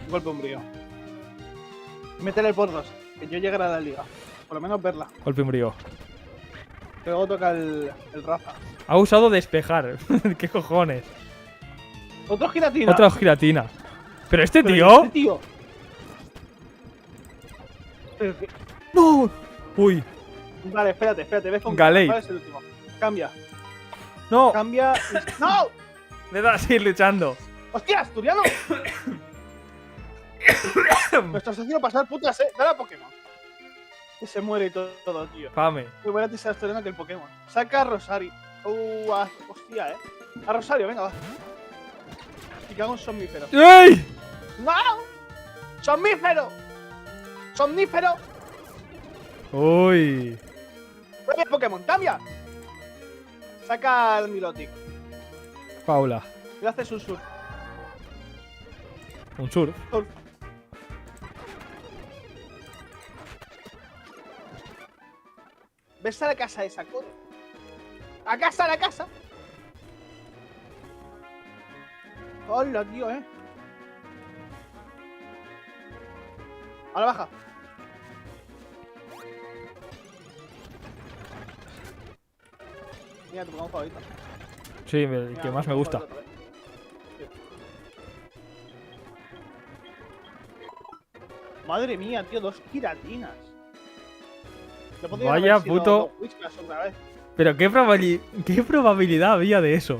Golpe umbrío. Métele por dos. Que yo llegaré a la liga. Por lo menos verla. Golpe umbrío. Luego toca el Rafa. Ha usado despejar. ¿Qué cojones? Otro giratina. Otra giratina. ¿Pero este Pero tío? este tío. Pero que- ¡No! Uy. Vale, espérate. Ves con Galate. ¿Cuál es el último? Cambia. ¡No! Cambia. ¡No! Le da a seguir luchando. ¡Hostia, asturiano! Me estás haciendo pasar putas, Dale a Pokémon. Que se muere y todo, tío. Fame. Muy buena tisa asturiano que el Pokémon. Saca a Rosario. Hostia, A Rosario, venga, va. Y que haga un somnífero. ¡Ey! ¡No! ¡Somnífero! ¡Somnífero! Uy. ¡Mueve Pokémon! ¡Cambia! Saca al Milotic. Paula. Le haces un surf. Un surf. Surf. ¿Ves a la casa esa, coño? ¡A casa, a la casa! ¡Hola, tío, Ahora baja. Mira, tu Pokémon favorito. Sí, el Mira, que tu más me Pokémon gusta. favorito otra vez. Sí. Madre mía, tío, 2 quiratinas. No podrían Vaya haber sido puto- 2 Whiskas otra vez. Pero ¿qué probabilidad había de eso?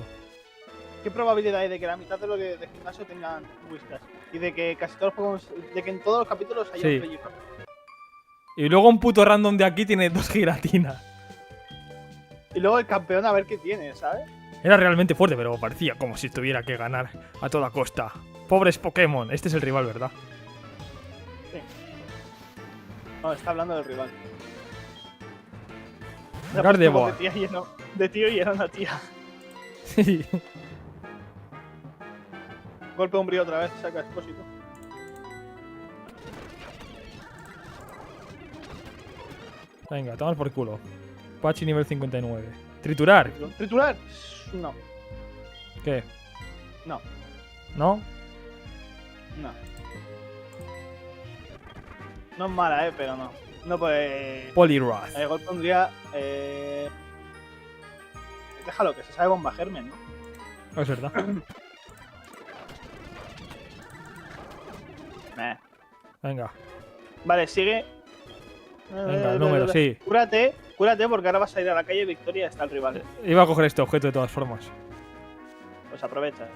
¿Qué probabilidad hay de que la mitad de lo que de gimnasio tengan Whiskas? Y de que casi todos los Pokémon, de que en todos los capítulos haya Sí. un Regirock. Y luego un puto random de aquí tiene 2 giratinas. Y luego el campeón a ver qué tiene, ¿sabes? Era realmente fuerte, pero parecía como si tuviera que ganar a toda costa. Pobres Pokémon. Este es el rival, ¿verdad? No, está hablando del rival. Gardevoir. De tío y era una tía. Sí. Golpe umbrío otra vez, saca Expósito. Venga, tomar por culo. Pachi nivel 59. Triturar. ¿Triturar? No, ¿Qué? no, ¿No? no. No es mala, pero no. No, pues. Poliwrath. Golpe umbría. Déjalo, que se sabe bomba germen, ¿no? Es verdad. Meh. Venga. Vale, sigue. Venga, el número, sí. Cúrate porque ahora vas a ir a la calle Victoria y está el rival. Iba a coger este objeto de todas formas. Pues aprovecha.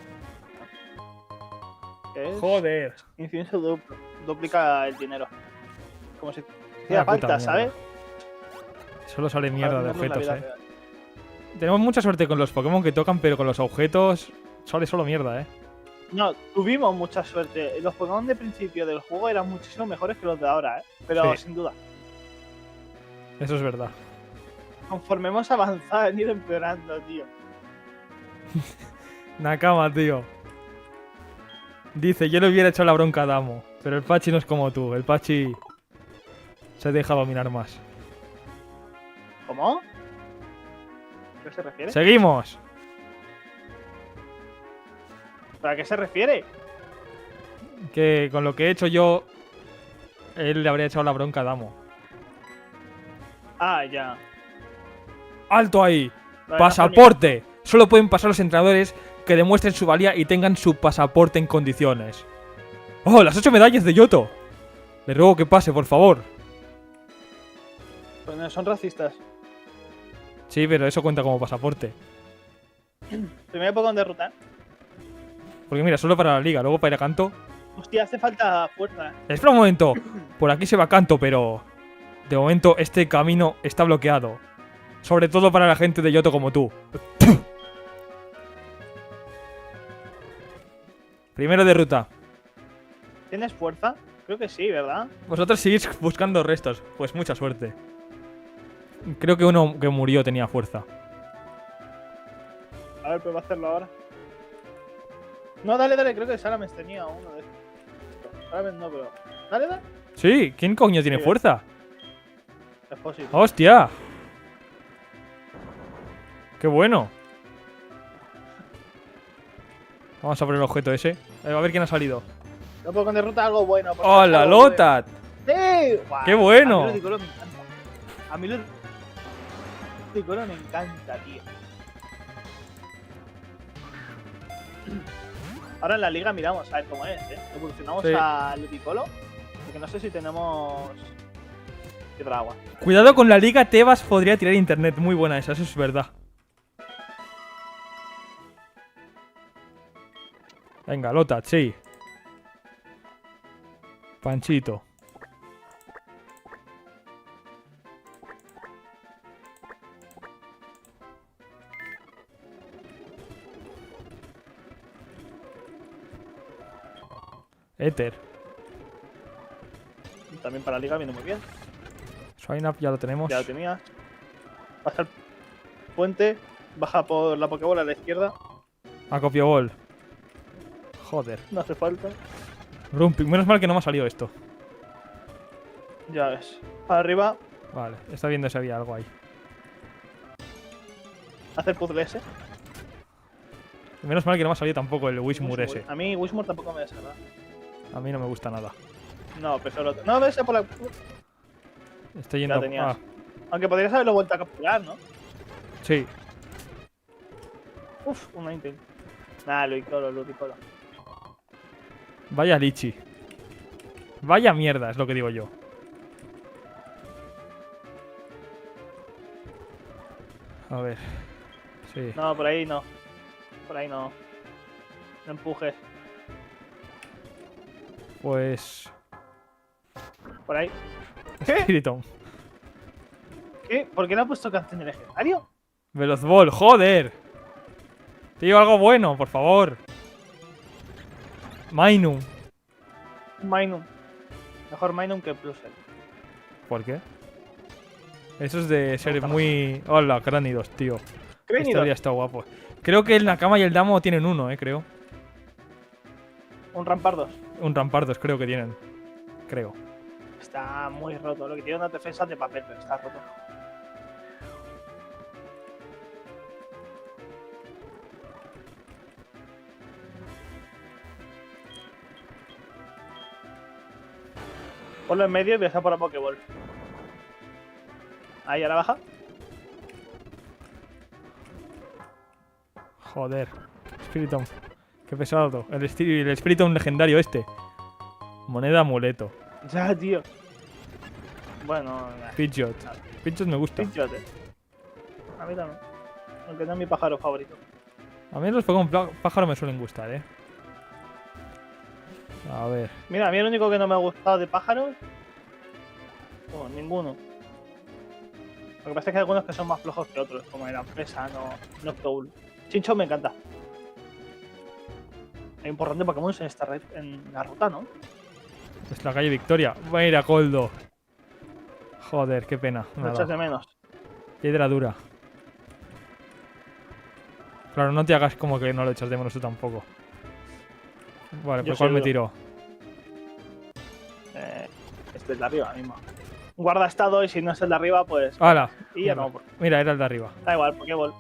¿Qué es? Joder. Incienso duplica el dinero. Como si Vaya hiciera puta falta, mierda. ¿sabes? Solo sale mierda de Para tenerlo en la objetos, vida real. Tenemos mucha suerte con los Pokémon que tocan, pero con los objetos sale solo mierda, No, tuvimos mucha suerte. Los Pokémon de principio del juego eran muchísimo mejores que los de ahora, Pero Sí. sin duda. Eso es verdad. Conforme hemos avanzado, han ido empeorando, tío. Nakama, tío. Dice, yo le hubiera hecho la bronca a Damo, pero el Pachi no es como tú. El Pachi se deja dominar más. ¿Cómo? qué se refiere? Seguimos. ¿Para qué se refiere? Que con lo que he hecho yo, él le habría echado la bronca a Damo. Ah, ya. ¡Alto ahí! Vale, ¡Pasaporte! Solo pueden pasar los entrenadores que demuestren su valía y tengan su pasaporte en condiciones. ¡Oh, las 8 medallas de Yoto! Le ruego que pase, por favor. Pues no, son racistas. Sí, pero eso cuenta como pasaporte. Primero pongo de ruta. Porque mira, solo para la liga, luego para ir a Kanto. Hostia, hace falta fuerza. Espera un momento. Por aquí se va Kanto, pero de momento este camino está bloqueado. Sobre todo para la gente de Yoto como tú. Primero de ruta. ¿Tienes fuerza? Creo que sí, ¿verdad? Vosotros seguís buscando restos. Pues mucha suerte. Creo que uno que murió tenía fuerza. A ver, pues va a hacerlo ahora. No, dale, dale, creo que Salamence tenía uno de estos. Salamence no, pero. Dale, dale. Sí, ¿quién coño tiene Sí. fuerza? Es posible. ¡Hostia! ¡Qué bueno! Vamos a por el objeto ese. A ver quién ha salido. No puedo con de ruta algo bueno. porque ¡Hola, algo bueno. Lotat! ¡Sí! Guau, ¡Qué bueno! A mí Ludicolo me encanta. A mí Ludicolo me encanta, tío. Ahora en la liga miramos a ver cómo es, ¿eh? Evolucionamos Sí. a Ludicolo. Porque no sé si tenemos piedra agua. Cuidado con la liga, Tebas podría tirar internet. Muy buena esa, eso es verdad. Venga, Lotat, sí. Panchito. Ether. También para la liga viene muy bien. Swine Up ya lo tenemos. Ya lo tenías. Baja el puente. Baja por la Pokéball a la izquierda. Acopio Ball. Joder. No hace falta. Rumping. Menos mal que no me ha salido esto. Ya ves. Para arriba. Vale, está viendo si había algo ahí. Hace el puzzle ese. Menos mal que no me ha salido tampoco el Wishmur ese. A mí Wishmore tampoco me desagrada. A mí no me gusta nada. No, pero solo. No, ves por la. Estoy yendo Ya tenías. Ah, Aunque podrías haberlo vuelto a capturar, ¿no? sí. Uf, un 20. Nah, Ludicolo. Vaya lichi. Vaya mierda, es lo que digo yo. A ver. Sí. No, por ahí no. Por ahí no. No empujes. Pues. Por ahí. ¿Qué? Spiritomb. ¿Qué? ¿Por qué le ha puesto canción de legendario? Velozball, joder. Tío, algo bueno, por favor. Minun. Minun. Mejor Minun que Plusel. ¿Por qué? Eso es de ser muy. Hola, Cránidos, tío. Este Cranidos. habría estado guapo. Creo que el Nakama y el Damo tienen uno, creo. Un Rampardos. Un Rampardos, creo que tienen. Creo. Está muy roto. Lo que tiene una defensa de papel, pero está roto. Ponlo en medio y viaja por la Pokéball. Ahí, ahora baja. Joder. Spiritomb. Qué pesado. El Spiritomb legendario este. Moneda amuleto. Ya, tío. Bueno, Pidgeot. Pidgeot me gusta. Pinchote. A mí también. Aunque no es mi pájaro favorito. A mí los Pokémon pájaro me suelen gustar, A ver. Mira, a mí el único que no me ha gustado de pájaros. Bueno, ninguno. Lo que pasa es que hay algunos que son más flojos que otros, como el Ampesa, Noctowl. Chinchou me encanta. Hay importante Pokémon en esta red, en la ruta, ¿no? Es la calle Victoria. Voy a ir a Coldo. Joder, qué pena. No Nada. echas de menos. Piedra dura. Claro, no te hagas como que no lo echas de menos tú tampoco. Vale, Yo pues soy ¿cuál me duro. tiró? Este es de arriba mismo. Guarda estado y si no es el de arriba, pues. ¡Hala! Y ya no. Mira, era el de arriba. Da igual, Pokéball.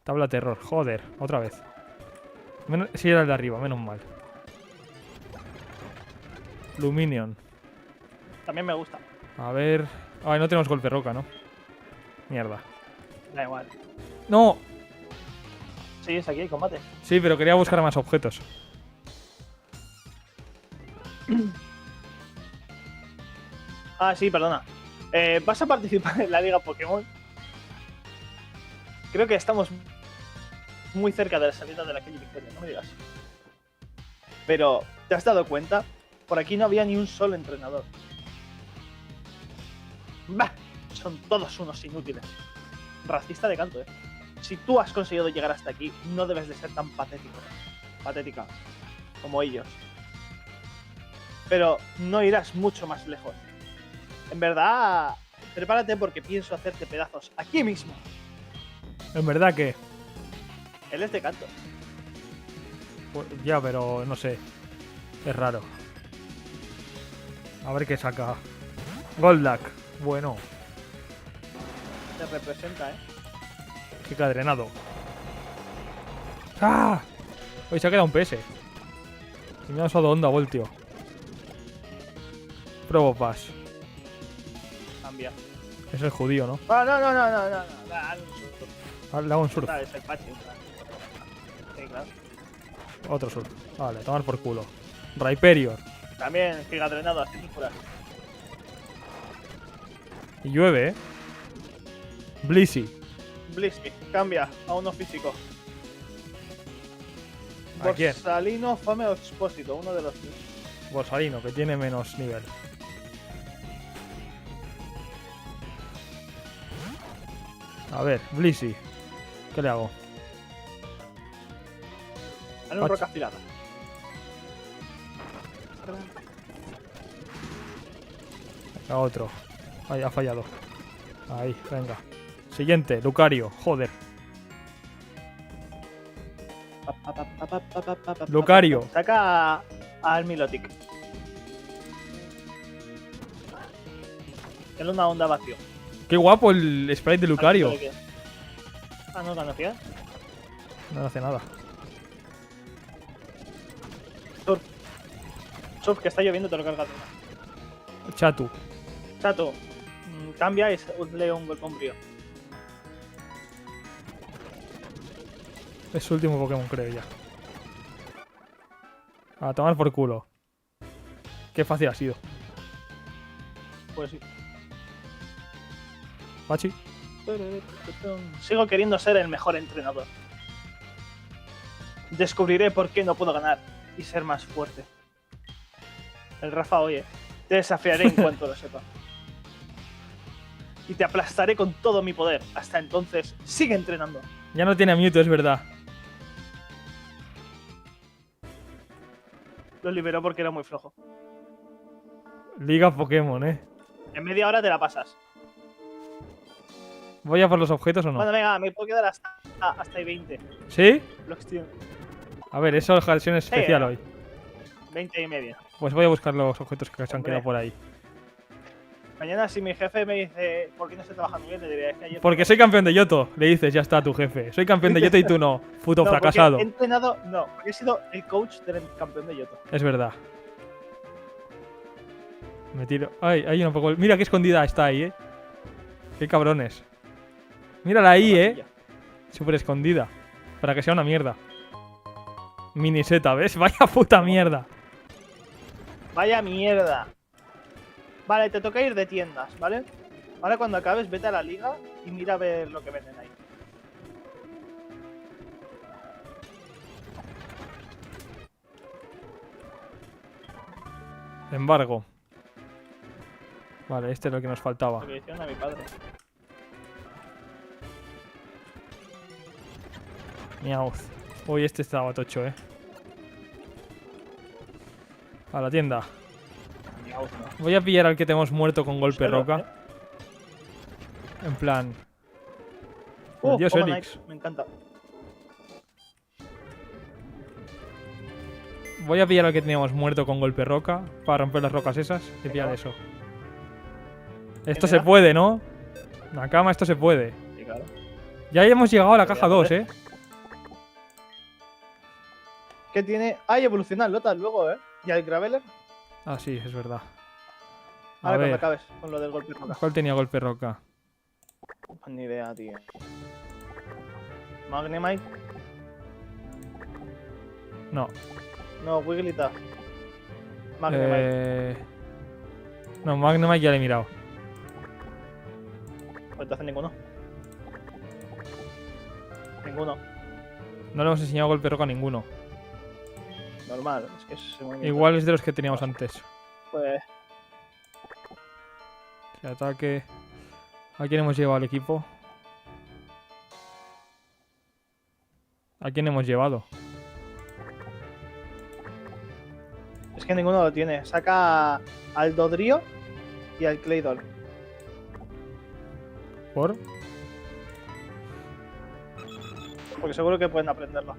Tabla terror. Joder, otra vez. Sí, era el de arriba, menos mal. Luminion. También me gusta. A ver... Ay, no tenemos golpe roca, ¿no? Mierda. Da igual. ¡No! Sí, es aquí, hay combate. Sí, pero quería buscar más objetos. Ah, sí, perdona. ¿Vas a participar en la Liga Pokémon? Creo que estamos muy cerca de la salida de la calle Victoria, no me digas. Pero, ¿te has dado cuenta? Por aquí no había ni un solo entrenador. ¡Bah! Son todos unos inútiles. Racista de canto, ¿eh? Si tú has conseguido llegar hasta aquí, no debes de ser tan patético. Patética. Como ellos. Pero no irás mucho más lejos. En verdad, prepárate porque pienso hacerte pedazos aquí mismo. En verdad que... Él es de canto. Pues, ya, pero no sé. Es raro. A ver qué saca. Goldak. Bueno. Te representa, ¿eh? Chica drenado. ¡Ah! Hoy se ha quedado un PS. Y me ha usado onda, Voltio. Probopass. Cambia. Es el judío, ¿no? Ah, no. Ah, le hago un surf. Es el patch. Sí, claro. Otro surf. Vale, a tomar por culo. Rhyperior. También giga drenado, así curas. Y llueve, ¿eh? Blissey. Blisky, cambia a uno físico. ¿A quién? Borsalino, Fame o Expósito, uno de los tres. Borsalino, que tiene menos nivel. A ver, Blissey. ¿Qué le hago? Dale un Patch. roca afilada. A otro. Ay, ha fallado. Ahí, venga. Siguiente, Lucario. Joder. Lucario. Saca al Milotic. Tiene una onda vacío. Qué guapo el sprite de Lucario. Ah, no, conocía. No hace nada. Surf, que está lloviendo, te lo cargas. Chatu. Chato, cambia y lee un golpe umbrío. Es su último Pokémon, creo ya. A tomar por culo. Qué fácil ha sido. Pues sí. Pachi. Sigo queriendo ser el mejor entrenador. Descubriré por qué no puedo ganar y ser más fuerte. El Rafa, oye, te desafiaré en cuanto lo sepa. Y te aplastaré con todo mi poder. Hasta entonces, sigue entrenando. Ya no tiene a Mewtwo, es verdad. Lo liberó porque era muy flojo. Liga Pokémon, En media hora te la pasas. ¿Voy a por los objetos o no? Bueno, venga, me puedo quedar hasta el 20. ¿Sí? Blocks tiene A ver, eso es versión especial hoy. 20 y media. Pues voy a buscar los objetos que se han Hombre. quedado por ahí. Mañana si mi jefe me dice ¿por qué no se trabaja muy bien? Le diré es que ayer... Porque soy campeón de Yoto. Le dices, ya está tu jefe. Soy campeón de Yoto y tú no. Puto No, porque fracasado. he entrenado... No, porque he sido el coach del campeón de Yoto. Es verdad. Me tiro. Ay, hay una poco. Mira qué escondida está ahí, Qué cabrones. Mírala ahí, Súper escondida. Para que sea una mierda. Miniseta, ¿ves? Vaya puta mierda. Vaya mierda. Vale, te toca ir de tiendas, ¿vale? Ahora cuando acabes, vete a la liga y mira a ver lo que venden ahí. Embargo. Vale, este es lo que nos faltaba. Lo que hicieron a mi padre. Miauz. Uy, este estaba tocho, A la tienda. Miau, no. Voy a pillar al que te hemos muerto con golpe Suelo, roca. En plan. Oh, Dios Oman Elix. Knight, me encanta. Voy a pillar al que teníamos muerto con golpe roca. Para romper las rocas esas. Y pillar Venga. eso. Esto me se da? puede, ¿no? Nakama, esto se puede. Sí, claro. Ya hemos llegado a la caja 2, joder. ¿Qué tiene? Hay evolucionar Lotas luego, ¿Y al Graveler? Ah, sí, es verdad. A Ahora cuando ver, acabes con lo del golpe roca. ¿cuál tenía golpe roca? Pues ni idea, tío. Magnemite. No. No, Wigglytuff. Magnemite. No, Magnemite ya le he mirado. Pues te hace ninguno. Ninguno. No le hemos enseñado golpe roca a ninguno. Normal, es que es movimiento. Igual es de los que teníamos antes. Pues Si ataque. ¿A quién hemos llevado al equipo? ¿A quién hemos llevado? es que ninguno lo tiene. Saca al Dodrio y al Claydol. ¿Por? Porque seguro que pueden aprenderlo.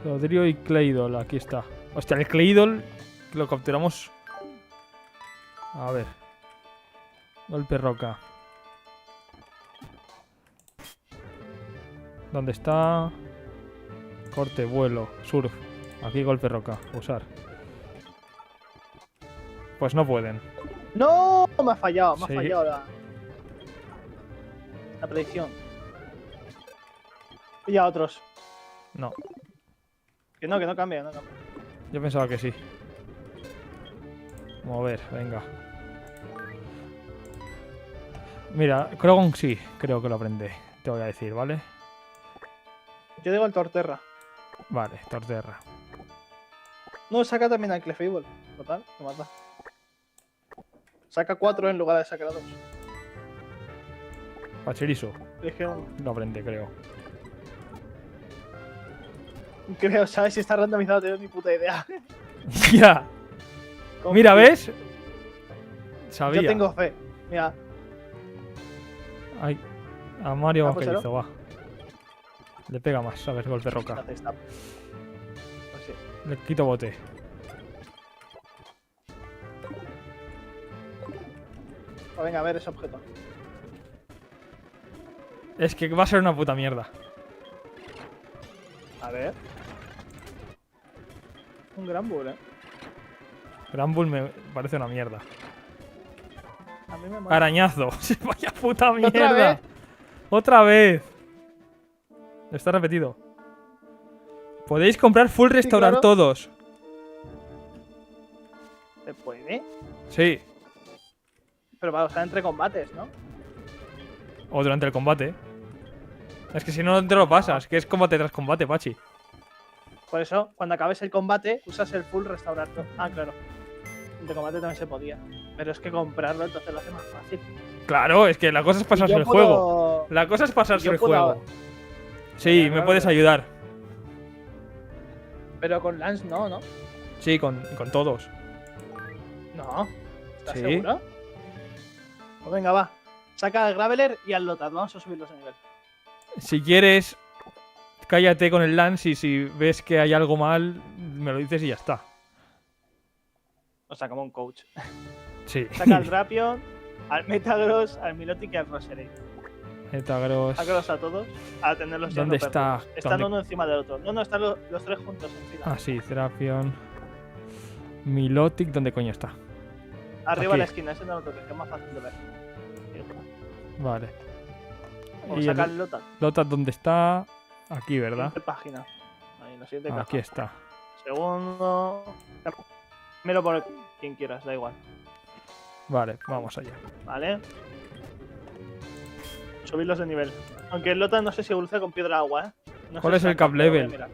Rodrigo y Claydol, aquí está. Hostia, el Claydol lo capturamos. A ver. Golpe roca. ¿Dónde está? Corte, vuelo, surf. Aquí golpe roca, usar. Pues no pueden. ¡No! Me ha fallado, Sí. la predicción. Y a otros. No, Que no cambia, no cambia. yo pensaba que sí. Mover, venga. Mira, Krogon sí, creo que lo aprende. Te voy a decir, ¿vale? Yo digo el Torterra. Vale, Torterra. No, saca también al Clefable. Total, lo mata. Saca 4 en lugar de sacar a 2. Pachirisu, Es que lo aprende, creo. creo, ¿sabes si está randomizado? Tengo ni puta idea. ¡Ya! Mira, ¿ves? Sabía. Yo tengo fe. Mira, Ay, a Mario Ah, pues que ahora. hizo, va. Le pega más, a ver, golpe roca. hace esta. Pues sí. Le quito bote. Pues venga, a ver ese objeto. Es que va a ser una puta mierda. A ver. Un gran bull, Gran Bull me parece una mierda. A mí me mola. Arañazo. Vaya puta mierda. ¿Otra vez? Otra vez. Está repetido. Podéis comprar full restaurar claro. todos. ¿Se puede? Sí. Pero va a usar entre combates, ¿no? O durante el combate. Es que si no, no te lo pasas. Que es combate tras combate, Pachi. Por eso, cuando acabes el combate, usas el full restaurar todo. Ah, claro. Entre combate también se podía. Pero es que comprarlo entonces lo hace más fácil. Claro, es que la cosa es pasarse Y yo el puedo- juego. La cosa es pasarse yo el puedo- juego. Sí, me Claro, puedes claro. ayudar. Pero con Lance no, ¿no? Sí, con todos. No. ¿Estás Sí. seguro? Pues venga, va. Saca al Graveler y al Lotas. Vamos a subirlos de nivel. Si quieres, cállate con el Lance y si ves que hay algo mal, me lo dices y ya está. O sea, como un coach. Sí. Saca al Drapion, al Metagross, al Milotic y al Roserade. Metagross. Sácalos a todos a tenerlos ya ¿Dónde no está? perdidos. Están ¿Dónde? uno encima del otro. No, están los tres juntos en fila. Ah, sí, Therapion. Milotic, ¿dónde coño está? Arriba aquí. a la esquina, ese no lo toques, que es más fácil de ver. Vale. O Y saca el el Lotas. Lotas, ¿dónde está? Aquí, ¿verdad? Siguiente página. Ahí, la siguiente Aquí caja. está. Segundo. Miro por quien quieras, da igual. Vale, vamos allá. ¿Vale? Subirlos de nivel. Aunque el Lotas no sé si evoluciona con piedra agua, ¿eh? No ¿Cuál sé es el saca, cap pero voy a level? mirar.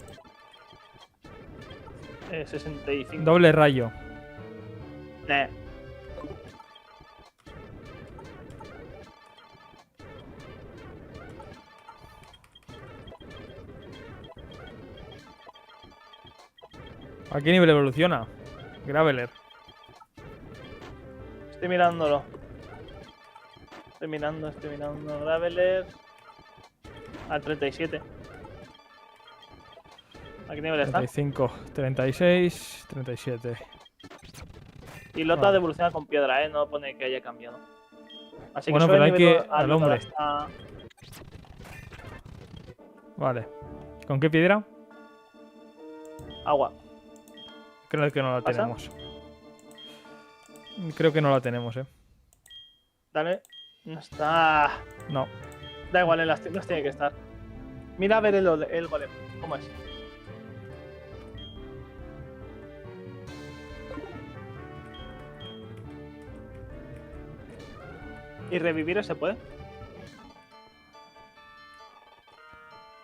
65. Doble rayo. Nah. ¿A qué nivel evoluciona? Graveler. Estoy mirándolo. Estoy mirando. Graveler. Al 37. ¿A qué nivel está? 35, 36, 37. Y Lota Vale. de evoluciona con piedra, ¿eh? No pone que haya cambiado. Así Bueno, sube pero hay nivel que- a al nivel hombre. hasta- Vale. ¿Con qué piedra? Agua. Creo que no la ¿Pasa? tenemos. Creo que no la tenemos, Dale. No está. No. Da igual, en las tiendas tiene que estar. Mira a ver el golem. ¿Cómo es? ¿Y revivir se puede?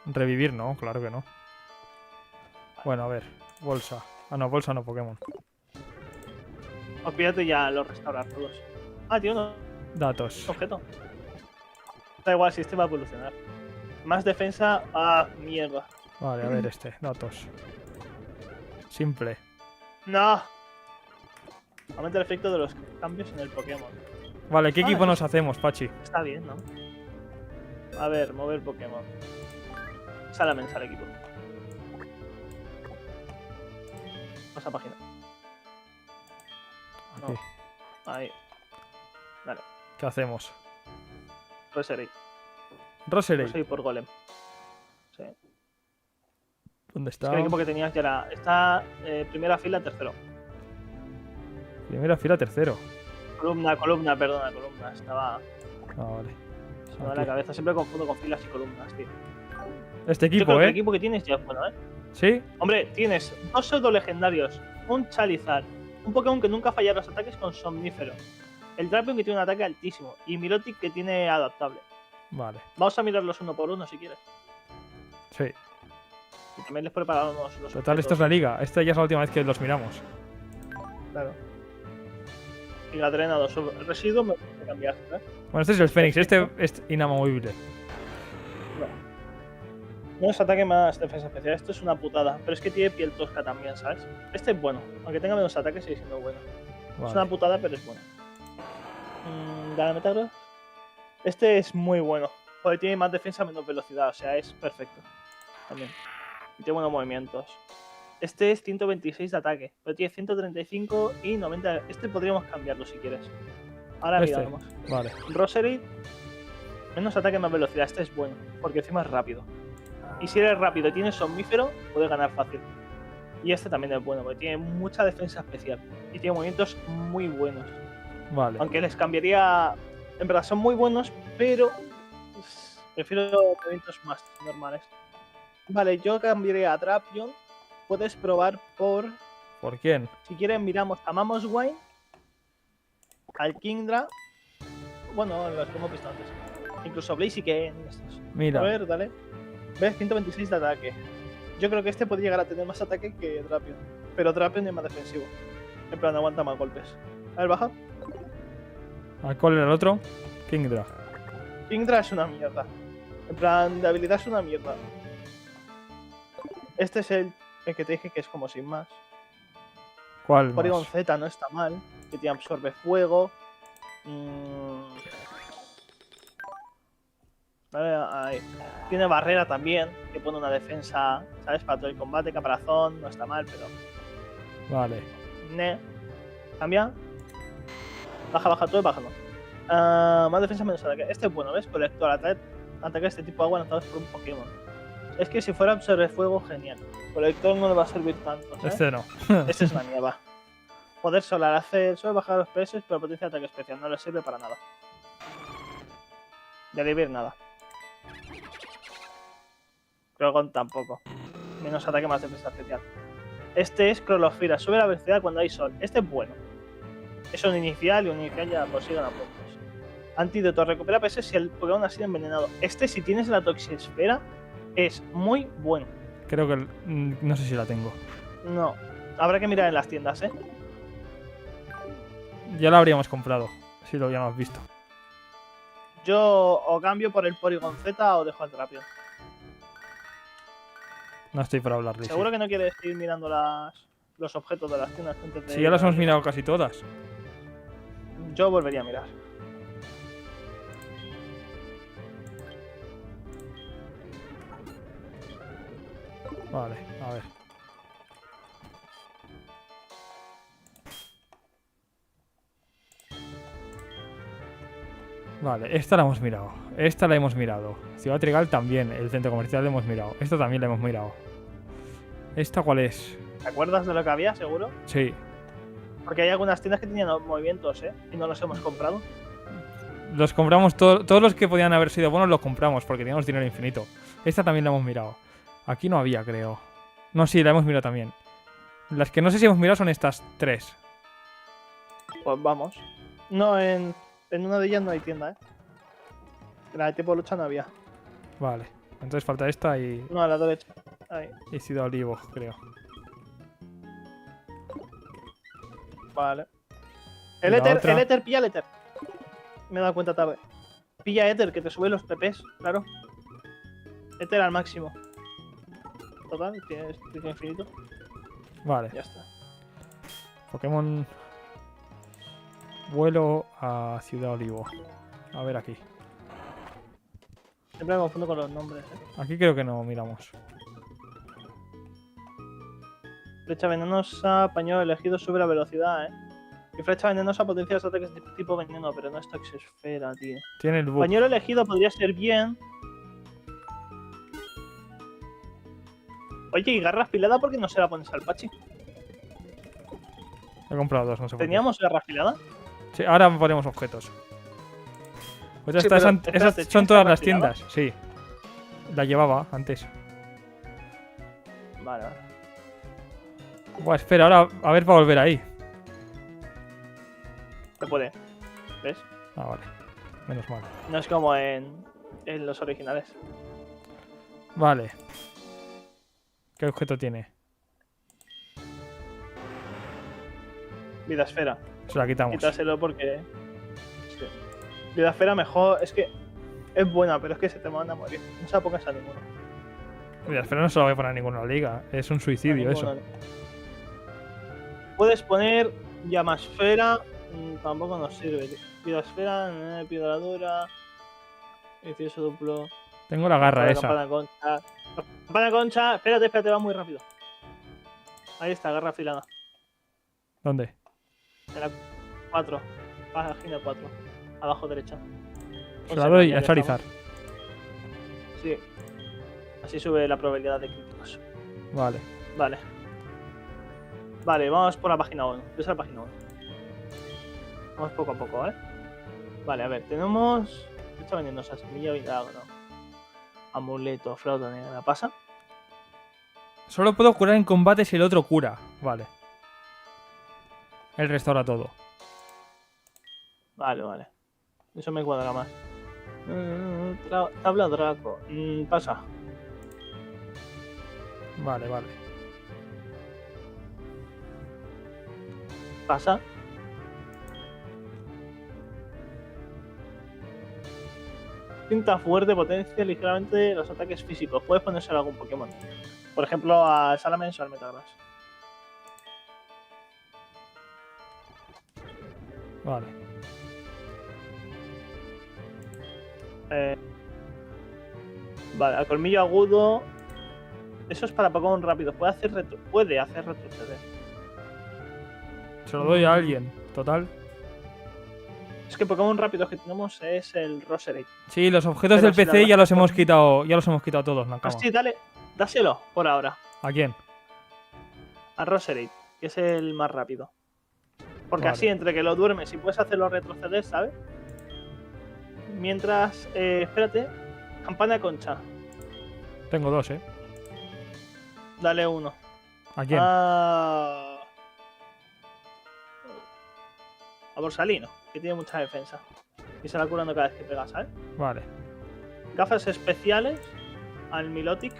Revivir no, claro que no. Bueno, a ver. Bolsa. Ah, no, bolsa no, Pokémon. Olvídate ya los restaurar todos. Ah, tío, no. Datos. Objeto. Da igual, si este va a evolucionar. Más defensa. Ah, mierda. Vale, a ver este. Datos. Simple. No. Aumenta el efecto de los cambios en el Pokémon. Vale, ¿qué Ah, equipo eso nos hacemos, Pachi? Está bien, ¿no? A ver, mover Pokémon. Sale al equipo. Pasa página. No. Aquí. Ahí. Vale. ¿Qué hacemos? Roserade. Roserade. Roserade por Golem. Sí. Es ¿Dónde está? que el equipo que tenías ya era. Está primera fila, tercero. Primera fila, tercero. Columna, perdona, columna. Estaba. Ah, vale. Se me va la Aquí. cabeza. Siempre confundo con filas y columnas, tío. Este Yo creo equipo, que el ¿eh? equipo que tienes ya es bueno, ¿eh? ¿Sí? Hombre, tienes dos pseudo legendarios, un Charizard, un Pokémon que nunca falla los ataques con Somnífero, el Drapion que tiene un ataque altísimo y Milotic que tiene adaptable. Vale. Vamos a mirarlos uno por uno si quieres. Sí. Y también les preparamos los Total, esto es la liga. Esta ya es la última vez que los miramos. Claro. Y la drenado el residuo me voy a cambiar, ¿eh? Bueno, este es el Fénix. Este es inamovible. No es ataque más defensa especial, esto es una putada, pero es que tiene piel tosca también, ¿sabes? Este es bueno, aunque tenga menos ataques sigue siendo bueno. Es una Vale. putada, pero es bueno. Dale Metagross. Este es muy bueno, porque tiene más defensa, menos velocidad, o sea, es perfecto. También. Y tiene buenos movimientos. Este es 126 de ataque, pero tiene 135 y 90. Este podríamos cambiarlo si quieres. Ahora Este. miramos. Vale. Roserade, menos ataque, más velocidad. Este es bueno, porque encima es rápido. Y si eres rápido y tienes somnífero, puedes ganar fácil. Y este también es bueno, porque tiene mucha defensa especial. Y tiene movimientos muy buenos. Vale. Aunque les cambiaría. En verdad son muy buenos, pero prefiero movimientos más normales. Vale, yo cambiaría a Drapion. Puedes probar por. ¿Por quién? Si quieren, miramos a Mamoswine, al Kingdra. Bueno, los que hemos visto antes. Incluso Blaziken. Estos. Mira. A ver, dale. Ves, 126 de ataque. Yo creo que este puede llegar a tener más ataque que Drapion. Pero Drapion es más defensivo. En plan, aguanta más golpes. A ver, baja. ¿A cuál era el otro? Kingdra. Kingdra es una mierda. En plan, de habilidad es una mierda. Este es el que te dije que es como sin más. ¿Cuál Porygon más? Z no está mal. Que te absorbe fuego. Vale, ahí. Tiene barrera también. Que pone una defensa, ¿sabes? Para todo el combate. Caparazón. No está mal, pero. Vale. Ne. Cambia. Baja, todo es bajando. Más defensa, menos ataque. Este es bueno, ¿ves? Colector. Ataque este tipo de agua lanzados por un Pokémon. Es que si fuera absorbe fuego, genial. Colector no le va a servir tanto, ¿sabes? Este no. Este es una mierda. Poder solar hace. Suele bajar los PS, pero potencia de ataque especial. No le sirve para nada. De vivir nada. Crogon tampoco. Menos ataque, más defensa especial. Este es Crolofira. Sube la velocidad cuando hay sol. Este es bueno. Es un inicial y un inicial ya consiguen a pocos. Antídoto. Recupera PS si el Pokémon ha sido envenenado. Este, si tienes la Toxisfera, es muy bueno. Creo que... no sé si la tengo. No. Habrá que mirar en las tiendas, ¿eh? Ya la habríamos comprado. Si lo habíamos visto. Yo o cambio por el Porygon Z o dejo al Drapion. No estoy para hablar de Seguro que no quieres ir mirando los objetos de las tiendas antes de. Si ya las hemos mirado casi todas. Yo volvería a mirar. Vale, a ver. Vale, esta la hemos mirado. Esta la hemos mirado. Ciudad Trigal también. El centro comercial la hemos mirado. Esta también la hemos mirado. ¿Esta cuál es? ¿Te acuerdas de lo que había, seguro? Sí. Porque hay algunas tiendas que tenían movimientos, ¿eh? Y no los hemos comprado. Los compramos todos los que podían haber sido buenos los compramos porque teníamos dinero infinito. Esta también la hemos mirado. Aquí no había, creo. No, sí, la hemos mirado también. Las que no sé si hemos mirado son estas 3. Pues vamos. No, en una de ellas no hay tienda, ¿eh? En la de tipo lucha no había. Vale. Entonces falta esta No, a la derecha. Ahí. y Ciudad Olivo, creo. Vale. ¿Y la otra? El éter, pilla el éter. Me he dado cuenta tarde. Pilla éter, que te sube los PPs, claro. Éter al máximo. Total, tienes infinito. Vale. Ya está. Pokémon... Vuelo a Ciudad Olivo. A ver aquí. Siempre me confundo con los nombres, ¿eh? Aquí creo que no miramos. Flecha venenosa, pañuelo elegido sube la velocidad, ¿eh? Y flecha venenosa potencia los ataques de tipo veneno, pero no es toxosfera, tío. Tiene el bug. Pañuelo elegido podría ser bien. Oye, ¿y garra afilada por qué no se la pones al Pachi? He comprado 2, no sé por qué. ¿Teníamos garra afilada? Sí, ahora ponemos objetos. Pues ya Sí, está, pero, esas espérate, son ¿tienes todas garra las afilada? tiendas. Sí. La llevaba antes. Vale, vale. Buah, espera, ahora a ver para volver ahí. Se puede. ¿Ves? Ah, vale. Menos mal. No es como en los originales. Vale. ¿Qué objeto tiene? Vida esfera. Se la quitamos. Quítaselo porque. Sí. Vida esfera mejor. Es que es buena, pero es que se te manda a morir. No se la pongas a ninguno. Mira, espera, no se lo voy a poner a ninguna liga. Es un suicidio A eso. ninguno. Puedes poner llamasfera. Tampoco nos sirve. Vida esfera, piedra dura. Incienso duplo. Tengo la garra esa. Campana concha. Campana concha. Espérate, espérate, va muy rápido. Ahí está, garra afilada. ¿Dónde? En la 4. Página 4. Abajo derecha. Se la doy a Charizard. Sí. Así sube la probabilidad de críticos. Vale. Vale. Vale, vamos por la página 1. Esa es la página 1. Vamos poco a poco, ¿eh? Vale, a ver, tenemos. Flecha venenosa, semilla vinagre. Amuleto, flauta negra. ¿Pasa? Solo puedo curar en combate si el otro cura. Vale. Él restaura todo. Vale, vale. Eso me cuadra más. Tabla Draco. Pasa. Vale, vale. Pasa. Tinta fuerte potencia ligeramente los ataques físicos. Puedes ponérselo a algún Pokémon. Por ejemplo, a Salamence o al Metagross. Vale. Vale, al colmillo agudo. Eso es para Pokémon rápido. Puede hacer retroceder. Se lo doy a alguien. Total. Es que Pokémon rápidos que tenemos es el Roserade. Sí, los objetos Pero del si la PC ya los verdad- hemos quitado. Ya los hemos quitado todos, Ah, Nakama. sí, dale. Dáselo por ahora. ¿A quién? A Roserade, que es el más rápido. Porque Vale. así, entre que lo duermes y puedes hacerlo retroceder, ¿sabes? Mientras. Espérate. Campana concha. Tengo 2, ¿eh? Dale uno. ¿A quién? A Borsalino, que tiene mucha defensa. Y se va curando cada vez que pega, ¿sabes? Vale. Gafas especiales al Milotic.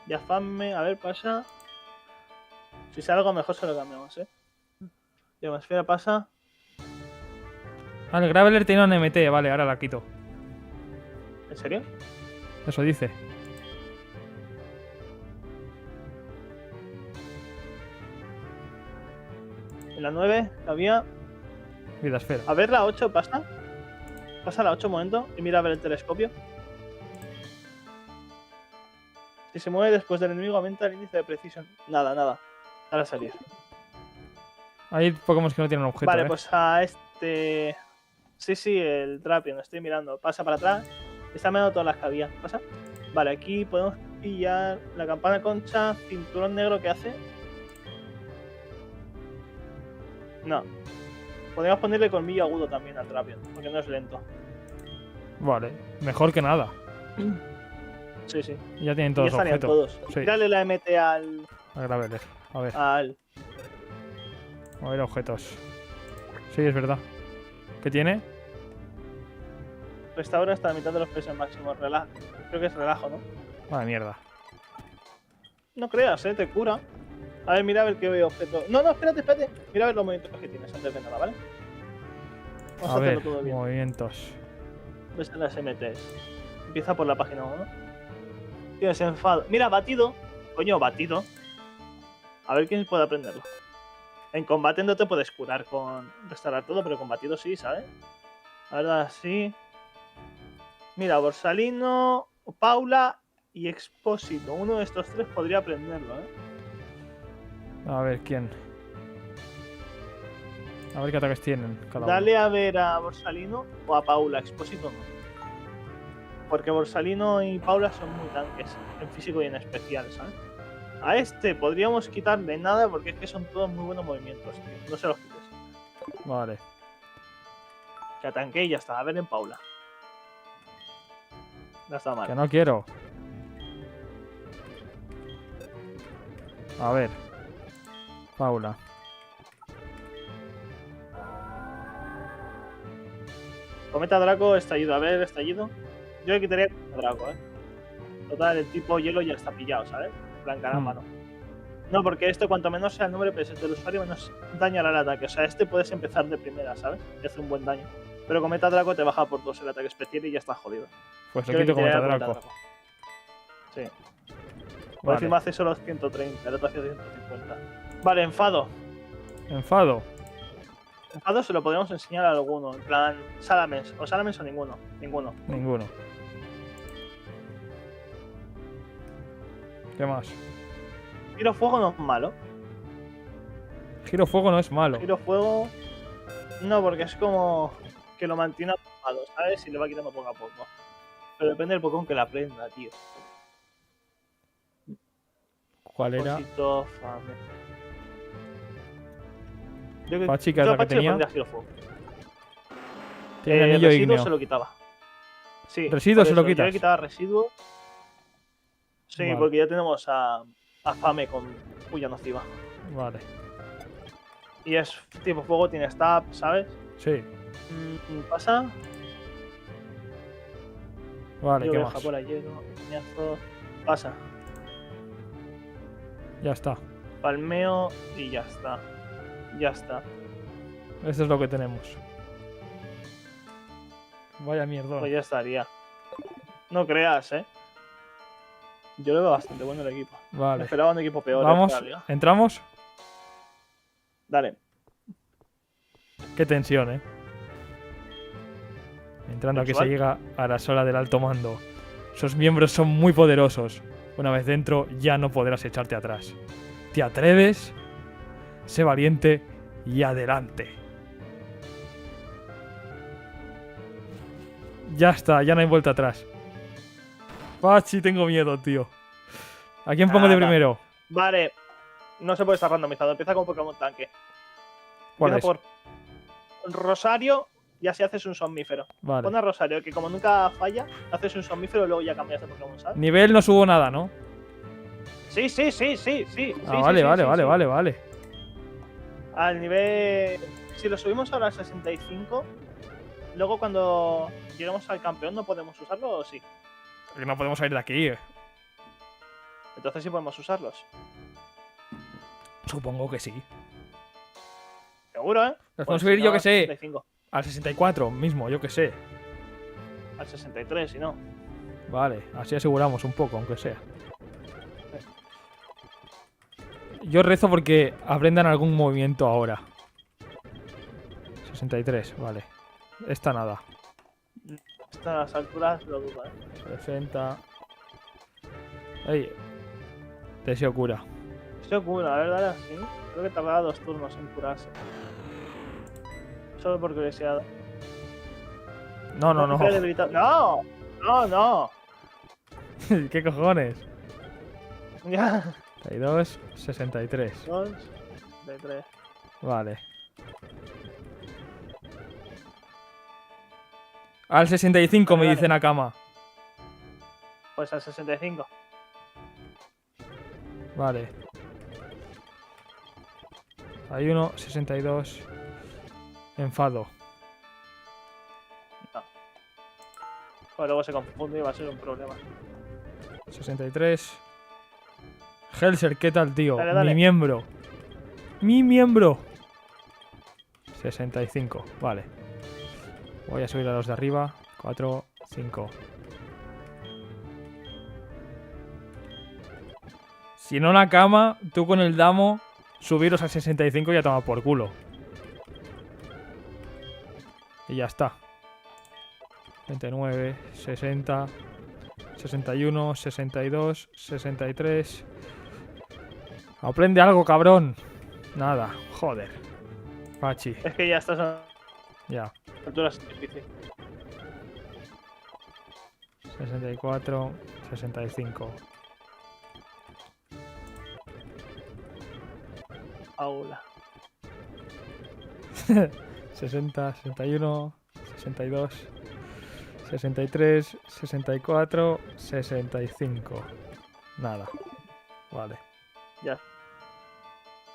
Diafame, a ver, pasa. Si sale algo mejor se lo cambiamos, Llamasfera pasa. Ah, el Graveler tiene un MT. Vale, ahora la quito. ¿En serio? Eso dice. En la 9 había. Vida esfera. A ver, la 8 pasa. Pasa la 8 un momento y mira a ver el telescopio. Si se mueve después del enemigo aumenta el índice de precisión. Nada, nada. Ahora salir. Hay Pokémon que no tienen objeto, Vale, ¿eh? pues a Sí, el Drapion, lo estoy mirando. Pasa para atrás. Está mirando todas las que había. Pasa. Vale, aquí podemos pillar la campana concha, cinturón negro que hace. No. Podríamos ponerle colmillo agudo también al Drapion, porque no es lento. Vale, mejor que nada. Sí, sí. Ya tienen Y todos ya estarían objetos. todos. Sí, Tírale la MT al. a graveles. A ver, al. objetos. Sí, es verdad. ¿Qué tiene? Restaura hasta la mitad de los pesos máximos. Creo que es relajo, ¿no? Vale, mierda. No creas, te cura. A ver, mira a ver qué veo objeto. No, espérate. Mira a ver los movimientos que tienes antes de nada, ¿vale? Vamos a, A ver, hacerlo todo bien. movimientos. Ves en las MTs. Empieza por la página 1. Tienes enfado. Mira, batido. Coño, batido. A ver quién puede aprenderlo. En combate no te puedes curar con restaurar todo, pero combatido sí, ¿sabes? Ahora sí. Mira, Borsalino, Paula y Expósito. Uno de estos tres podría aprenderlo, ¿eh? A ver, ¿quién? A ver qué ataques tienen cada Dale a ver a Borsalino o a Paula. Expósito no. Porque Borsalino y Paula son muy tanques en físico y en especial, ¿sabes? A este podríamos quitarle nada porque es que son todos muy buenos movimientos, tío. No se los quites. uno. Vale. Que atanque y ya está. A ver en Paula. No está mal. Que no quiero. A ver. Paula. Cometa Draco, estallido. A ver, estallido. Yo le quitaría a Draco, Total, el tipo hielo ya está pillado, ¿sabes? En plan, caramba, no. No, porque esto, cuanto menos sea el número de PS del usuario, menos daño hará el ataque. O sea, este puedes empezar de primera, ¿sabes? Y hace un buen daño. Pero Cometa Draco te baja por 2 el ataque especial y ya está jodido. Pues Yo lo le quito como quitaría a Draco. Sí. Por Vale. encima hace solo 130, el otro hace 150. Vale, enfado. Enfado. Enfado se lo podríamos enseñar a alguno. En plan, Salamence. O Salamence o ninguno. Ninguno. Ninguno. ¿Qué más? Giro Fuego no es malo. Giro fuego no es malo. Giro Fuego. No, porque es como que lo mantiene apagado, ¿sabes? Y le va quitando poco a poco. Pero depende del Pokémon que la aprenda, tío. ¿Cuál era? Cosito, Fame. Yo Pachi, ¿qué es la que Pachi le tenía? pondría Giro Fuego. Tiene anillo Residuo ígneo. se lo quitaba. Sí. Residuo por se lo eso, Yo quitas. le quitaba residuo. Sí, Vale. porque ya tenemos a Fame con Puya Nociva. Vale. Y es tipo fuego, tiene stab, ¿sabes? Sí. Pasa. Vale, Yo ¿qué deja más? por hielo, piñazo. Pasa. Ya está. Palmeo y ya está. Ya está. Eso es lo que tenemos. Vaya mierda. Pues ya estaría. No creas, Yo lo veo bastante bueno el equipo. Me Vale. esperaba un equipo peor. Vamos. esta liga. ¿Entramos? Dale. Qué tensión, Entrando a que se ¿Sexual? llega a la sala del alto mando. Sus miembros son muy poderosos. Una vez dentro, ya no podrás echarte atrás. ¿Te atreves? Sé valiente y adelante. Ya está, ya no hay vuelta atrás. Pachi, tengo miedo, tío. ¿A quién pongo de Nada. primero? Vale. No se puede estar randomizado. Empieza con Pokémon tanque. ¿Cuál Empieza es? por Rosario y así haces un somnífero. Vale. Pon a Rosario, que como nunca falla, haces un somnífero y luego ya cambias de Pokémon, ¿sabes? Nivel no subo nada, ¿no? Sí. Vale. Al nivel. Si lo subimos ahora al 65, luego cuando lleguemos al campeón no podemos usarlo o sí. Porque no podemos salir de aquí. Entonces sí podemos usarlos. Supongo que sí. Seguro, Los Pues podemos si subir, no, yo que al sé, 65, al 64 mismo, yo que sé. al 63, si no. Vale, así aseguramos un poco, aunque sea. Yo rezo porque aprendan algún movimiento ahora. 63, vale. Esta nada. Hasta las alturas lo dudo, 60. Ey. Deseo cura. Estoy cura, a ver, dale así. Creo que tardará 2 turnos en curarse. Solo por curiosidad. No, no, no. Pero debilitado. ¡No! ¡No, no! ¿Qué cojones? Ya. 32, 63. 2, de 3. Vale. Al 65 me Vale, dice Nakama. Pues al 65. Vale. Hay uno, 62. Enfado. No. Pues luego se confunde y va a ser un problema. 63. Helser, ¿qué tal, tío? Dale, dale. Mi miembro. Mi miembro. 65. Vale. Voy a subir a los de arriba. 4, 5. Si no la cama, tú con el damo, subiros a 65 y a tomar por culo. Y ya está. 29, 60, 61, 62, 63. Aprende algo, cabrón. Nada, joder. Pachi, Es que ya estás a ya. alturas difíciles. 64, 65. Aula. 60, 61, 62, 63, 64, 65. Nada. Vale. Ya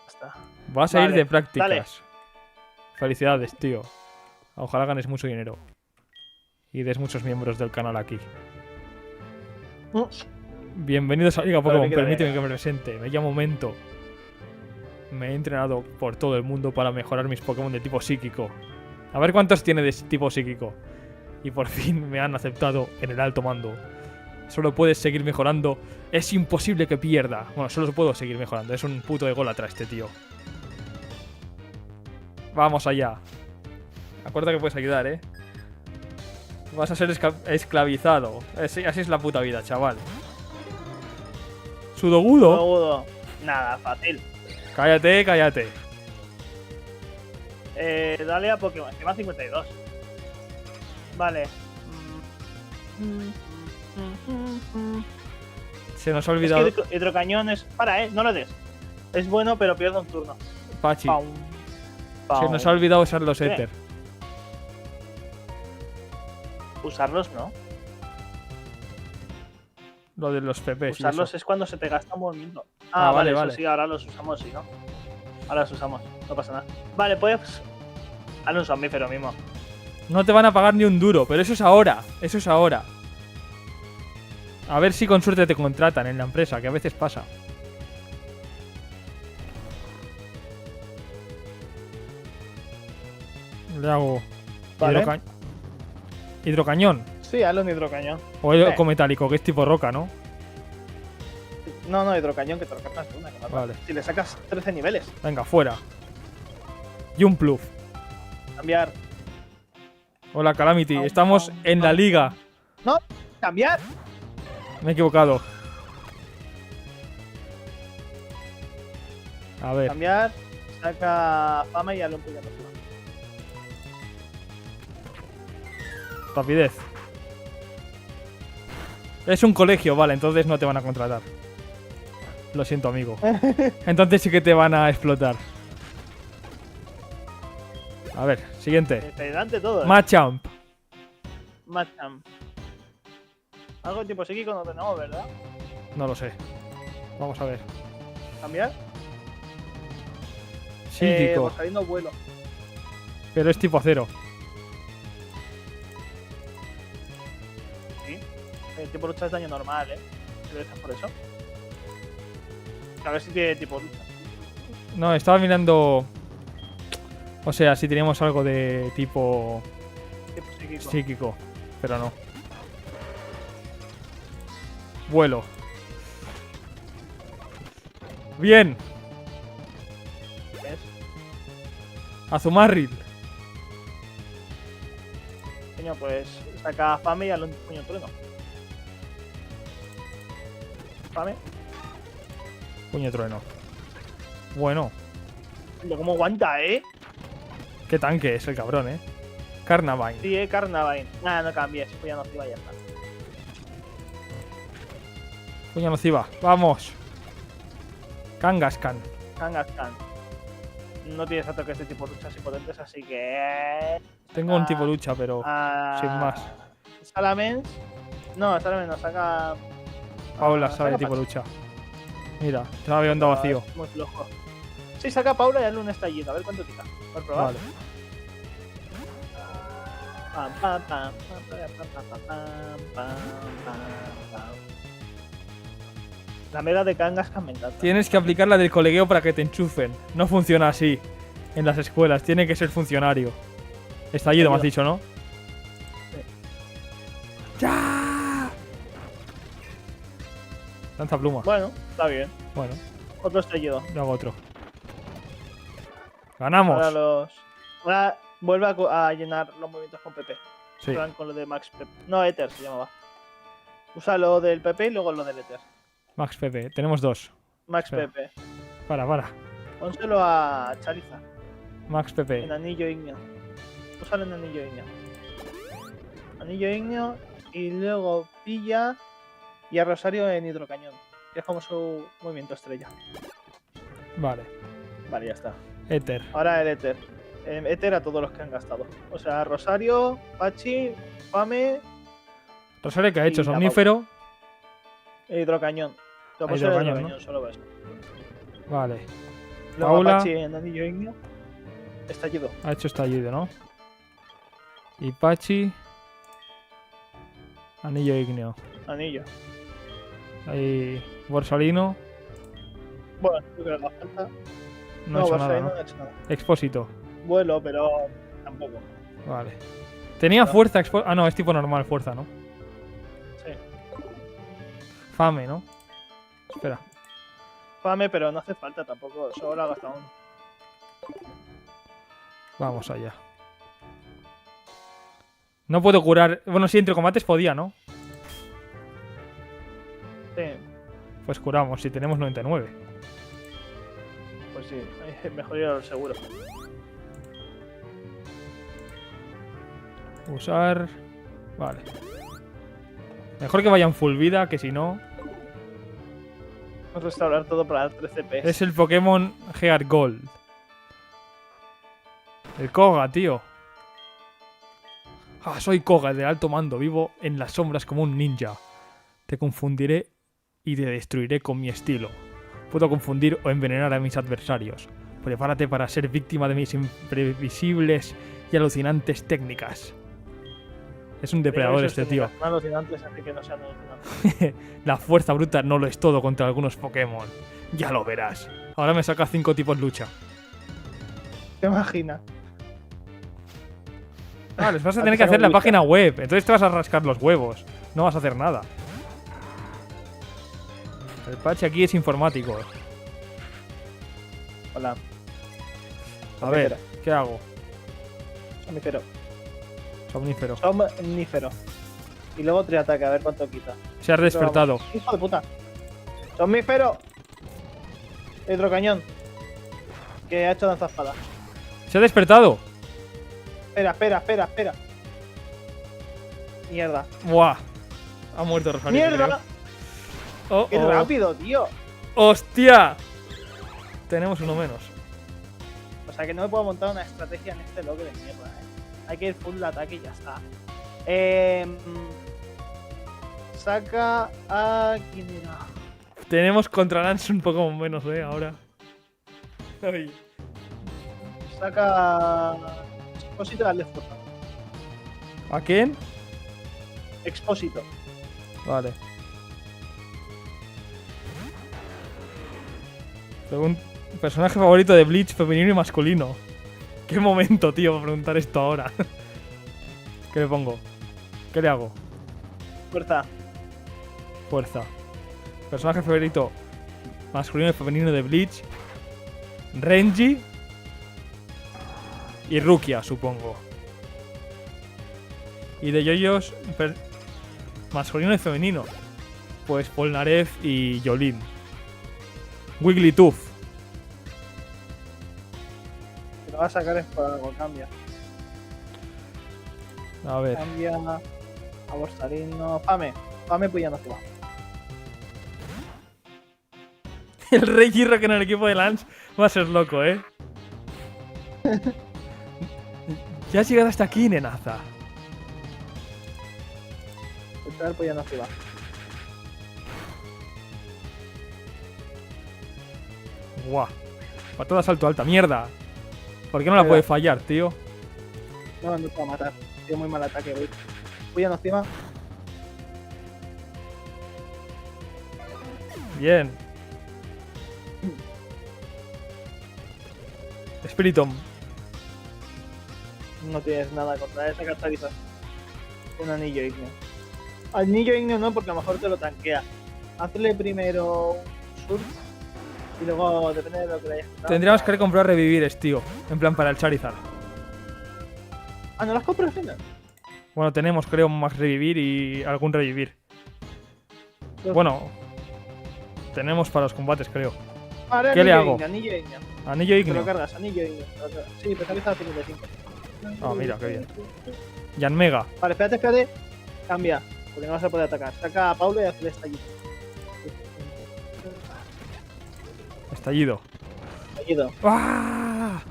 está. Vas a ir Vale, de prácticas. dale. Felicidades, tío. Ojalá ganes mucho dinero. Y des muchos miembros del canal aquí. Bienvenidos a Liga Pero Pokémon. me queda Permíteme bien. que me presente. Me llamo Mento. Me he entrenado por todo el mundo para mejorar mis Pokémon de tipo psíquico. A ver cuántos tiene de tipo psíquico. Y por fin me han aceptado en el alto mando. Solo puedes seguir mejorando. Es imposible que pierda. Bueno, solo puedo seguir mejorando. Es un puto ególatra este tío. Vamos allá. Acuérdate que puedes ayudar, ¿eh? Vas a ser esclavizado. Así es la puta vida, chaval. Sudogudo. Agudo. Nada, fácil. Cállate, cállate. Dale a Pokémon. Que va 52. Vale. Se nos ha Es olvidado. que hidrocañón es. Para, no lo des. Es bueno, pero pierde un turno. Pachi. Paum, Se paum. nos ha olvidado usar los ¿Qué? Ether. Usarlos, ¿no? Lo de los PPs. y Usarlos eso. es cuando se te gasta un movimiento. Ah, vale, eso vale. sí, ahora los usamos, sí, ¿no? Ahora los usamos, no pasa nada. Vale, pues. Hazle un somnífero mismo. No te van a pagar ni un duro, pero eso es ahora. Eso es ahora. A ver si con suerte te contratan en la empresa, que a veces pasa. Le hago Vale. hidrocañón. Sí, hazle un hidrocañón. O eco metálico, que es tipo roca, ¿no? No, hidrocañón, que te lo cargas de una. Que mata. Vale. Si le sacas 13 niveles, Venga, fuera. Y un pluf. cambiar. Hola, Calamity. Estamos en la liga. No, cambiar. Me he equivocado. A ver. Cambiar. Saca fama y hazle un puñetazo. Rapidez. Es un colegio, vale, entonces no te van a contratar. Lo siento, amigo. Entonces sí que te van a explotar. A ver, siguiente. Te delante todo. Machamp. Machamp. Algo de tipo psíquico no tenemos, ¿verdad? No lo sé. Vamos a ver. Cambiar. Psíquico. Saliendo vuelo. Pero es tipo acero. Sí. El tipo lucha es daño normal, ¿eh? Si lo dejas por eso. A ver si tiene tipo lucha. No, estaba mirando. O sea, si teníamos algo de tipo Tipo psíquico. psíquico. Pero no. Vuelo. Bien. ¿Ves? Azumarril. Coño, pues saca Fame y hazle un puño trueno. Fame. Puño trueno. Bueno. Coño, ¿cómo aguanta, eh? Qué tanque es el cabrón, Carnavine. Sí, Carnavine. Nada, no cambies. Pues ya no iba, ya está. Puña nociva. Vamos. Kangaskhan. Kangaskhan. No tienes ataques de tipo lucha así potentes, así que... Tengo un tipo lucha, pero sin más. Salamence. No, Salamence no saca... Paula sabe saca tipo Pachi. lucha. Mira, te la había onda vacío. Es muy flojo. Sí, saca a Paula y hazle un estallido. A ver cuánto tira. Por probar. Vale. Pam, pam, pam, pam, pam, pam, pam, pam, pam, pam. La mega de Kangaskhan me encanta. Tienes que aplicar la del colegueo para que te enchufen. No funciona así en las escuelas. Tiene que ser funcionario. Estallido, me has dicho, ¿no? ¡Ya! Lanza pluma. Bueno, está bien. Bueno, Otro estallido. yo hago otro. ¡Ganamos! Ahora vuelve a llenar los movimientos con PP. Sí. Plan con lo de Max PP. No, Ether se llamaba. Usa lo del PP y luego lo del Ether. Max PP. Tenemos dos. Max Espera. PP. Para. Pónselo a Charizard Max en PP. anillo ígneo. Úsalo en anillo ígneo. Anillo ígneo y luego pilla y a Rosario en hidrocañón. Que es como su movimiento estrella. Vale. Vale, ya está. Ether. Ahora el Ether. Ether a todos los que han gastado. O sea, Rosario, Pachi, Fame Rosario, ¿qué ha hecho? Y la Somnífero. e hidrocañón. Lo Ah, puse en hidrocañón, hidrocañón, solo ves. Vale. Luego Paula. Pachi en anillo ígneo. Estallido. Ha hecho estallido, ¿no? Y Pachi. Anillo ígneo. Anillo. Ahí. Borsalino. Bueno, creo que le haga falta. No ha hecho Borsalino nada, no ¿no? ha hecho nada. Expósito. Vuelo, pero tampoco. Vale. Tenía No. fuerza. Ah, no, es tipo normal, fuerza, ¿no? Sí. Fame, ¿no? Espera. Fame, pero no hace falta tampoco. Solo ha gastado uno. Vamos allá. No puedo curar. Bueno, sí, entre combates podía, ¿no? Sí, Pues curamos, si tenemos 99. pues sí. Mejor ir al seguro. Usar. Vale. Mejor que vayan full vida, que si no. Vamos a restaurar todo para dar 13 PS. Es el Pokémon Heart Gold. El Koga, tío. Ah, soy Koga, el de alto mando. Vivo en las sombras como un ninja. Te confundiré y te destruiré con mi estilo. Puedo confundir o envenenar a mis adversarios. Prepárate para ser víctima de mis imprevisibles y alucinantes técnicas. Es un depredador Eso este es tío. Son alucinantes, así que no sean alucinantes. La fuerza bruta no lo es todo contra algunos Pokémon. Ya lo verás. Ahora me saca 5 tipos lucha. ¿Te imaginas? Ah, les vas a Antes tener que hacer era la lucha. página web. Entonces te vas a rascar los huevos. No vas a hacer nada. El patch aquí es informático. Hola. A ver, ¿qué hago? Somnífero. Somnífero. Somnífero. Y luego triataque, a ver cuánto quita. Se ha despertado. ¡Hijo de puta! ¡Somnífero! Hidrocañón. Que ha hecho danza espada. Se ha despertado. Espera. Mierda. Buah. Ha muerto Rosario. ¡Mierda! creo. Oh, ¡Qué oh. rápido, tío! ¡Hostia! Tenemos uno menos. O sea que no me puedo montar una estrategia en este log de mierda, Hay que ir full de ataque y ya está. Saca a... ¿Quién era? Tenemos contra Lance un Pokémon menos, ahora. Ay. Saca a... Expósito y dale fuerza. ¿A quién? Expósito. Vale. Personaje favorito de Bleach, femenino y masculino. Qué momento, tío, para preguntar esto ahora. ¿Qué le pongo? ¿Qué le hago? Fuerza. Fuerza. Personaje favorito masculino y femenino de Bleach. Renji. Y Rukia, supongo. Y de yoyos masculino y femenino. Pues Polnareff y Yolin. Wigglytuff. lo va a sacar es por algo, cambia. A ver. Cambia a Borsalino. Fame. Fame pues ya no se va. El Rey Girro que en el equipo de Lance va a ser loco, ¿eh? Ya has llegado hasta aquí, nenaza. El tal pues ya no se va. Guau. Patada salto alta, mierda. ¿Por qué no la Mira. puede fallar, tío? No, no te va a matar. Tiene muy mal ataque, güey. Pues ya no encima. Bien. Spiritomb. No tienes nada contra esa caracterización. Un anillo igneo. Anillo igneo no, porque a lo mejor te lo tanquea. Hazle primero un surf y luego, depende de lo que le hayas quitado. Tendríamos que comprar revivires, tío. En plan para el Charizard. Ah, ¿no las compras al final? Bueno, tenemos, creo, más revivir y algún revivir. Los- Bueno, tenemos para los combates, creo. Vale, ¿qué le anillo hago? igneo, anillo igneo. Anillo Te lo igneo. cargas, anillo igneo. Sí, especializa a 55. Ah, mira, qué bien. Yanmega. Vale, espérate. Cambia, porque no se puede atacar. Saca a Paulo y hazle estallido. Estallido. Estallido. ¡Ah!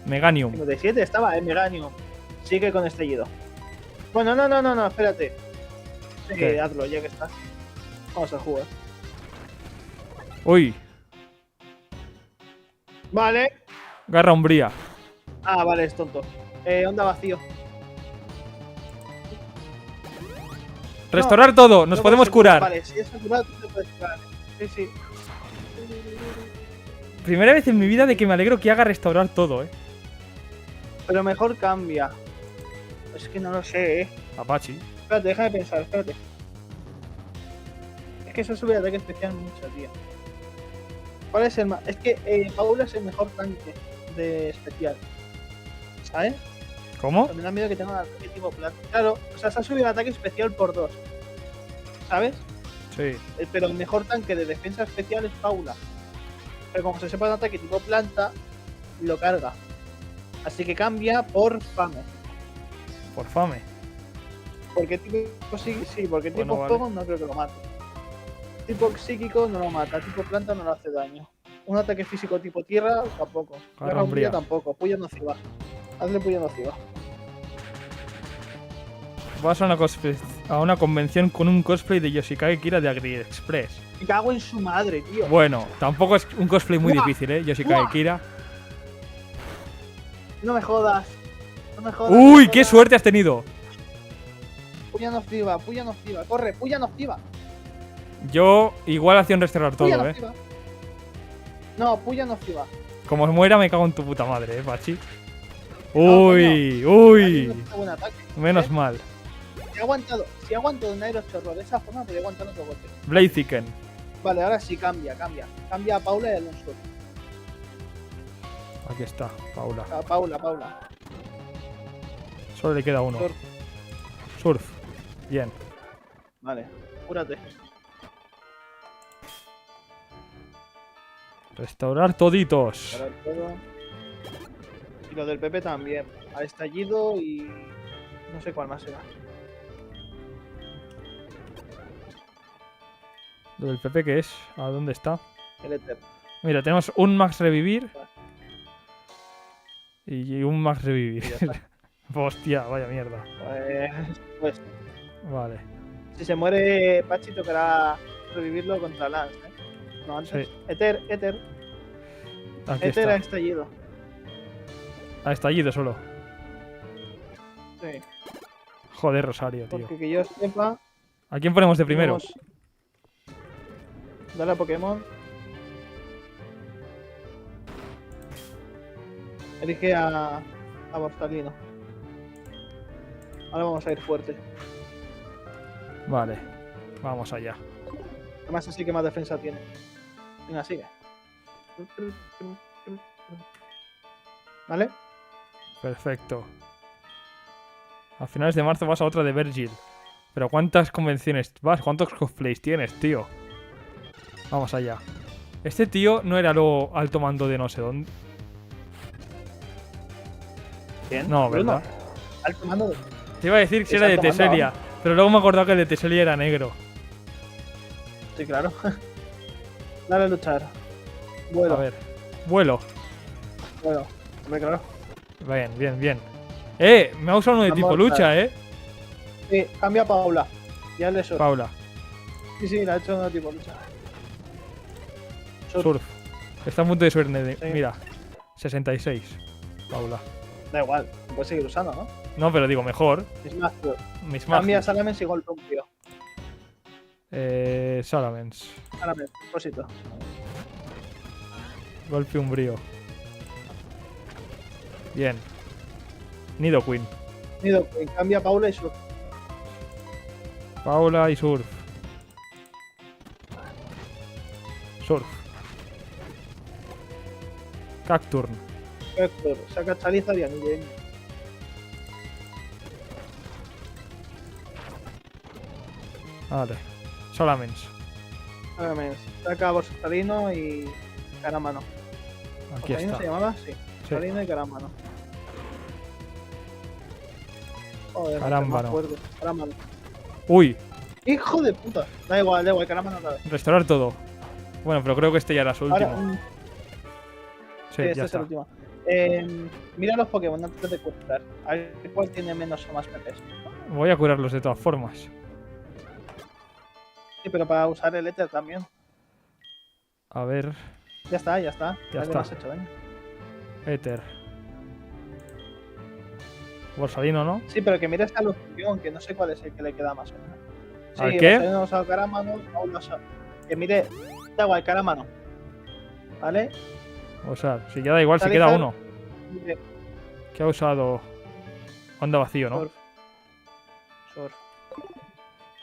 Meganium. 57 estaba en Meganium. Sigue con estallido. Bueno, no, espérate. Sí, ¿Qué? hazlo, ya que estás. Vamos a jugar. Uy. Vale. Garra umbría. Ah, vale, es tonto. Onda vacío. Restaurar todo. Nos No podemos puedes curar. Vale, si es curado, tú te puedes curar. Sí, sí. Primera vez en mi vida de que me alegro que haga restaurar todo, Pero mejor cambia. Es que no lo sé, Apache. Espérate, déjame pensar, espérate. Es que eso sube de ataque especial mucho, tío. ¿Cuál es el más? Es que Paula es el mejor tanque de especial. ¿Sabes? ¿Cómo? Me da miedo que tenga un ataque tipo plata. Claro, o sea, se ha subido el ataque especial por 2. ¿Sabes? Sí. Pero el mejor tanque de defensa especial es Paula. Pero como se sepa un ataque tipo planta, lo carga. Así que cambia por Fame. Por fame. Porque tipo sí, porque tipo Bueno, vale. fuego no creo que lo mate. Tipo psíquico no lo mata, tipo planta no le hace daño. Un ataque físico tipo tierra tampoco. Garra Garra umbría. umbría tampoco. Puya nociva. Hazle puya nociva. Vas a una convención con un cosplay de Yoshikage Kira de AliExpress. Me cago en su madre, tío. Bueno, tampoco es un cosplay muy ¡Buah! difícil, Yoshikage ¡Buah! Kira. No me jodas. No me jodas. ¡Uy! no ¡Qué me jodas. suerte has tenido! Puya nociva, puya nociva. Corre, puya nociva. Yo igual hacía un restaurar Puya todo, nociva. No, puya nociva. Como muera me cago en tu puta madre, Pachi. No, Uy, coño. uy. No hace buen ataque. Menos mal. Si ha aguantado un aerochorro de esa forma, podría aguantar otro golpe. Blaziken. Vale, ahora sí cambia. Cambia a Paula y a Alonso. Aquí está, Paula. A Paula. Solo le queda uno. Surf. Surf. Bien. Vale, cúrate. Restaurar toditos. Para el todo. Y lo del Pepe también. Al estallido y. No sé cuál más será. ¿Lo del Pepe qué es? ¿A dónde está? El Ether. Mira, tenemos un Max Revivir. Y un Max Revivir. Y ya está. Hostia, vaya mierda. Pues, Vale. si se muere Pachi, tocará revivirlo contra Lance. No, antes. Sí. Ether Aquí a está. estallido. Ha estallido solo. Sí. Joder, Rosario, tío. Porque que yo sepa. ¿A quién ponemos de primero? tenemos- Dale a Pokémon. Elige a Borsalino. Ahora vamos a ir fuerte. Vale. Vamos allá. Además así que más defensa tiene. Venga, sigue. ¿Vale? Perfecto. A finales de marzo vas a otra de Virgil. Pero ¿cuántas convenciones vas? ¿Cuántos cosplays tienes, tío? Vamos allá. Este tío no era lo alto mando de no sé dónde. ¿Quién? No, Bruno. ¿verdad? Alto mando. Te iba a decir que Sí, era de está tomando Teselia, pero luego me he acordado que el de Teselia era negro. Sí, claro. Dale a luchar. Vuelo. A ver. Vuelo. Bueno, hombre, claro. Bien, bien, bien. Me ha usado uno de Vamos tipo a lucha, Sí, cambia a Paula. Ya le surf. Paula. Sí, sí, le ha hecho uno tipo lucha. Surf. Surf. Está a punto de suerte. Sí. Mira. 66. Paula. Da igual, puedes seguir usando, ¿no? No, pero digo, mejor. Es más, Mis cambia a magias. Salamence y golpe un tío. Salamence. Salamence, propósito. Golpe umbrío. Bien. Nidoqueen. Nidoqueen, cambia a Paula y surf. Paula y Surf. Surf. Cacturn. Héctor, saca Charizard y anillo. Vale. Salamence. Salamence, saca Borsalino y Caramano. Aquí ¿Borsalino está. se llamaba? Sí. Sí. Borsalino y Caramano. Joder, Carámbano. no me acuerdo. Carámbano. Uy. ¡Hijo de puta! Da igual, Carámbano otra vez. Restaurar todo. Bueno, pero creo que este ya era su último. Ahora, Sí, este ya es el está. último. Mira los Pokémon antes de curar. A ver cuál tiene menos o más PPs. Voy a curarlos de todas formas. Sí, pero para usar el éter también. A ver. Ya está, ya está. Ya Nadie está. le has hecho daño. Éter. Borsalino, ¿no? Sí, pero que mires a los Pokémon, que no sé cuál es el que le queda más o menos. Sí, ¿Al qué? Borsalino ha usado Caramano, aún no usa. Que mire, da igual, Caramano. ¿Vale? O sea, si queda igual, si queda Charizard. uno. Mire, Que ha usado onda vacío, ¿no? Surf. Surf.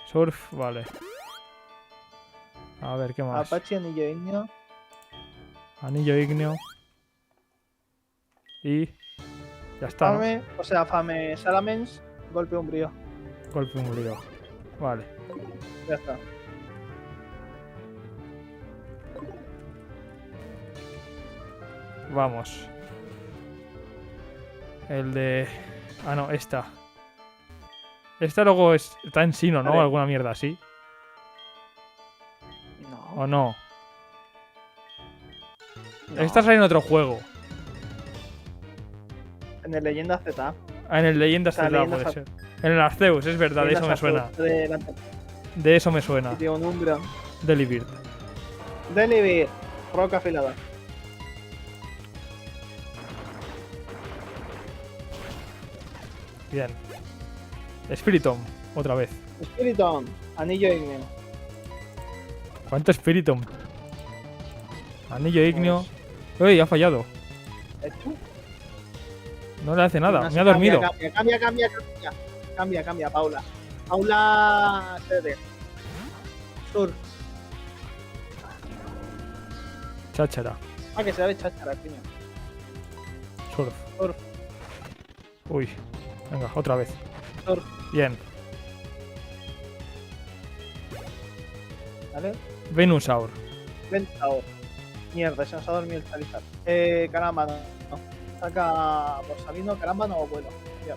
Surf, vale. A ver, ¿qué más? Apache, Anillo Igneo. Anillo ígneo. Y. Ya está, ¿no? Fame, o sea, Fame Salamence, golpe umbrío. Golpe umbrío. Vale. Ya está. Vamos. El de. Ah, no, esta. Esta luego está en Sino, ¿no? Vale. Alguna mierda así. No. ¿O no? no. Esta sale en otro juego. En el Leyenda Z. Ah, en el Leyendas O sea, Z Leyendas puede Ar- ser. En el Arceus, es verdad, de eso me suena. De eso me suena. Y tiene un Umbreon. Delibird. Delibird, roca afilada. Bien. Spiritomb, otra vez. Spiritomb, anillo igneo. ¿Cuánto Spiritomb? Anillo ígneo. ¡Uy! Ha fallado. ¿Hecho? No le hace nada. No sé, Me ha dormido. Cambia, Paula. Paula CD. Sur. Cháchara. Ah, que se ve cháchara, coño. Surf. Surf. Uy. Venga, otra vez. Surf. Bien. ¿Vale? Venusaur. Ventaor. Mierda, se nos ha dormido el Charizard. Carámbano. No. Saca Borsalino, Carámbano o vuelo. Ya.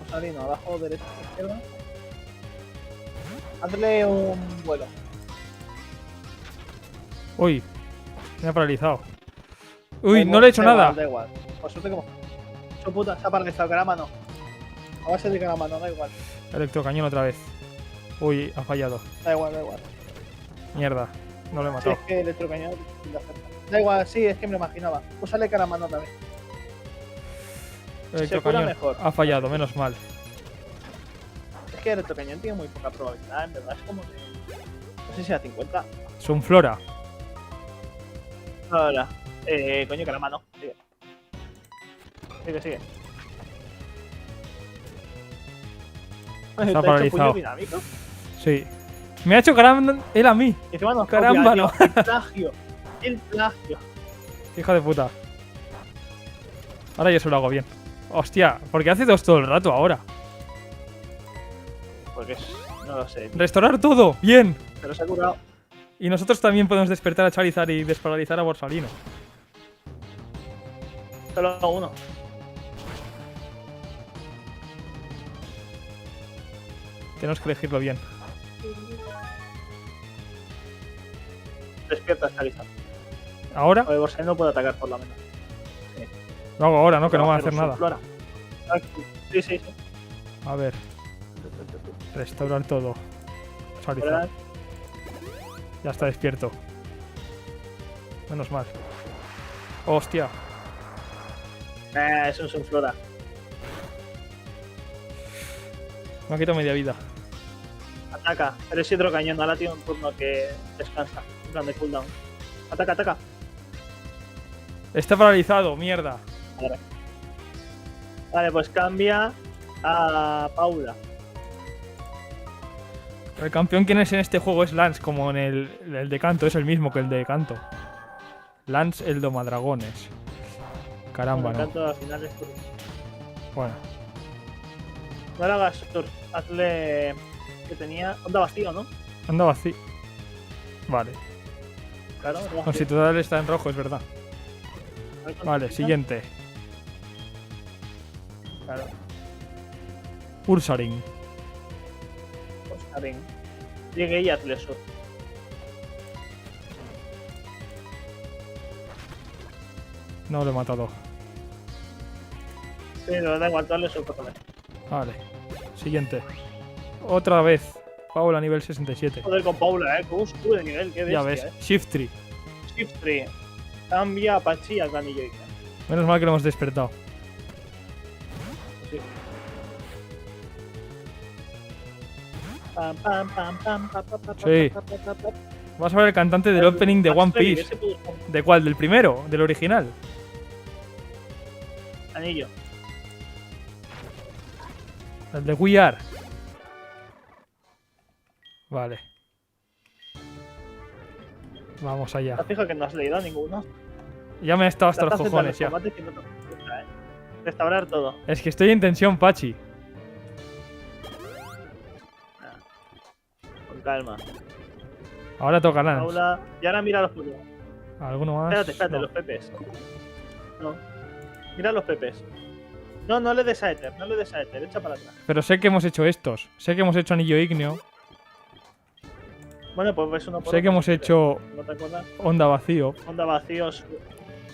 Borsalino, abajo, derecha, izquierda. Hazle un vuelo. Uy. Me ha paralizado. Uy, Da no igual, le he hecho da igual, nada. Da igual. Por suerte como. Su puta, se ha paralizado Carámbano. A base de Carámbano, da igual. Electrocañón otra vez. Uy, ha fallado. Da igual, da igual. Mierda. No lo he Sí, matado. es que electrocañón lo acerta. Da igual, sí, es que me lo imaginaba. Úsale Carámbano también. Electrocañón. mejor. Ha fallado, menos mal. Es que electrocañón tiene muy poca probabilidad, en verdad. Es como de. No sé si a 50. Sunflora. Ahora. Coño, Carámbano. Sigue. Sigue. Está paralizado. puño dinámico. Sí. Me ha hecho Carámbano él a mí. Y encima nos Carámbano. copia, tío. El plagio. El plagio. Hijo de puta. Ahora yo se lo hago bien. Hostia, ¿por qué hace dos todo el rato ahora? Porque es. No lo sé. Restaurar todo. Bien. Pero se ha curado. Y nosotros también podemos despertar a Charizard y desparalizar a Borsalino. Solo uno. Tenemos que elegirlo bien. Despierta, Charizard. ¿Ahora? O Borsalino no puede atacar por la menos. Lo hago ahora, ¿no? Que no va a hacer nada. Flora. Sí, sí, sí. A ver. Restaurar todo. Flora. Charizard. Ya está despierto. Menos mal. Hostia. Es un Sunflora. Me ha quitado media vida. Ataca. Eres hidrocañón. Ahora tiene un turno que descansa. En plan de cooldown. Ataca, ataca. Está paralizado, mierda. Vale, pues cambia a Paula. El campeón que es en este juego es Lance, como en el de Canto, es el mismo que el de Canto. Lance el domadragones. Caramba, Bueno, no. tanto al final es turno. Bueno, No le hagas turno. Hazle. Que tenía. Onda vacío, ¿no? anda vacío. Vale. Claro, No, si total está en rojo, es verdad. Vale, siguiente. Claro. Ursaring. Pues está bien. Llegué y hazle sur. No lo he matado. Pero da igual, tú hazle sur también. Vale. Siguiente. Otra vez. Paula nivel 67. Joder con Paula, cómo sube de nivel, qué bestia, Ya ves. Shift Tree. Shift 3. Cambia a Pachi al anillo. Menos mal que lo hemos despertado. Sí. Pam, pam, pam, pam, pam, pam, pam, Sí. pam, pam, pam, pam. Vas a ver el cantante del opening de Max One Freddy, Piece. ese puto ¿De cuál? ¿Del primero? ¿Del original? Anillo. El de We Are. Vale. Vamos ¿Te allá. has fijado que no has leído ninguno? Ya me he estado hasta los Tratas de cojones darle ya. combate que no te gusta, Restaurar todo. Es que estoy en tensión, Pachi. Con calma. Ahora toca Lance. Paula. Y ahora mira los pepes. ¿Alguno más? Espérate, espérate, No. los pepes. No. Mira los pepes. No, no le des a Ether, no le des a Ether, echa para atrás. Pero sé que hemos hecho estos. Sé que hemos hecho Anillo Ígneo. Bueno, pues ves uno por Sé que uno, hemos si quieres. hecho ¿No te acuerdas? Onda Vacío. Onda vacíos,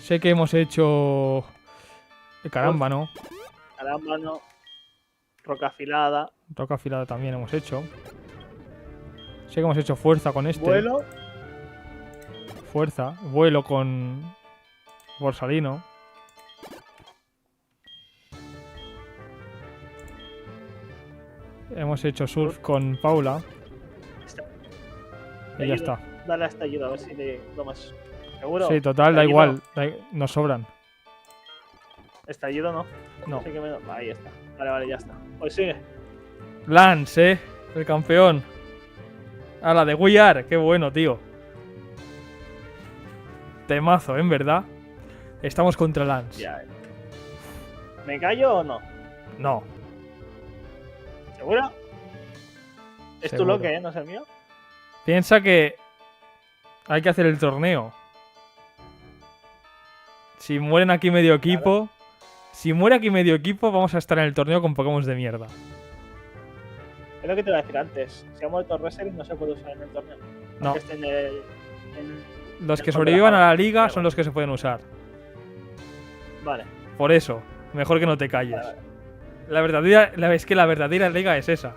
Sé que hemos hecho... Caramba, ¿no? arámbano, roca afilada, Roca afilada también hemos hecho. Sé que hemos hecho fuerza con este. vuelo. Fuerza. Vuelo con... Borsalino. Hemos hecho surf con Paula. Y ya está. Dale a esta ayuda, a ver si le tomas. ¿Seguro? Sí, total, da Estallido. igual. Nos sobran. Estallido no. No. Sí que ahí está. Vale, vale, ya está. Pues sigue. Lance, el campeón. A la de We Are, qué bueno, tío. Temazo, en verdad. Estamos contra Lance. Ya. ¿Me callo o no? No. ¿Seguro? Es tu Seguro. loque, ¿eh? No es el mío. Piensa que hay que hacer el torneo. Si mueren aquí medio equipo. Si muere aquí medio equipo, vamos a estar en el torneo con Pokémon de mierda. Es lo que te iba a decir antes. Si ha muerto Reserve, no se puede usar en el torneo. No. Aunque esté Los el que gol de sobrevivan la a la Java. liga Vale, son los que se pueden usar. Vale. Por eso, mejor que no te calles. Vale, vale. Es que la verdadera liga es esa.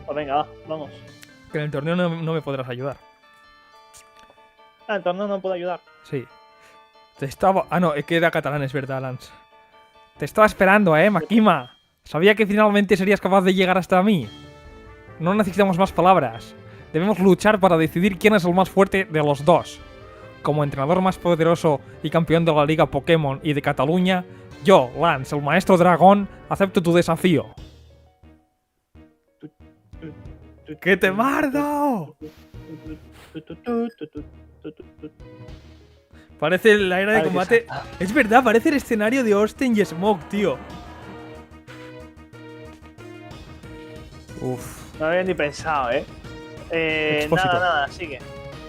Pues venga, va, vamos. Que en el torneo no me podrás ayudar. Ah, el torneo no puedo ayudar. Sí. Te estaba... Ah, no, es que era catalán, es verdad, Lance. Te estaba esperando, Makima. Sabía que finalmente serías capaz de llegar hasta mí. No necesitamos más palabras. Debemos luchar para decidir quién es el más fuerte de los dos. Como entrenador más poderoso y campeón de la Liga Pokémon y de Cataluña, yo, Lance, el maestro dragón, acepto tu desafío. ¡Que te mardo! Parece la era de Vale, combate. Es verdad, parece el escenario de Austin y Smoke, tío. Uf. No había ni pensado, Expósito. Nada, sigue.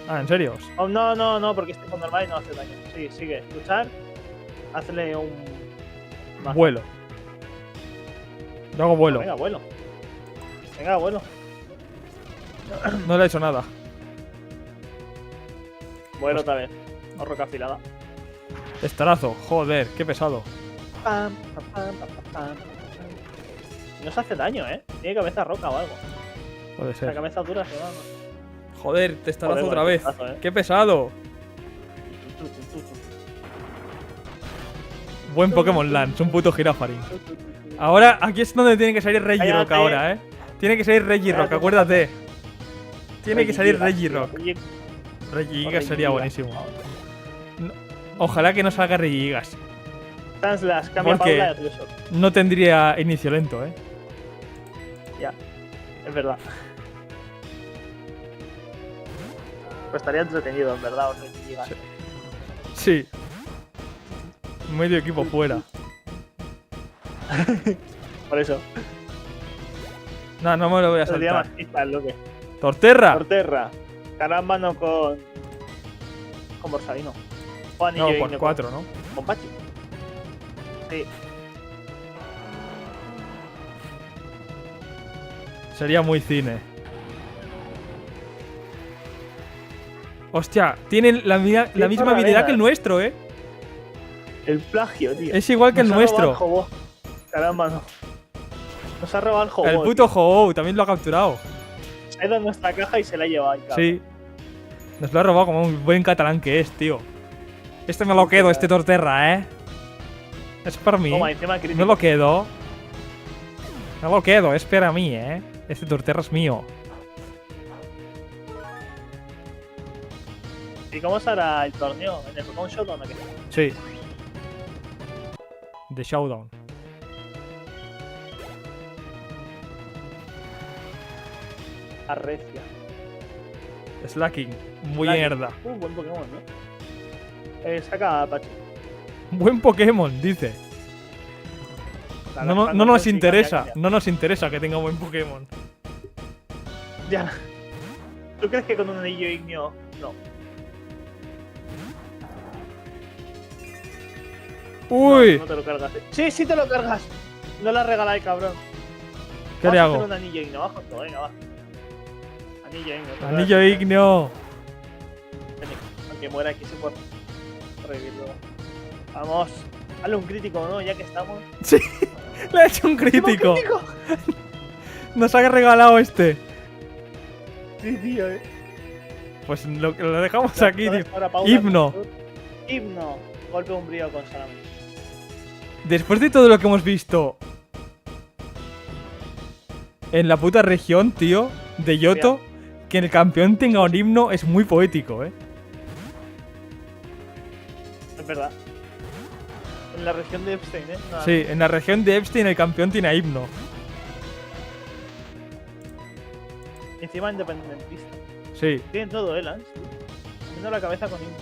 Ah, ¿en serio? Oh, no, porque este con normal y no hace daño. Sí, sigue. Luchar. Hazle un. Mazo. Vuelo. Yo hago vuelo. Venga, vuelo. Venga, vuelo. No le he hecho nada. Vuelo otra vez. O roca afilada. Estarazo. Joder, qué pesado. Pam, pam, pam, pam, pam. No se hace daño, ¿eh? Tiene cabeza roca o algo. Puede La ser. cabeza dura se va. Joder, te estarazo Joder, otra vaya vez. pedazo, ¿eh? Qué pesado. Buen Pokémon Lance, un puto Girafarin. Ahora, aquí es donde tiene que salir Regirock Cállate. ahora, ¿eh? Tiene que salir Regirock, Cállate. acuérdate. Tiene que salir Regigigas, Regirock. tío. Regigigas sería Regigigas. buenísimo. No- Ojalá que no salga Regigigas. Sandslash, cambia Porque- Paula de Ryusok. No tendría inicio lento, ¿eh? Ya, es verdad. Pues estaría entretenido, en verdad, un Regigigas. Sí. Medio equipo fuera. Por eso. No, no me lo voy a Sería más saltar. pista, lo que. ¡Torterra! Torterra. Carambano con. Con Borsalino. O Anillo No, Igneo por 4, ¿no? Con Pachi. Sí. Sería muy cine. Hostia, tienen la misma zorradera, habilidad que el nuestro, ¿eh? El plagio, tío. Es igual que el Nos ha robado nuestro. el Hobo. Carambano. Nos ha robado el Hobo. El puto Ho-Oh también lo ha capturado. Se ha ido a nuestra caja y se la ha llevado. cabrón. Sí. Nos lo ha robado como un buen catalán que es, tío. Este me lo quedo, este Torterra, ¿eh? Es para mí. Toma, encima crítico. Me lo quedo. Me lo quedo, es para mí, ¿eh? Este Torterra es mío. ¿Y cómo será el torneo? ¿En el Pokémon Showdown o qué? Sí. The Showdown. Arrecia. Slacking. Muy Slacking. mierda. Buen Pokémon, ¿no? Saca a Pachi. Buen Pokémon, dice. La No, lanza no nos sí, interesa. cambia. No nos interesa que tenga buen Pokémon. Ya. ¿Tú crees que con un anillo igneo? No. ¡Uy! No te lo cargas. Sí, sí te lo cargas. No la regaláis, cabrón. ¿Qué le Vamos a hago? hacer un anillo igneo. Bajo todo, venga, va. Anillo igneo. otra Anillo vez. Igneo. Aunque muera aquí se puede revivirlo. Vamos. Hazle un crítico, ¿no? Ya que estamos. Sí. Le ha hecho un crítico. ¡Crítico! Nos ha regalado este. Sí, tío, Pues lo dejamos aquí, tío. Ahora, Paula, Himno. Himno. Golpe umbrío con salami. Después de todo lo que hemos visto en la puta región, tío, de Yoto, que el campeón tenga un himno es muy poético, ¿eh? Es verdad. En la región de Epstein, ¿eh? Nada. Sí, en la región de Epstein el campeón tiene himno. Encima independentista. Sí. Tienen todo, Lance. Poniendo la cabeza con himno.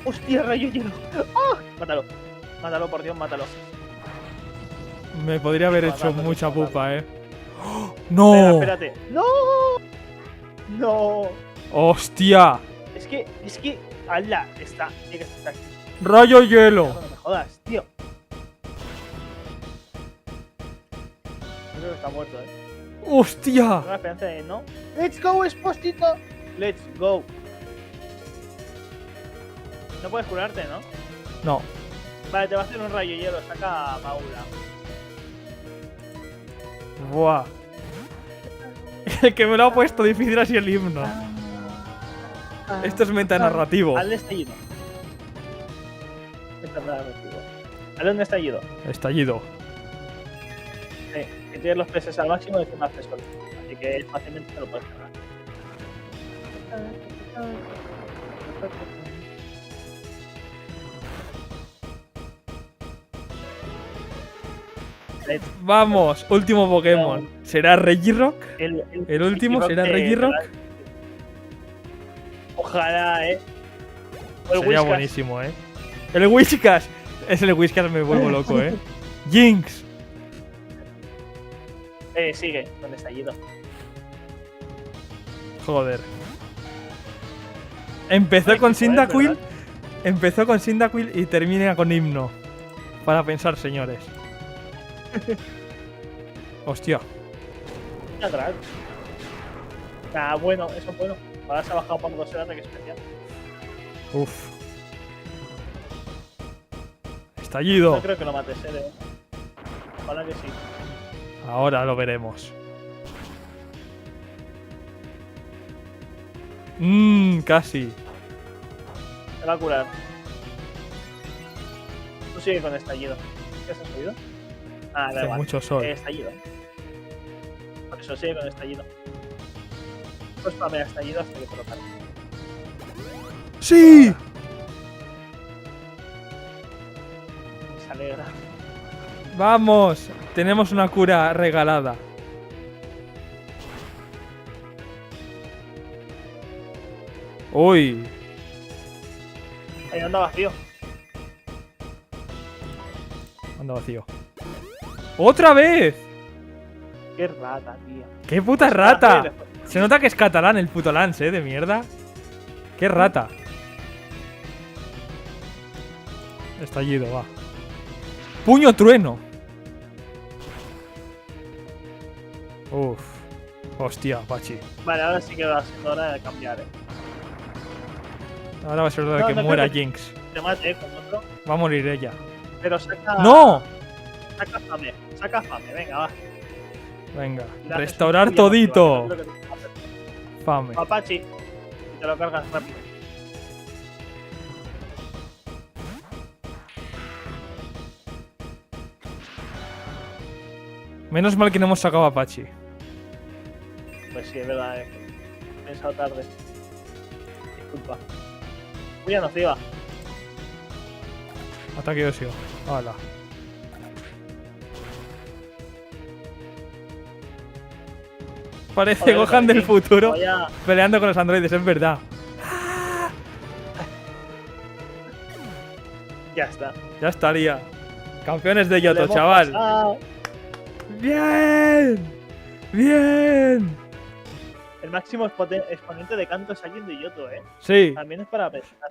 ¡Hostia, rayo hielo! ¡Ah! Mátalo. Mátalo, por Dios, mátalo. Me podría haber hecho Matarlo, mucha matarlo. pupa, ¿eh? Venga, ¡No! espérate. ¡No! ¡No! ¡Hostia! Es que. ¡Hala! Está. Tiene que estar aquí. ¡Rayo hielo! No me jodas, tío. Yo creo que está muerto, ¡Hostia! Tengo la esperanza de no. ¡Let's go, Espostito! ¡Let's go! No puedes curarte, ¿no? No. Vale, te va a hacer un rayo hielo. Saca a Paula. Buah. El que me lo ha puesto difícil así el himno. Esto es metanarrativo. Hazle estallido. Metanarrativo. Hazle un estallido. Estallido. Que tienes los peces al máximo y encima haces solo. Así que fácilmente te lo puedes cargar. Vamos, último Pokémon. ¿Será Regirock? ¿El último será Regirock? Ojalá, O el Sería Whiskas. buenísimo, ¿eh? El Whiskas. Es el Whiskas, me vuelvo loco, ¿eh? Jinx. Sigue, con estallido. Joder. Empezó con Cyndaquil. ¿verdad? Empezó con Cyndaquil y termina con himno. Para pensar, señores. Hostia. Ya atrás. Ah, bueno, eso es bueno. Ahora se ha bajado por 2 ataque especial. Uf. Estallido. No creo que lo mates, Ojalá que sí. Ahora lo veremos. Casi. Se va a curar. Tú sigue con estallido. ¿Qué has oído? Ah, da Hace igual. mucho sol. Estallido. Por eso sigue con estallido. Pues spamea estallido hasta que te lo cargue. ¡Sí! Se alegra. ¡Vamos! Tenemos una cura regalada. Uy. Ahí anda vacío. Anda vacío. ¡Otra vez! Qué rata, tío. ¡Qué puta rata! Se nota que es catalán el puto Lance, de mierda. ¡Qué rata! Estallido, va. ¡Puño trueno! Uf. Hostia, Pachi. Vale, ahora sí que va siendo hora de cambiar, Ahora va a ser hora de No, que no muera creo que- Jinx. Te mate, con otro. Va a morir ella. Pero saca. ¡No! Saca fame. Saca fame, venga, va. Venga. Y le haces Restaurar un puño todito. arriba, que es lo que tienes que hacer. Fame. Apache. Y te lo cargas rápido. Menos mal que no hemos sacado a Apache. Pues sí, es verdad, He pensado tarde. Disculpa. Muy nociva. Ataque óseo. Hala. Parece Joder, Gohan del Martín, futuro voy a- peleando con los androides, es verdad. Ya está. Ya estaría. Campeones de Lo Yoto, hemos chaval. pasado. ¡Bien! ¡Bien! El máximo exponente de canto es alguien de Yoto, Sí. También es para pensar.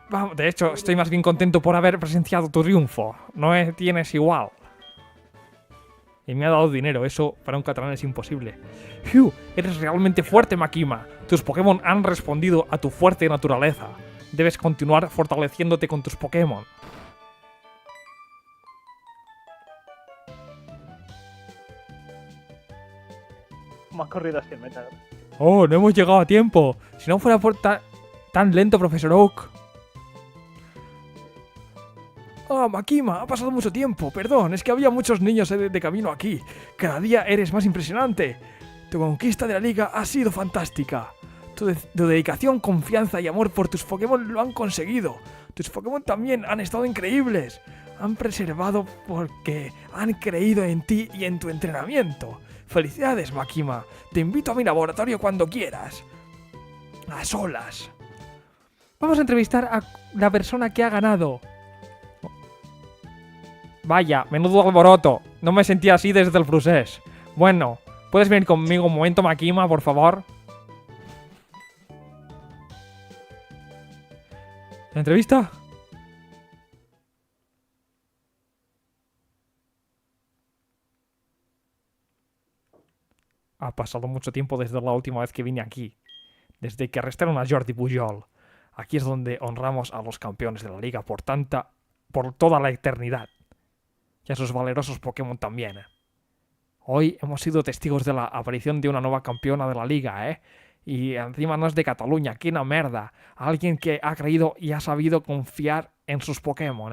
Vamos, de hecho, estoy más bien contento por haber presenciado tu triunfo. No tienes igual. Y me ha dado dinero, eso para un catalán es imposible. ¡Fiu! Eres realmente fuerte, Makima. Tus Pokémon han respondido a tu fuerte naturaleza. Debes continuar fortaleciéndote con tus Pokémon. Como has corrido así el meta. ¡Oh, no hemos llegado a tiempo! Si no fuera por tan lento, Profesor Oak. Ah, Makima, ha pasado mucho tiempo. Perdón, es que había muchos niños de camino aquí. Cada día eres más impresionante. Tu conquista de la liga ha sido fantástica. Tu dedicación, confianza y amor por tus Pokémon lo han conseguido. Tus Pokémon también han estado increíbles. Han preservado porque han creído en ti y en tu entrenamiento. Felicidades, Makima. Te invito a mi laboratorio cuando quieras. A solas. Vamos a entrevistar a la persona que ha ganado. Vaya, menudo alboroto. No me sentía así desde el procés. Bueno, ¿puedes venir conmigo un momento, Makima, por favor? ¿La entrevista? Ha pasado mucho tiempo desde la última vez que vine aquí. Desde que arrestaron a Jordi Pujol. Aquí es donde honramos a los campeones de la liga por toda la eternidad. Y a sus valerosos Pokémon también. Hoy hemos sido testigos de la aparición de una nueva campeona de la liga, Y encima no es de Cataluña, quina merda. Alguien que ha creído y ha sabido confiar en sus Pokémon,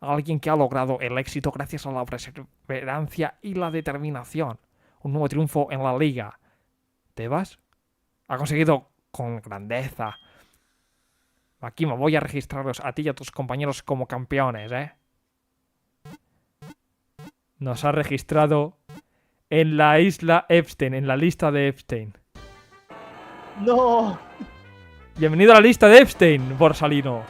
Alguien que ha logrado el éxito gracias a la perseverancia y la determinación. Un nuevo triunfo en la liga. ¿Tebas? Ha conseguido con grandeza. Makima, voy a registraros a ti y a tus compañeros como campeones, Nos ha registrado en la isla Epstein, en la lista de Epstein. ¡No! Bienvenido a la lista de Epstein, Borsalino.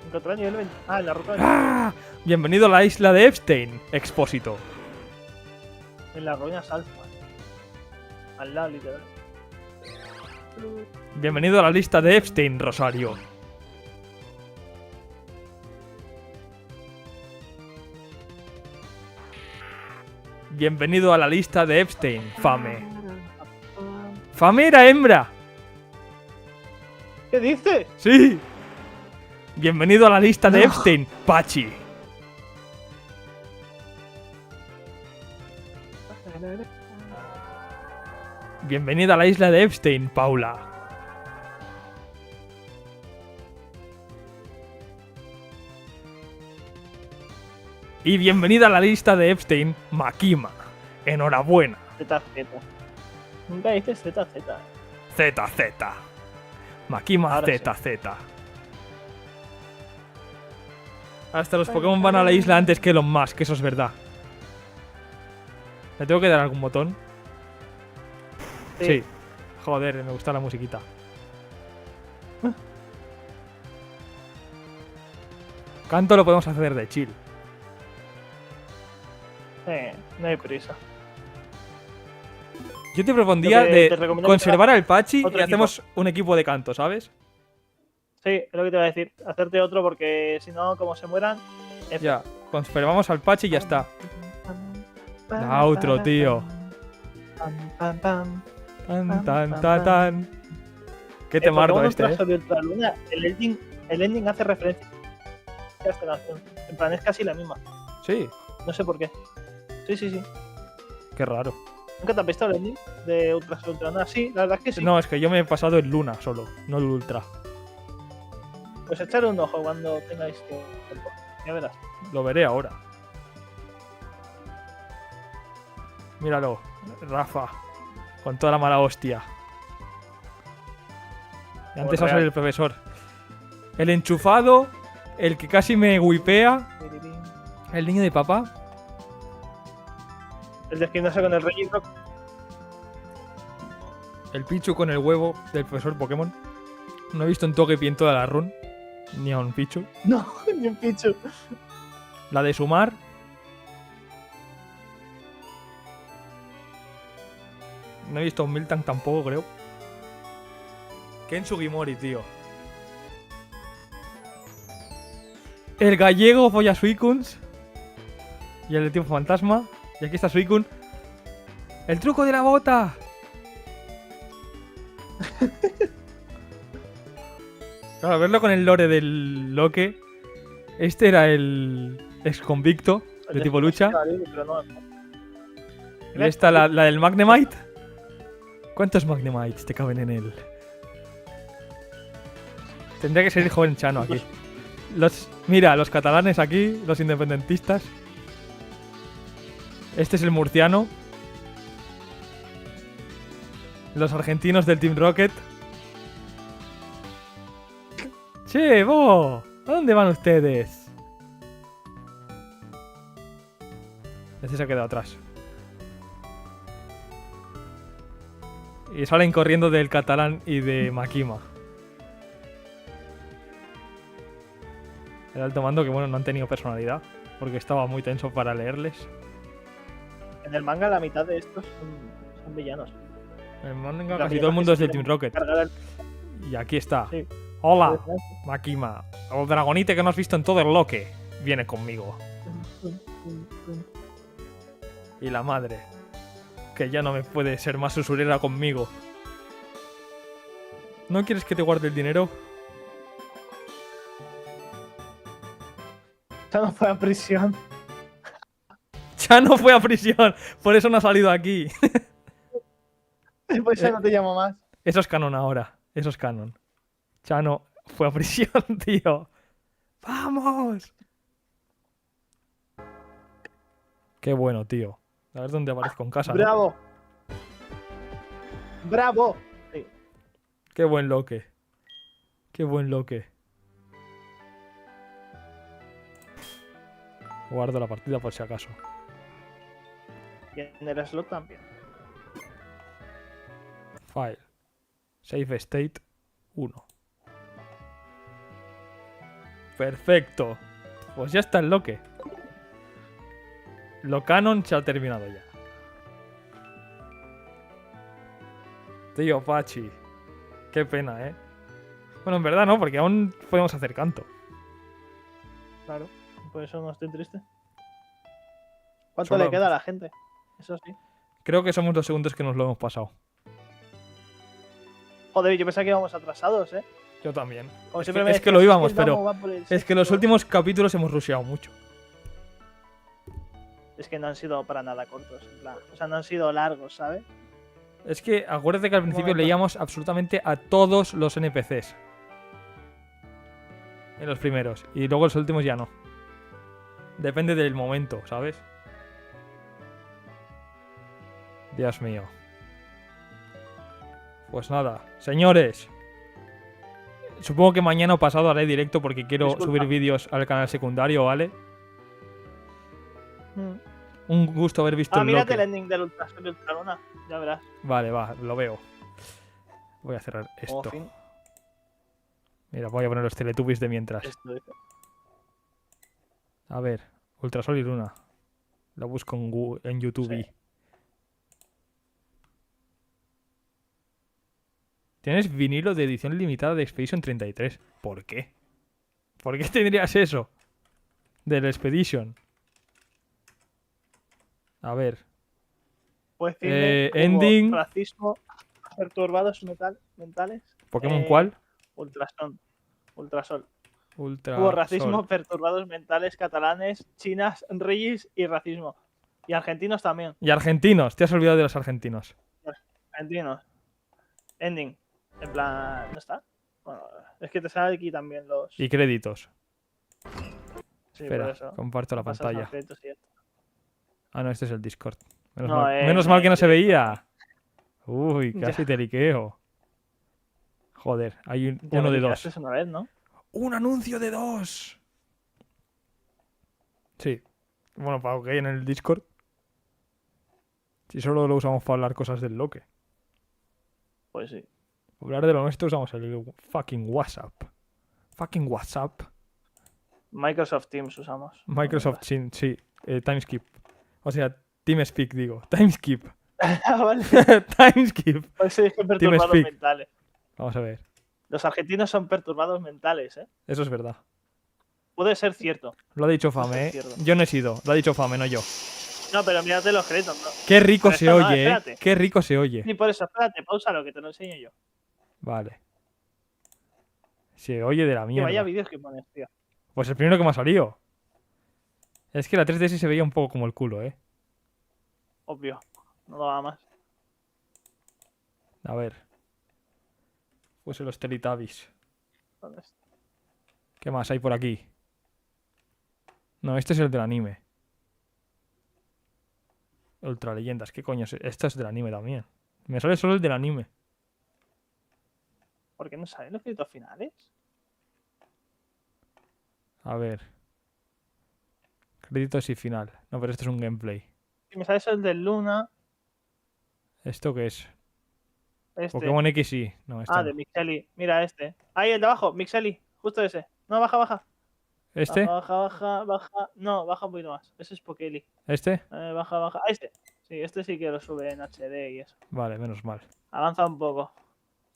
Encontré nivel 20. Ah, en la ruta de... ¡Ah! Bienvenido a la isla de Epstein, Expósito. En las ruinas alfa. Al lado, literal. Bienvenido a la lista de Epstein, Rosario. Bienvenido a la lista de Epstein, Fame. ¡Fame era hembra! ¿Qué dices? ¡Sí! Bienvenido a la lista de No. Epstein, Pachi. Bienvenida a la isla de Epstein, Paula. Y bienvenida a la lista de Epstein, Makima. Enhorabuena. ZZ. Nunca dices ZZ. ZZ. Makima Ahora sí. ZZ. Hasta los Pokémon van a la isla antes que Elon Musk, eso es verdad. ¿Le tengo que dar algún botón? Sí. Joder, me gusta la musiquita. Canto lo podemos hacer de chill. No hay prisa. Yo te propondría Lo que de te recomiendo conservar que al Pachi otro y hacemos un equipo de canto, ¿sabes? Sí, es lo que te iba a decir. Hacerte otro porque si no, como se mueran. Ya, conservamos al Pachi y ya está. La outro, tío. Tan, tan, tan, tan. Qué temardo este, Sobre Ultraluna, el ending hace referencia a esta canción. En plan, es casi la misma. Sí, No sé por qué. Sí. qué raro. ¿Nunca te has visto el ending de Ultraluna? Sí, la verdad es que sí. No, es que yo me he pasado el Luna solo, no el Ultra. Pues echar un ojo cuando tengáis tiempo. Ya verás. Lo veré ahora. Míralo, Rafa. Con toda la mala hostia. Y antes ha real. salido el profesor. El enchufado, el que casi me whipea, el niño de papá. El desquinándose con el Rey Rock. El Pichu con el huevo del profesor Pokémon. No he visto en Togepi en toda la run. Ni a un Pichu. No, ni un picho. La de Sumar. No he visto a un Miltank tampoco, creo. Ken Sugimori, tío. El gallego folla Suicuns. Y el de tipo fantasma. Y aquí está Suicune. ¡El truco de la bota! Claro, verlo con el lore del Loque. Este era el ex convicto de tipo lucha. Pero no, Y esta la del Magnemite. ¿Cuántos Magnemites te caben en él? Tendría que ser el joven Chano aquí. Mira, los catalanes aquí, los independentistas. Este es el murciano. Los argentinos del Team Rocket. Che, vos, ¿a dónde van ustedes? Este se ha quedado atrás. Y salen corriendo del catalán y de Makima. El alto mando que, bueno, no han tenido personalidad. Porque estaba muy tenso para leerles. en el manga la mitad de estos son villanos. El manga, La casi primera todo el mundo es que del se Team Rocket. cargar Y aquí está. Sí. Hola, Makima. El dragonite que no has visto en todo el loque. Viene conmigo. Y la madre. Que ya no me puede ser más usurera conmigo. ¿No quieres que te guarde el dinero? Ya no fue a prisión. Ya no fue a prisión. Por eso no ha salido aquí. Después ya no te llamo más. Eso es canon ahora. Eso es canon. Chano fue a prisión, tío. ¡Vamos! Qué bueno, tío. A ver dónde aparezco en casa. ¿no? ¡Bravo! ¡Bravo! Sí. Qué buen loque. Qué buen loque. Guardo la partida por si acaso. Y en el slot también. File. Save state 1. Perfecto. Pues ya está el loque. Lo canon se ha terminado ya. Tío, Pachi. Qué pena, ¿eh? Bueno, en verdad no, porque aún podemos hacer canto. Claro. Por eso no estoy triste. ¿Cuánto Solo- le queda a la gente? Eso sí. Creo que somos los segundos que nos lo hemos pasado. Joder, yo pensaba que íbamos atrasados, ¿eh? Yo también. Como Es siempre que, me es que decías, lo íbamos, el pero Damo va por el es que los sexto. últimos capítulos hemos rusheado mucho. Es que no han sido para nada cortos, en plan. O sea, no han sido largos, ¿sabes? Es que acuérdate que al principio momento. leíamos absolutamente a todos los NPCs. En los primeros. Y luego los últimos ya no. Depende del momento, ¿sabes? Dios mío. Pues nada, señores. Supongo que mañana o pasado haré directo porque quiero Disculpa. subir vídeos al canal secundario, ¿vale? Un gusto haber visto Ah, el mírate bloque. el ending del Ultrasol y Ultraluna. Ya verás. Vale, va, lo veo. Voy a cerrar Como esto. fin. Mira, voy a poner los Teletubbies de mientras. Esto dice. A ver, Ultrasol y Luna. Lo busco en YouTube. Sí. Tienes vinilo de edición limitada de Expedition 33. ¿Por qué? ¿Por qué tendrías eso? Del Expedition. A ver. Pues cine, hubo ending. racismo, perturbados mentales. ¿Pokémon cuál? Ultrasol. Ultra. Hubo racismo, perturbados mentales, catalanes, chinas, reyes y racismo. Y argentinos también. Y argentinos. Te has olvidado de los argentinos. Argentinos. Ending. En plan, ¿no está? Bueno, es que te sale aquí también los. Y créditos. Sí, Espera, por eso. comparto la Pasas pantalla. los créditos y ya está. Ah, no, este es el Discord. Menos, No, mal, menos mal que no se ya. veía. Uy, Ya. casi te liqueo. Joder, hay Ya uno me de liquidaste dos. una vez, ¿no? ¡Un anuncio de dos! Sí. Bueno, para que hay en el Discord. Si solo lo usamos para hablar cosas del loque. Pues sí. Para hablar de lo nuestro usamos el fucking WhatsApp. Fucking WhatsApp. Microsoft Teams usamos. Microsoft Teams, sí. Timeskip. O sea, TeamSpeak digo. Timeskip. Ah, vale. Timeskip. Pues sí, que perturbados TeamSpeak. mentales. Vamos a ver. Los argentinos son perturbados mentales, ¿eh? Eso es verdad. Puede ser cierto. Lo ha dicho Fame, ¿eh? Cierto. Yo no he sido. Lo ha dicho Fame, no yo. No, pero mírate los créditos, ¿no? Qué rico Pero se esto no, oye, ¿eh? espérate. Qué rico se oye. Ni por eso, espérate, pausalo, que te lo enseño yo. Vale. Se oye de la Que vaya mierda. vídeos que pones, tío. Pues el primero que me ha salido. Es que la 3DS se veía un poco como el culo, ¿eh? Obvio. No daba más. A ver. Pues los Teletubbies. ¿Dónde está? ¿Qué más hay por aquí? No, este es el del anime. Ultra leyendas, ¿qué coño es? Este es del anime también. Me sale solo el del anime. ¿Por qué no salen los créditos finales? A ver. Créditos y final. No, pero esto es un gameplay. Si me sale solo el del Luna, ¿Esto qué es? este. Pokémon X y. No, este Ah, no. de Mixeli. Mira este. Ahí, el de abajo, Mixeli. Justo ese. No, baja, baja. ¿Este? Baja. No, baja un poquito más. Ese es Pokeli. ¿Este? Baja. Ah, este. Sí, este sí que lo sube en HD y eso. Vale, menos mal. Avanza un poco.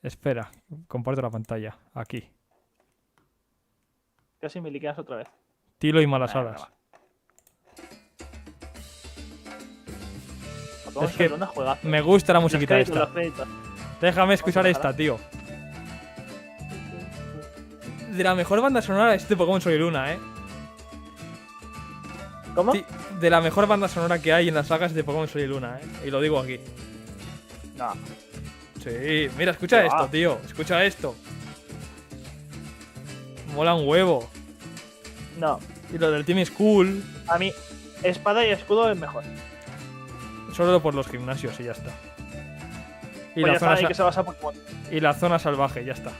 Espera, comparto la pantalla. Aquí. Casi me liqueas otra vez. Tilo y malas Venga, hadas. va. Pokémon Es que Luna, juegazo. Me gusta la Los musiquita créditos, esta. los créditos. Déjame escuchar Vamos a esta, tío. De la mejor banda sonora es de Pokémon Sol y Luna, ¿eh? ¿Cómo? Sí, de la mejor banda sonora que hay en las sagas de Pokémon Sol y Luna, ¿eh? Y lo digo aquí. No. Sí, mira, escucha ¿Qué esto, va? tío. Escucha esto. Mola un huevo. No. Y lo del Team School, A mí, espada y escudo es mejor. solo por los gimnasios y ya está. Y, Pues la ya zona, saben que se basa a Pokémon. y la zona salvaje, ya está.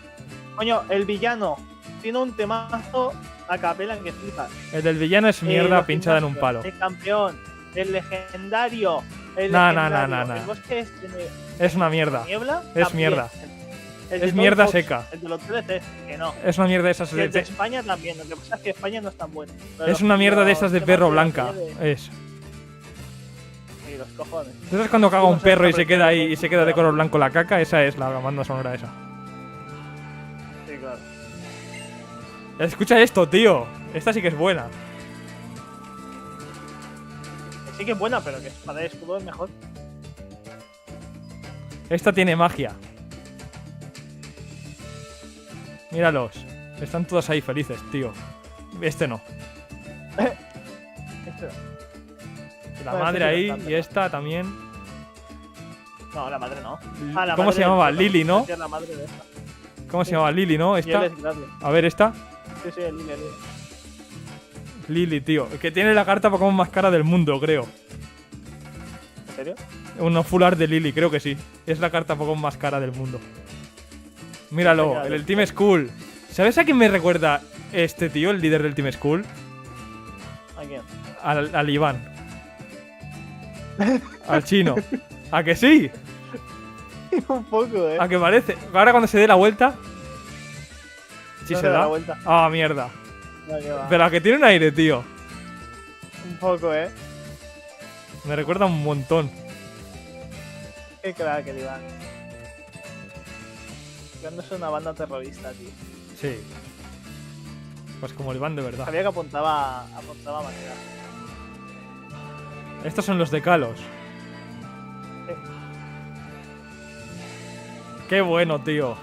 Coño, el villano tiene un temazo a capela que flipas. El del villano es mierda Los pinchada en un gimnasios, palo. El campeón, el legendario. El No, legendario. no. El bosque es de Es una mierda. niebla. Es también. mierda. El de Es Toy mierda Fox, seca. El de los DLCs, que no. Es una mierda de esas Y el de de, España también. Lo que pasa es que España no es tan bueno. Pero es una mierda de los esas de temas perro la blanca. serie de- Es. Sí, los cojones. ¿Tú sabes cuando caga ¿Cómo un se perro y llama se queda ahí el y se queda de color blanco la caca? Esa es la banda sonora esa. Sí, claro. Escucha esto, tío. Esta sí que es buena. sí que es buena, pero que espada de escudo es mejor. Esta tiene magia. Míralos. Están todos ahí felices, tío. Este no. Este no. La Bueno, madre este sí ahí bastante, y ¿no? esta también. No, la madre no. ¿Cómo se llamaba? Lily, ¿no? Esta es la madre de esta. ¿Cómo se llamaba? Lily, ¿no? Y Esta. él es Gladly. A ver, esta. Sí, sí, el Lily, el Lily. Lily, tío. Que tiene la carta Pokémon más cara del mundo, creo. ¿En serio? Una full art de Lily, creo que sí. Es la carta Pokémon más cara del mundo. Míralo, el Team Skull. ¿Sabes a quién me recuerda este tío, el líder del Team Skull? ¿A quién? Al Iván. Al chino. ¿A que sí? Un poco, ¿A que parece? Ahora cuando se dé la vuelta. Sí No se se da da. la vuelta. Ah, mierda. No, que va. Pero a que tiene un aire, tío. Un poco, Me recuerda un montón. Qué crack el Iván. Cuando es una banda terrorista, tío. Sí. Pues como el Iván de verdad. Sabía que apuntaba maneras. Estos son los de Kalos. Qué bueno, tío.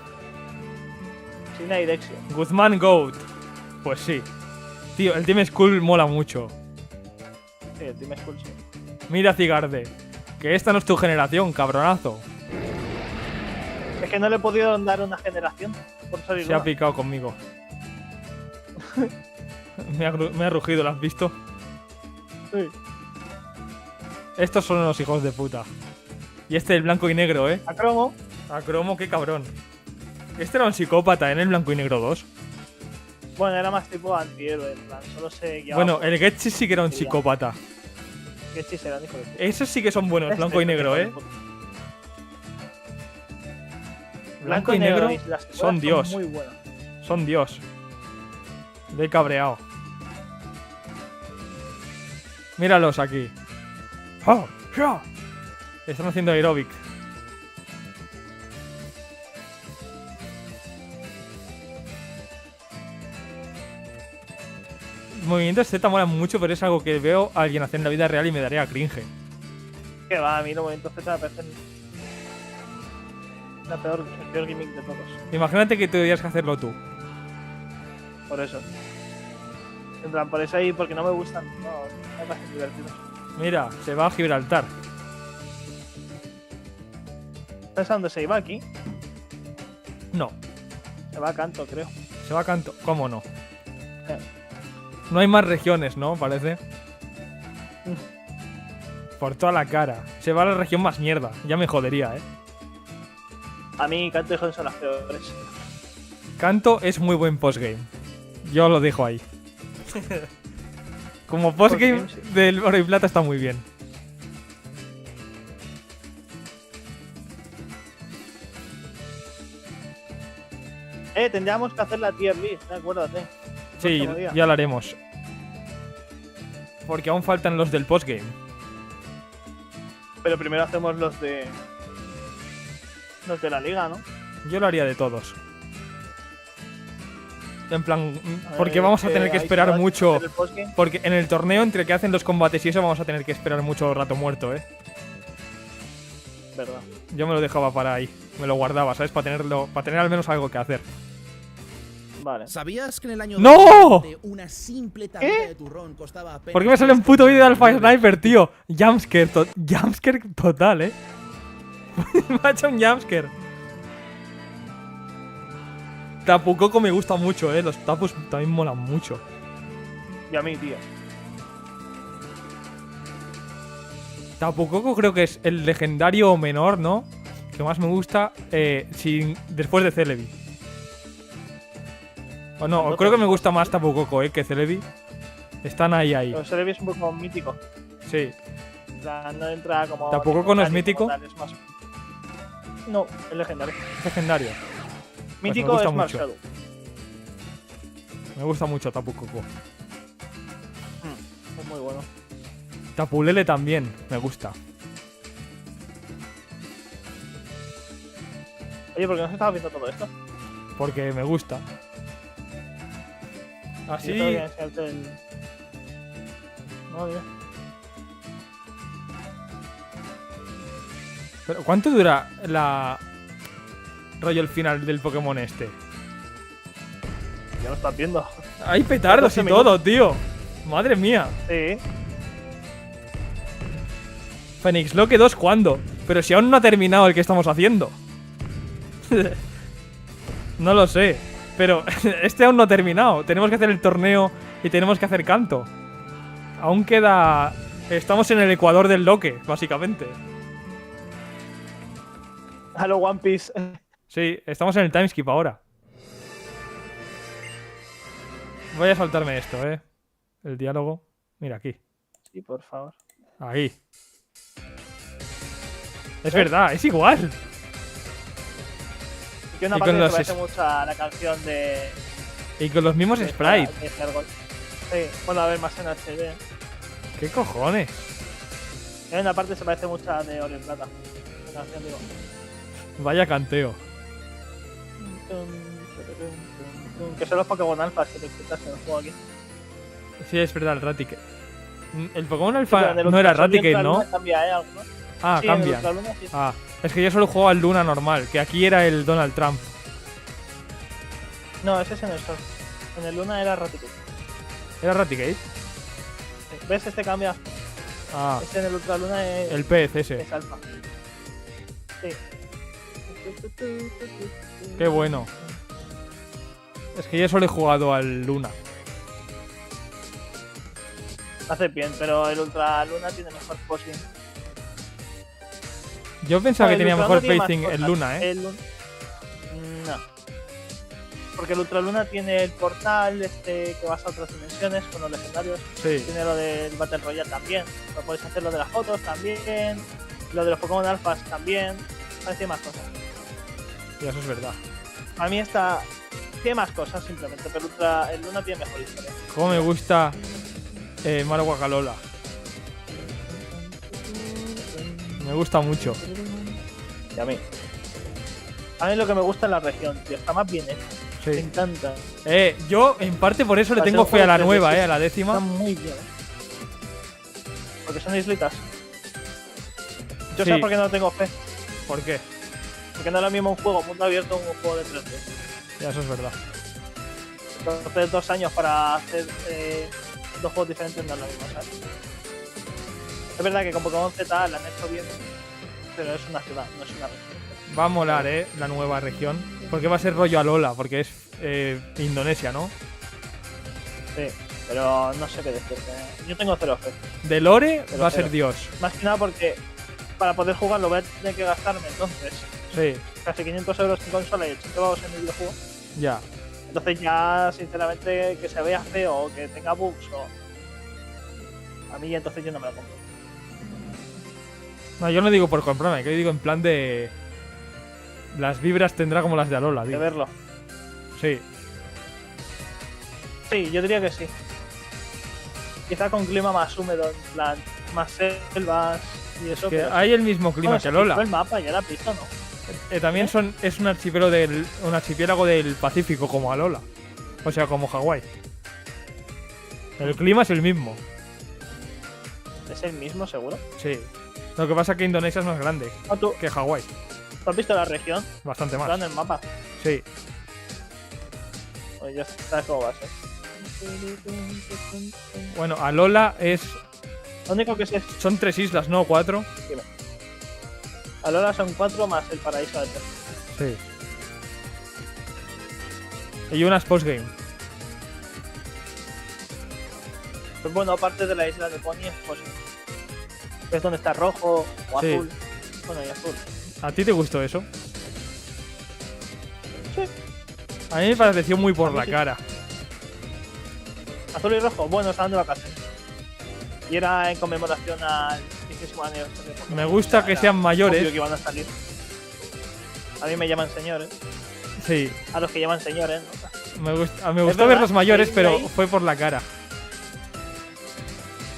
China y Dexio. Guzmán Goat. Pues sí. Tío, el Team Skull mola mucho. Sí, el Team Skull, sí. Mira, Cigarde. Que esta no es tu generación, cabronazo. Es que no le he podido dar una generación por salir Se ha una. picado conmigo. me ha rugido, ¿lo has visto? Sí. Estos son los hijos de puta. Y este el blanco y negro, ¿eh? A cromo. A cromo, qué cabrón. Este era un psicópata en el blanco y negro 2. Bueno, era más tipo antihéroe, en plan, solo se guiaba Bueno, por el Getchi sí que era un Sería. psicópata. qué hechicera, hijo de puta. Esos sí que son buenos, Este, blanco y negro, hijo de ¿eh? puta. Blanco y negro las figuras son Dios. Muy buenas. Son Dios. Le he cabreado. Míralos aquí. ¡Oh! ¡Ja! Están haciendo aeróbic. Movimientos Z molan mucho, pero es algo que veo a alguien hacer en la vida real y me daría cringe. Que va, a mí los momentos Z me parecen el peor gimmick de todos. Imagínate que tuvieras que hacerlo tú. Por eso. En plan, por eso ahí, porque no me gustan. No, me parecen divertidos. Mira, se va a Gibraltar. ¿Sabes a dónde se iba aquí? No, Se va a Canto, creo. se va a Canto. ¿Cómo no? Eh. No hay más regiones, ¿no? Parece. Por toda la cara. Se va a la región más mierda. Ya me jodería, ¿eh? A mí Canto y Joden son las peores. Canto es muy buen postgame. Yo lo dejo ahí. Como postgame Postgame, sí. del Oro y Plata está muy bien. Tendríamos que hacer la tier list, acuérdate. Sí, Próximo día. ya lo haremos. Porque aún faltan los del postgame. Pero primero hacemos los de la liga, ¿no? Yo lo haría de todos. En plan, porque vamos a tener que ahí esperar se va a mucho. hacer el postgame. Porque en el torneo, entre que hacen los combates y eso, vamos a tener que esperar mucho rato muerto, ¿eh? Verdad. Yo me lo dejaba para ahí. Me lo guardaba, ¿sabes? Para tener al menos algo que hacer. Vale. ¿Sabías que en el año ¡No! 2020 una simple tableta ¿Qué? de turrón costaba apenas ¿Por qué me sale un puto vídeo de Alpha Sniper, tío? Jumpscare, jumpscare total, ¿eh? Me ha hecho un jumpscare. Tapu Koko me gusta mucho, ¿eh? Los tapus también molan mucho. Y a mí, tío. Tapu Koko creo que es el legendario menor, ¿no? Que más me gusta después de Celebi. O no, creo que me gusta más Tapu Koko, que Celebi. Están ahí. Pero Celebi es un poco mítico. Sí. En plan, no entra como. ¿Tapu Koko no es como mítico? tal, es más. No, es legendario. Es legendario. Mítico gusta es mucho. Marshall. Me gusta mucho Tapu Koko. Es muy bueno. Tapu Lele también me gusta. Oye, ¿por qué no se estaba viendo todo esto? Porque me gusta. Yo Así. tengo que enseñarte el. No, tío. Pero ¿cuánto dura la rollo el final del Pokémon este? Ya lo estás viendo. Hay petardos y 14 minutos. todo, tío. Madre mía. Sí. Phoenix Locke 2, ¿cuándo? Pero si aún no ha terminado el que estamos haciendo. No lo sé. Pero este aún no ha terminado. Tenemos que hacer el torneo y tenemos que hacer canto. Aún queda... Estamos en el ecuador del Locke, básicamente. Halo One Piece. Sí, estamos en el timeskip ahora. Voy a saltarme esto, el diálogo. Mira, aquí. Sí, por favor. Ahí. Es verdad, es igual. Y que una Y parte con que los se parece mucho a la canción de... Y con los mismos sprites. de Hergol. Sí, bueno, a ver, más en HD. ¿Qué cojones? Y hay una parte que se parece mucho a la de Oro y Plata. La canción, digo. Vaya canteo. Que son los Pokémon Alphas que te escuchas en el juego aquí. Sí, es verdad, el Raticate. El Pokémon Sí, pero Alpha en el no era Ultra Sol y Raticate, Ultra ¿no? Luna cambia, algunos. Ah, Sí, en el cambian. Ultra Luna sí. Ah, es que yo solo jugaba al Luna normal, que aquí era el Donald Trump. No, ese es en el Sol. En el Luna era Raticate. ¿Era Raticate? Sí. ¿Ves? Este cambia. Ah, Este en el Ultra Luna es, el pez ese. es Alpha. Sí. Qué bueno. Es que yo solo he jugado al Luna. Hace bien, pero el Ultra Luna tiene mejor posing. Yo pensaba que El tenía Ultra mejor Luna tiene más pacing el cosas. Luna, No. Porque el Ultra Luna tiene el portal este que vas a otras dimensiones con los legendarios. Sí. Tiene lo del Battle Royale también. Lo puedes hacer lo de las fotos también. Lo de los Pokémon Alphas también. Tiene más cosas. Y eso es verdad. A mí tiene más cosas simplemente, pero el Luna tiene mejor historia. Cómo me gusta Mario Guacalola. Me gusta mucho. Y a mí. A mí lo que me gusta es la región, tío. Está más bien hecha. Me Sí. encanta. Yo en parte por eso le Va a ser tengo un fe a la juego nueva, precioso. a la Está décima. muy bien. Porque son islitas. Yo Sí. sé por qué no tengo fe. ¿Por qué? Porque no es lo mismo un juego mundo abierto que un juego de 3D. Ya, eso es verdad. Entonces 2 años para hacer dos juegos diferentes no es lo mismo, ¿sabes? Es verdad que con Pokémon Z la han hecho bien, pero es una ciudad, no es una región. Va a molar, la nueva región. Porque va a ser rollo Alola, porque es Indonesia, ¿no? Sí, pero no sé qué decirte. Yo tengo cero fe. De Lore Pero va a ser cero. Dios. Más que nada porque para poder jugarlo voy a tener que gastarme entonces Sí, casi 500 euros en consola y 80 euros en el videojuego. ya. Entonces ya, sinceramente, que se vea feo o que tenga bugs o... A mí entonces yo no me lo compro. No, yo no digo por comprarme, que yo digo en plan de... Las vibras tendrá como las de Alola, De digo. verlo. Sí. Sí, yo diría que sí. Quizá con clima más húmedo, en plan, más selvas y eso. Que pero hay el mismo clima bueno, que se fijó Alola. el mapa ya la pista, ¿no? También es un archipiélago del Pacífico como Alola. O sea, como Hawái. El clima es el mismo. Es el mismo, seguro. Sí. Lo que pasa es que Indonesia es más grande Ah, ¿tú que Hawái. has visto la región? Bastante Está más. en el mapa. Sí. Pues ya sabes cómo va a ser. Bueno, Alola es... Lo único que sé es Son 3 islas, ¿no? 4. Alola son 4 más el paraíso de 3. Sí. Y unas postgame. Pues bueno, aparte de la isla de Pony, pues es donde está rojo o Sí. azul. Bueno, y azul. ¿A ti te gustó eso? Sí. A mí me pareció muy por A mí la sí. cara. Azul y rojo, bueno, estaban de vacaciones. Y era en conmemoración al 20º aniversario de Pokémon. Me gusta O sea, que era sean mayores. obvio que iban a salir. A mí me llaman señores. Sí. A los que llaman señores, ¿no? Me gustó ver verdad, los mayores, ahí- pero ahí- fue por la cara.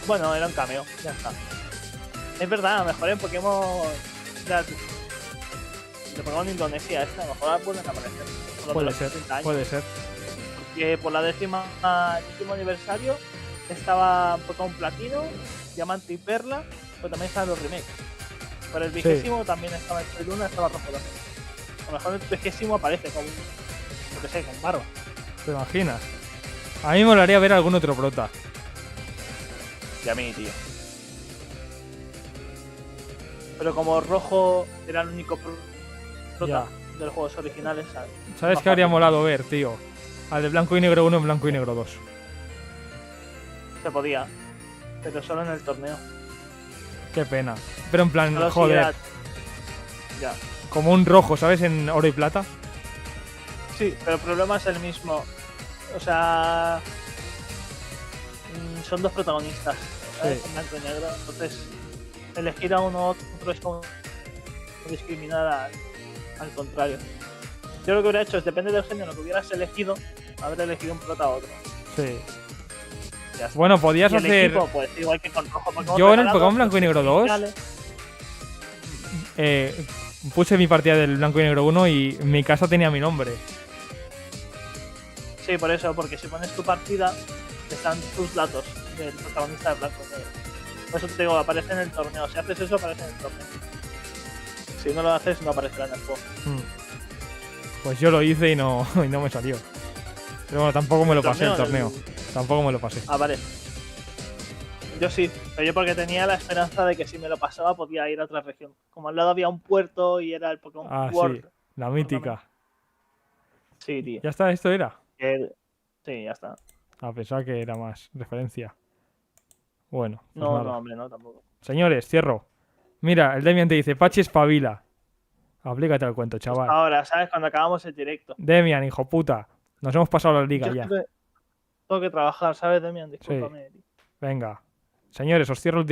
Bueno, era un cameo, ya está. Es verdad, a lo mejor en Pokémon. De Pokémon Indonesia, a lo mejor vuelven a aparecer. Por lo de Puede los ser, 60 años. puede ser. Que por la décimo aniversario estaba Pokémon Platino, Diamante y Perla, pero también estaban los remakes. Pero el 20º también estaba el 1, estaba rojo también. A lo mejor el 20º aparece con, yo qué sé, con barba. ¿Te imaginas? A mí me molaría ver algún otro prota. Y a mí, tío. Pero como rojo era el único prota de los juegos originales, ¿sabes? ¿Sabes Más qué habría fácil. molado ver, tío? Al de blanco y negro 1 en blanco y negro 2. Se podía, pero solo en el torneo. Qué pena. Pero en plan, Solo si joder, era- Ya. como un rojo, ¿sabes? En oro y plata. Sí, pero el problema es el mismo. O sea, son dos protagonistas, ¿sabes? Sí. En blanco y negro. Entonces, elegir a uno u otro es como discriminar al contrario. Yo lo que hubiera hecho es, depende del género que hubieras elegido, haber elegido un prota a otro. Sí. Ya está. Bueno, Y podías el hacer... equipo, pues igual que con rojo. Pokémon Yo en el regalado, Pokémon blanco y negro 2 finales. puse mi partida del blanco y negro 1 y mi casa tenía mi nombre. Sí, por eso, porque si pones tu partida, te están tus datos del protagonista de blanco y negro. Por eso te digo, aparece en el torneo. Si haces eso, aparece en el torneo. Si no lo haces, no aparecerá en el juego. Pues yo lo hice y no me salió. Pero bueno, tampoco me lo pasé el torneo. Tampoco me lo pasé. Ah, vale. Yo sí, pero yo porque tenía la esperanza de que si me lo pasaba podía ir a otra región. Como al lado había un puerto y era el Pokémon Ah, World. sí. La mítica. Sí, tío. ¿Ya está? ¿Esto era? Sí, ya está. Ah, pensaba que era más referencia. Bueno, pues No, nada. no, hombre, no, tampoco. Señores, cierro. Mira, el Demian te dice, Pachi espabila. Aplícate al cuento, chaval. Ahora, ¿sabes? Cuando acabamos el directo. Demian, hijo puta. Nos hemos pasado la liga Yo ya. tengo que trabajar, ¿sabes, Demian? Discúlpame, tío. Venga. Señores, os cierro el